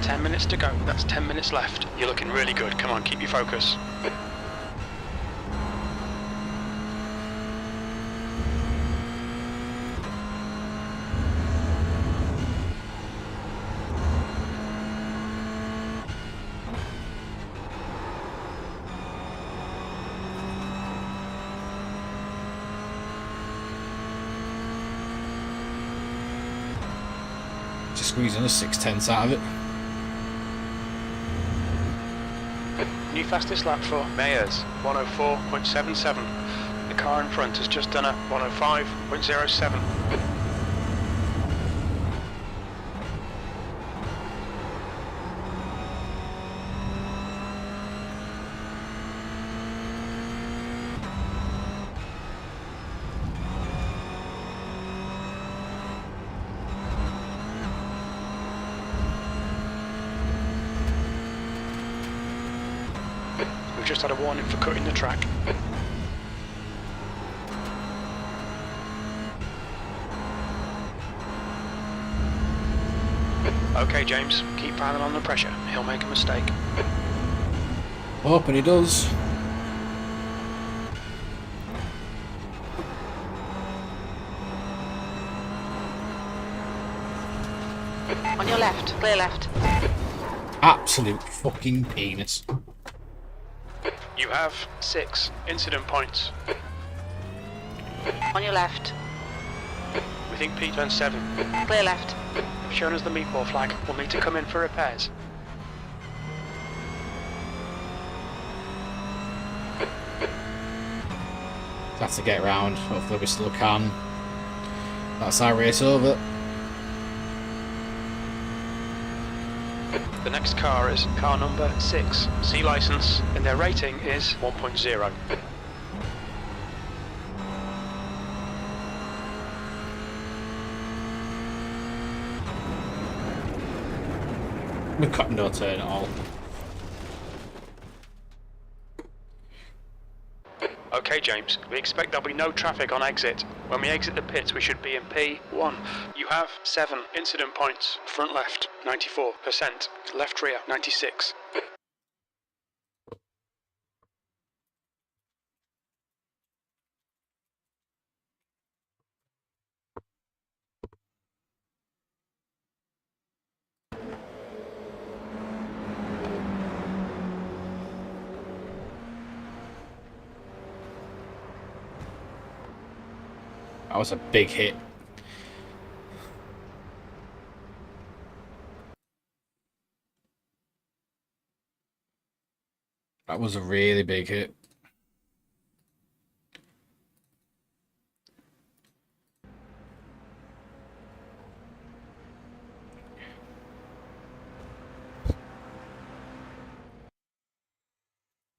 Ten minutes to go, that's 10 minutes left. You're looking really good, come on, keep your focus. Just squeezing a 6/10 out of it. New fastest lap for Mayors, 104.77. The car in front has just done a 105.07. We've just had a warning for cutting the track. Okay, James, keep piling on the pressure. He'll make a mistake. Hoping he does. On your left, clear left. Absolute fucking penis. You have 6 incident points. On your left, We think P turns 7. clear left. They've shown us the meatball flag. We'll need to come in for repairs. Have to get around. Hopefully we still can. That's our race over. The next car is car number 6, C license, and their rating is 1.0. We cut no turn at all. Okay, James, we expect there'll be no traffic on exit. When we exit the pits, we should be in P1. You have 7 incident points. Front left, 94%. Left rear, 96. That was a big hit. That was a really big hit.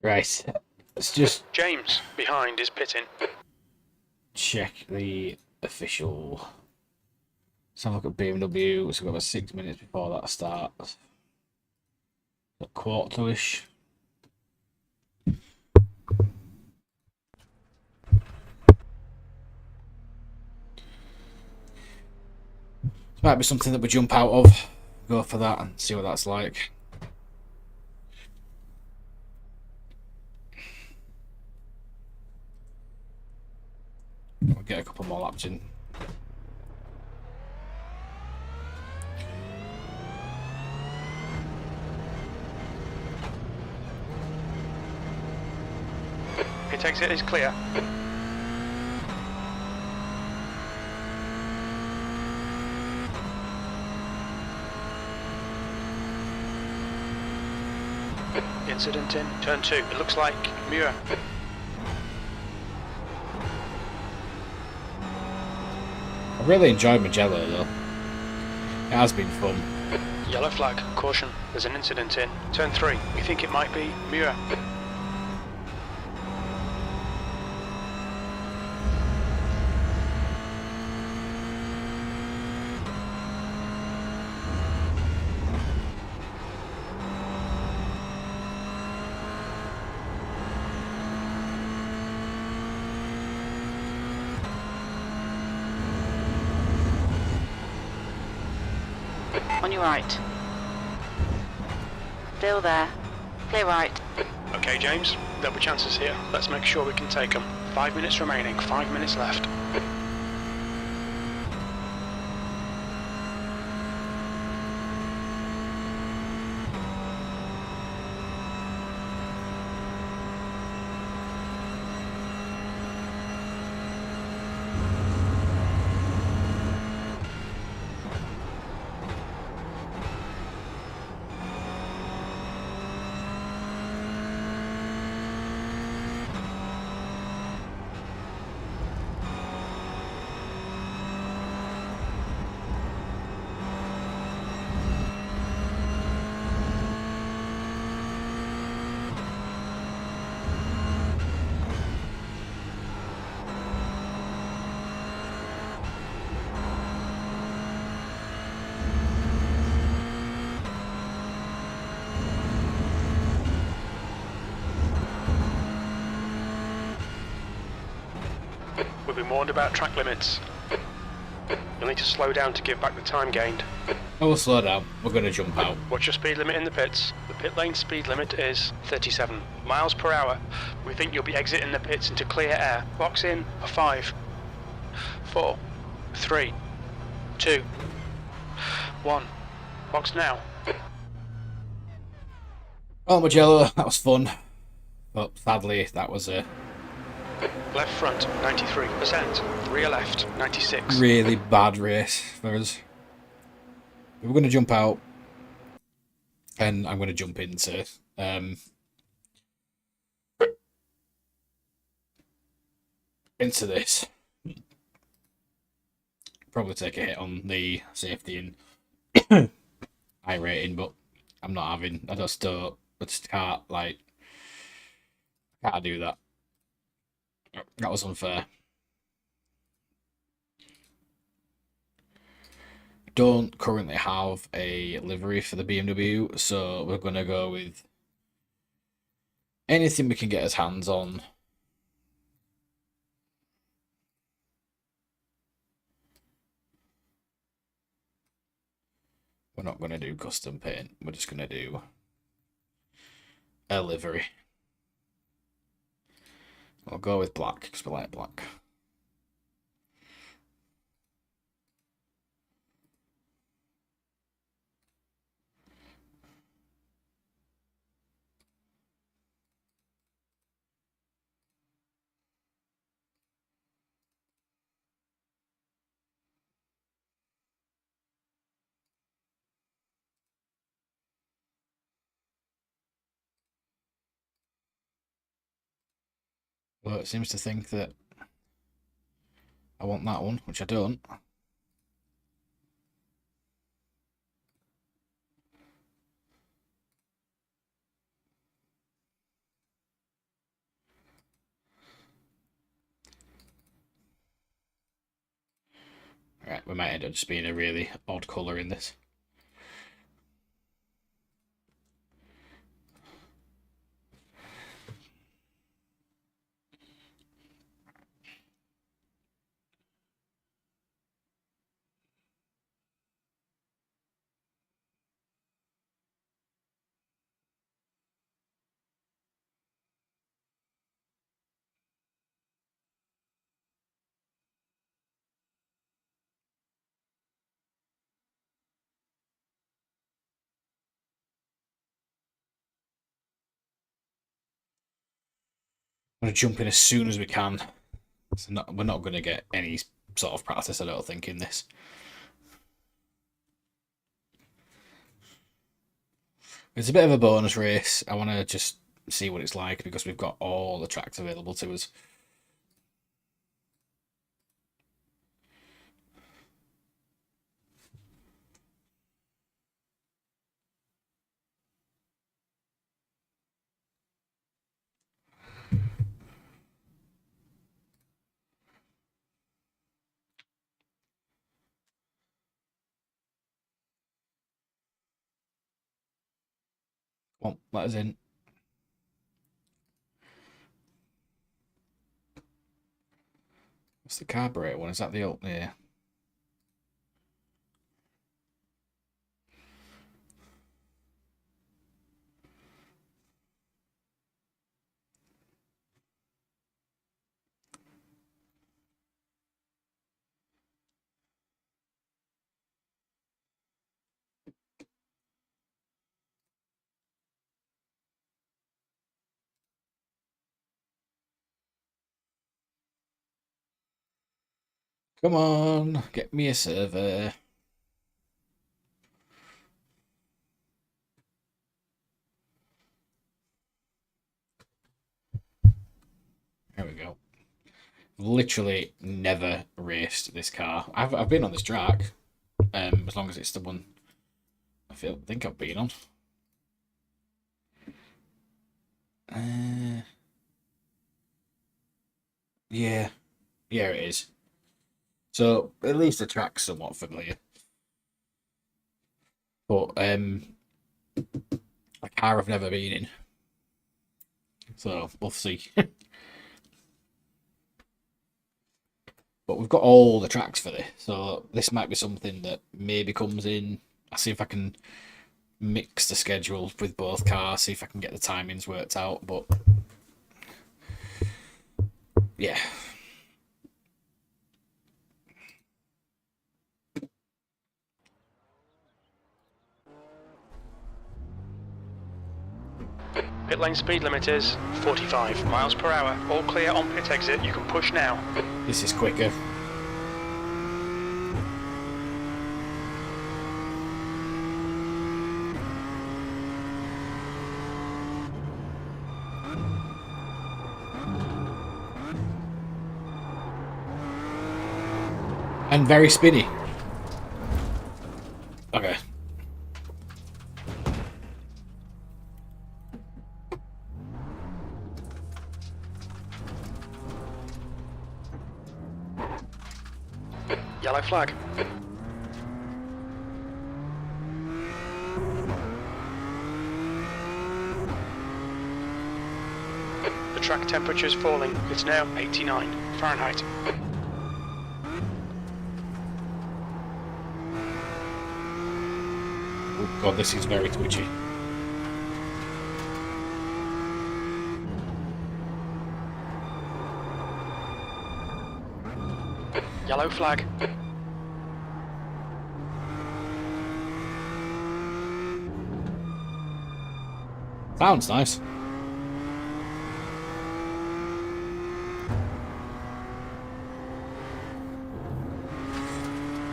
Right. Let's just James, behind, is pitting. check the official. Let's have a look at BMW. So we've got about 6 minutes before that starts. A quarter to ish. This might be something that we jump out of. Go for that and see what that's like. We'll get a couple more laps in. Pit exit is clear. Incident in turn 2. It looks like Muir. I really enjoyed Mugello though. It has been fun. Yellow flag. Caution. There's an incident in turn 3. We think it might be Muir. On your right. Still there. Clear right. Okay, James. There'll be chances here. Let's make sure we can take them. 5 minutes remaining. 5 minutes left. We've been warned about track limits. You'll need to slow down to give back the time gained. I will slow down. We're going to jump out. What's your speed limit in the pits? The pit lane speed limit is 37 miles per hour. We think you'll be exiting the pits into clear air. Box in a 5, 4, 3, 2, 1. Box now. Oh, Mugello, that was fun. But sadly, that was a Left front, 93%. Rear left, 96. really bad race for us. We're going to jump out, and I'm going to jump into this. Probably take a hit on the safety and high rating, but I'm not having. I just can't, like, can't do that. That was unfair. Don't currently have a livery for the BMW, so we're going to go with anything we can get us hands on. We're not going to do custom paint, we're just going to do a livery. I'll go with black because we like black. Well, it seems to think that I want that one, which I don't. Right, we might end up just being a really odd colour in this. I'm going to jump in as soon as we can. So we're not going to get any sort of practice, I don't think, in this. It's a bit of a bonus race. I want to just see what it's like because we've got all the tracks available to us. Come on, let us in. What's the carburetor one? Is that the old? Yeah. Come on, get me a server. There we go. Literally never raced this car. I've been on this track, as long as it's the one think I've been on. Yeah, it is. So at least the track's somewhat familiar. But a car I've never been in. So we'll see. But we've got all the tracks for this, so this might be something that maybe comes in I'll see if I can mix the schedule with both cars, see if I can get the timings worked out, but yeah. Pit lane speed limit is 45 miles per hour. All clear on pit exit. You can push now. This is quicker. And very spinny. Okay. Yellow flag. The track temperature is falling. It's now 89 Fahrenheit. Oh god, this is very twitchy. Yellow flag. Sounds nice.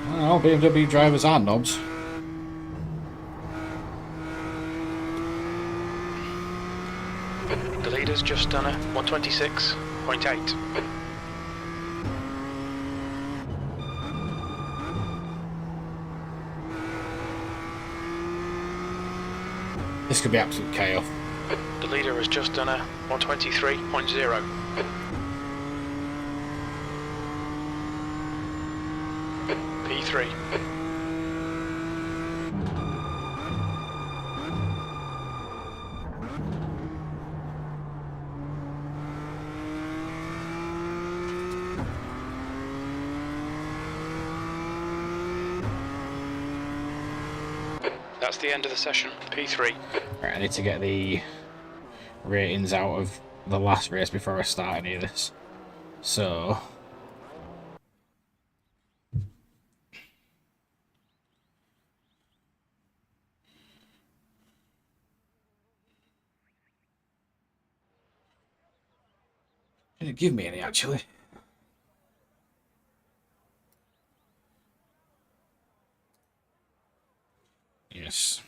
Well, BMW drivers are knobs. The leader's just done a 126.8. This could be absolute chaos. The leader has just done a 123.0. P3. That's the end of the session. P3. Right, I need to get the ratings out of the last race before I start any of this. So... didn't give me any, actually. Yes.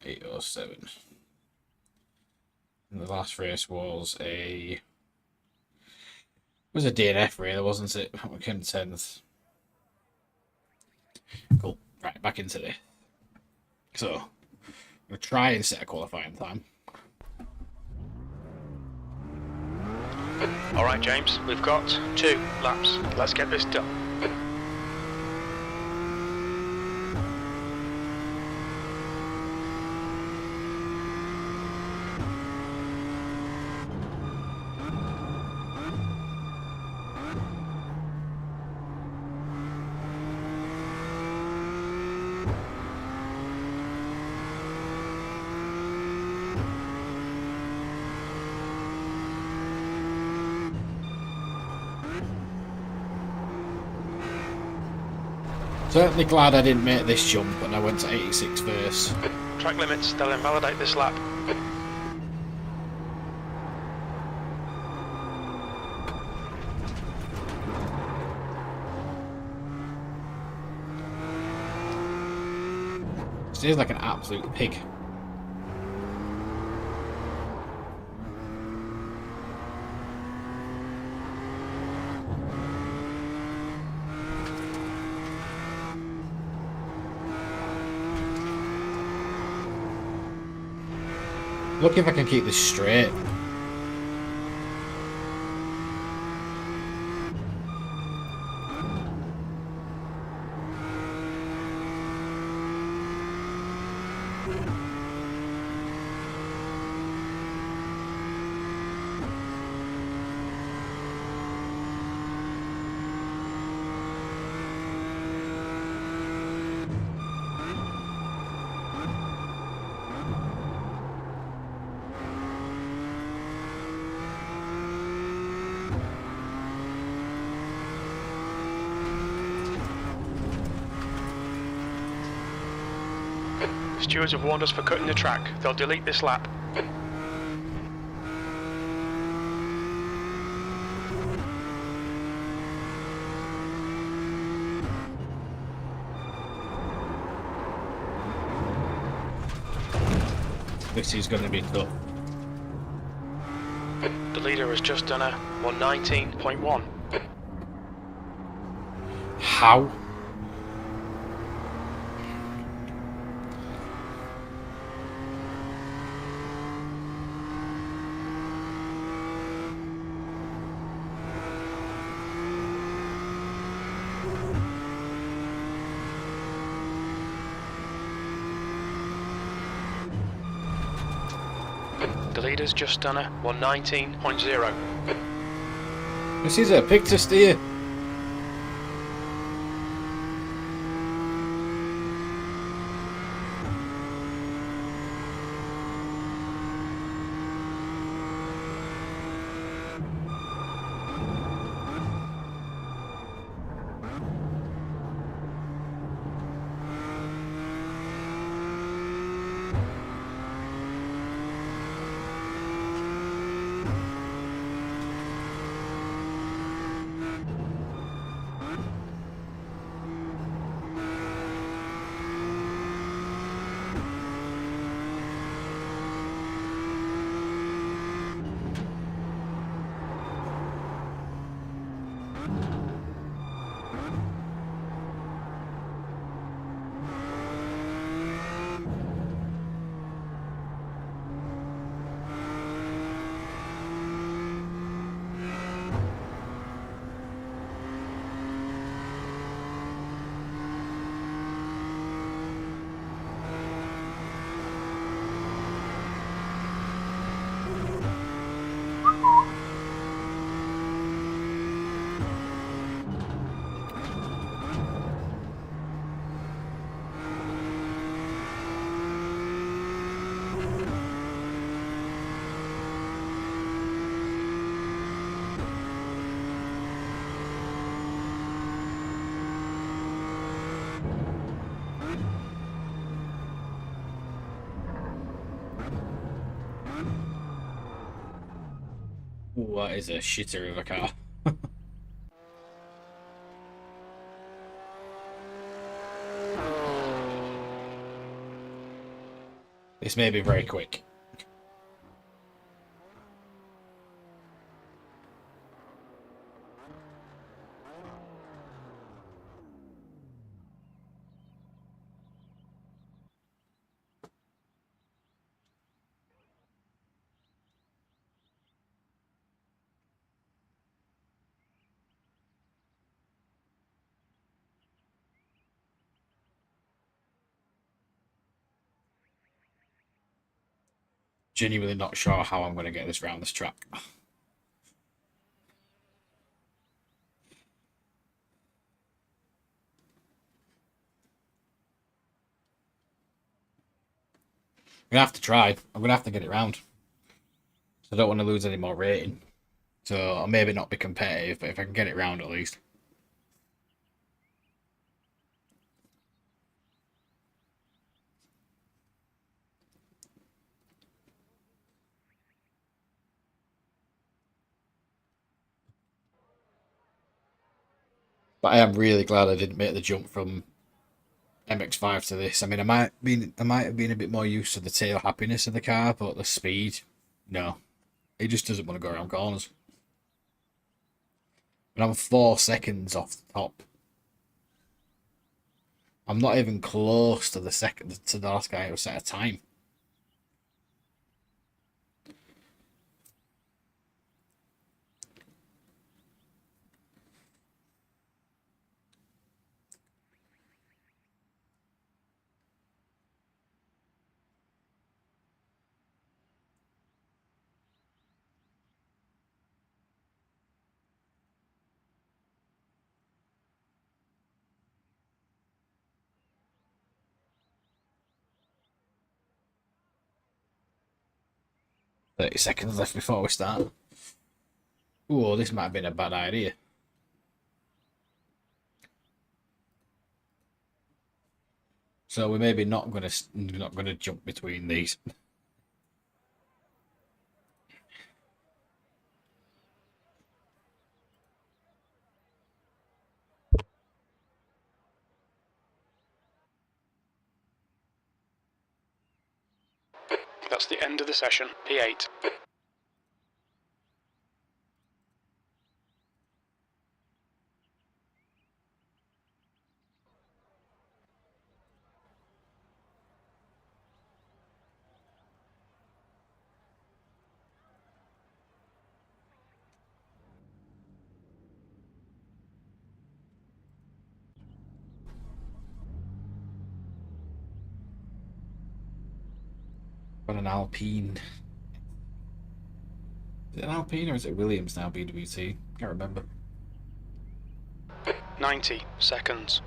.807. And the last race was a... It was a DNF really, wasn't it? We couldn't send... Cool. Right, back into this. So, I'm going to try and set a qualifying time. Alright, James, we've got 2 laps. Let's get this done. Certainly glad I didn't make this jump and I went to 86 first. Track limits, they'll invalidate this lap. Stays like an absolute pig. Look if I can keep this straight. Stewards have warned us for cutting the track. They'll delete this lap. This is going to be tough. The leader has just done a 119.1. How? The leader's just done a 119.0. This is a pick to steer. Ooh, that is a shitter of a car. This may be very quick. Genuinely not sure how I'm going to get this round this track. I'm going to have to try. I'm going to have to get it round. I don't want to lose any more rating. So I'll maybe not be competitive, but if I can get it round at least. But I am really glad I didn't make the jump from MX-5 to this. I mean, I might have been a bit more used to the tail happiness of the car, but the speed, no. It just doesn't want to go around corners. And I'm 4 seconds off the top. I'm not even close to the last guy who set a time. "30 seconds left before we start." Oh, this might have been a bad idea. So we're maybe not gonna jump between these. That's the end of the session, P8. Got an Alpine. Is it an Alpine or is it Williams now? BWT. Can't remember. 90 seconds.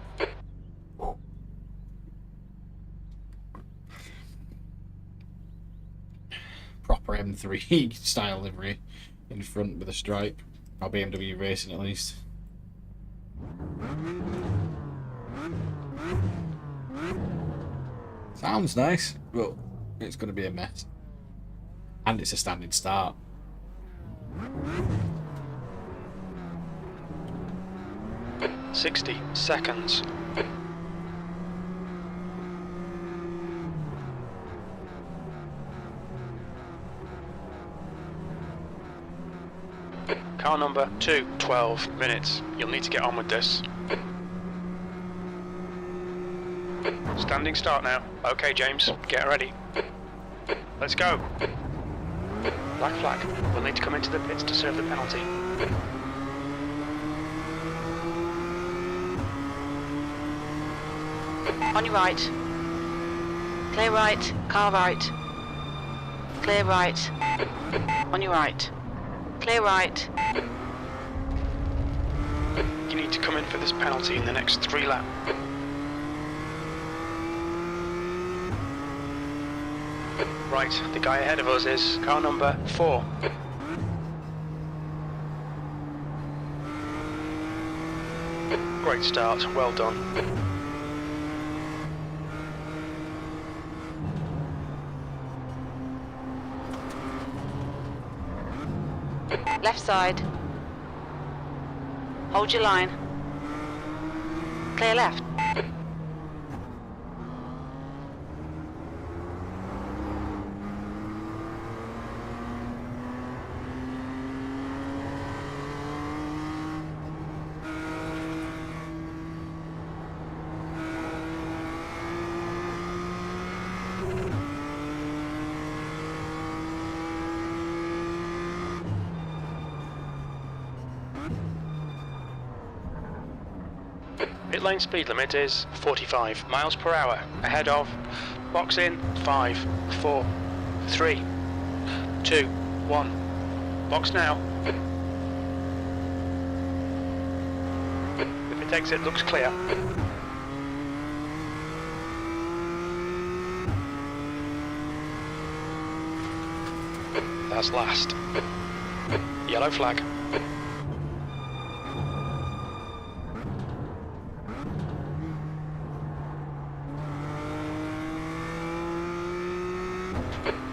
Proper M3 style livery in front with a stripe. Or BMW racing at least. Sounds nice, but it's going to be a mess. And it's a standing start. "60 seconds. Car number 2, 12 minutes. You'll need to get on with this. Standing start now. Okay, James, get ready. Let's go. Black flag. We'll need to come into the pits to serve the penalty. On your right. Clear right, car right. Clear right. On your right. Clear right. You need to come in for this penalty in the next 3 laps. Right, the guy ahead of us is car number 4. Great start, well done. Left side. Hold your line. Clear left. Pit lane speed limit is 45 miles per hour. Ahead of. Box in 5, 4, 3, 2, 1. Box now. The pit exit looks clear. That's last. Yellow flag.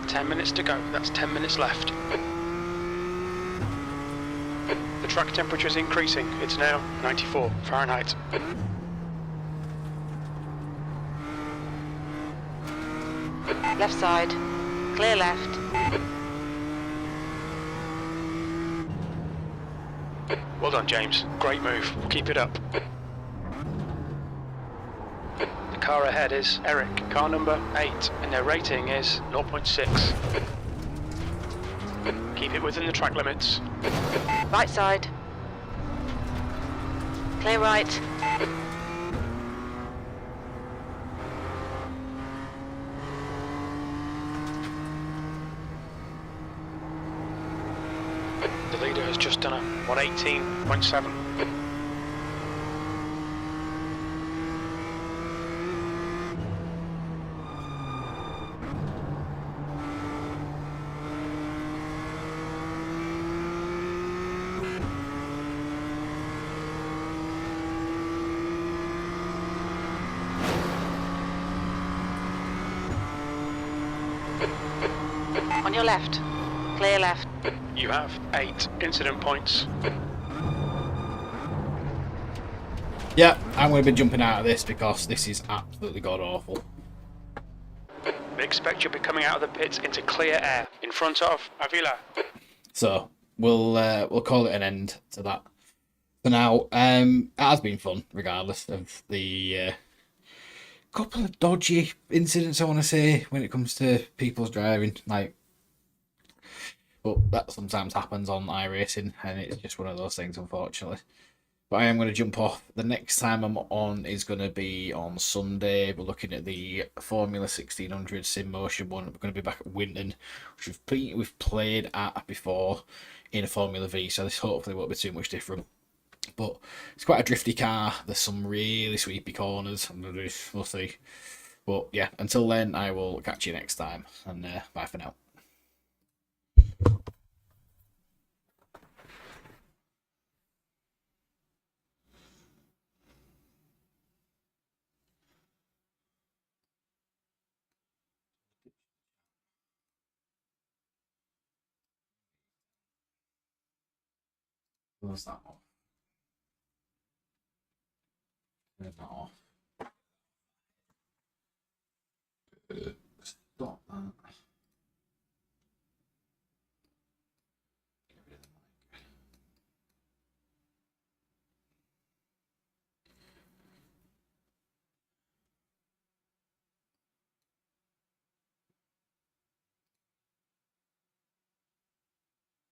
"10 minutes to go. That's 10 minutes left. The track temperature is increasing. It's now 94 Fahrenheit. Left side. Clear left. Well done, James. Great move. Keep it up. The car ahead is Eric, car number 8, and their rating is 0.6. Keep it within the track limits. Right side. Clear right. The leader has just done a 118.7. On your left. Clear left. You have 8 incident points. Yeah, I'm going to be jumping out of this because this is absolutely god-awful. We expect you'll be coming out of the pits into clear air in front of Avila. So we'll call it an end to that for now. It has been fun, regardless of the couple of dodgy incidents, I want to say, when it comes to people's driving. But that sometimes happens on iRacing, and it's just one of those things, unfortunately. But I am going to jump off. The next time I'm on is going to be on Sunday. We're looking at the Formula 1600 Sim Motion one. We're going to be back at Winton, which we've played at before in a Formula V, so this hopefully won't be too much different. But it's quite a drifty car. There's some really sweepy corners, and we'll see. But yeah, until then, I will catch you next time, and bye for now. Close that off. Turn that off.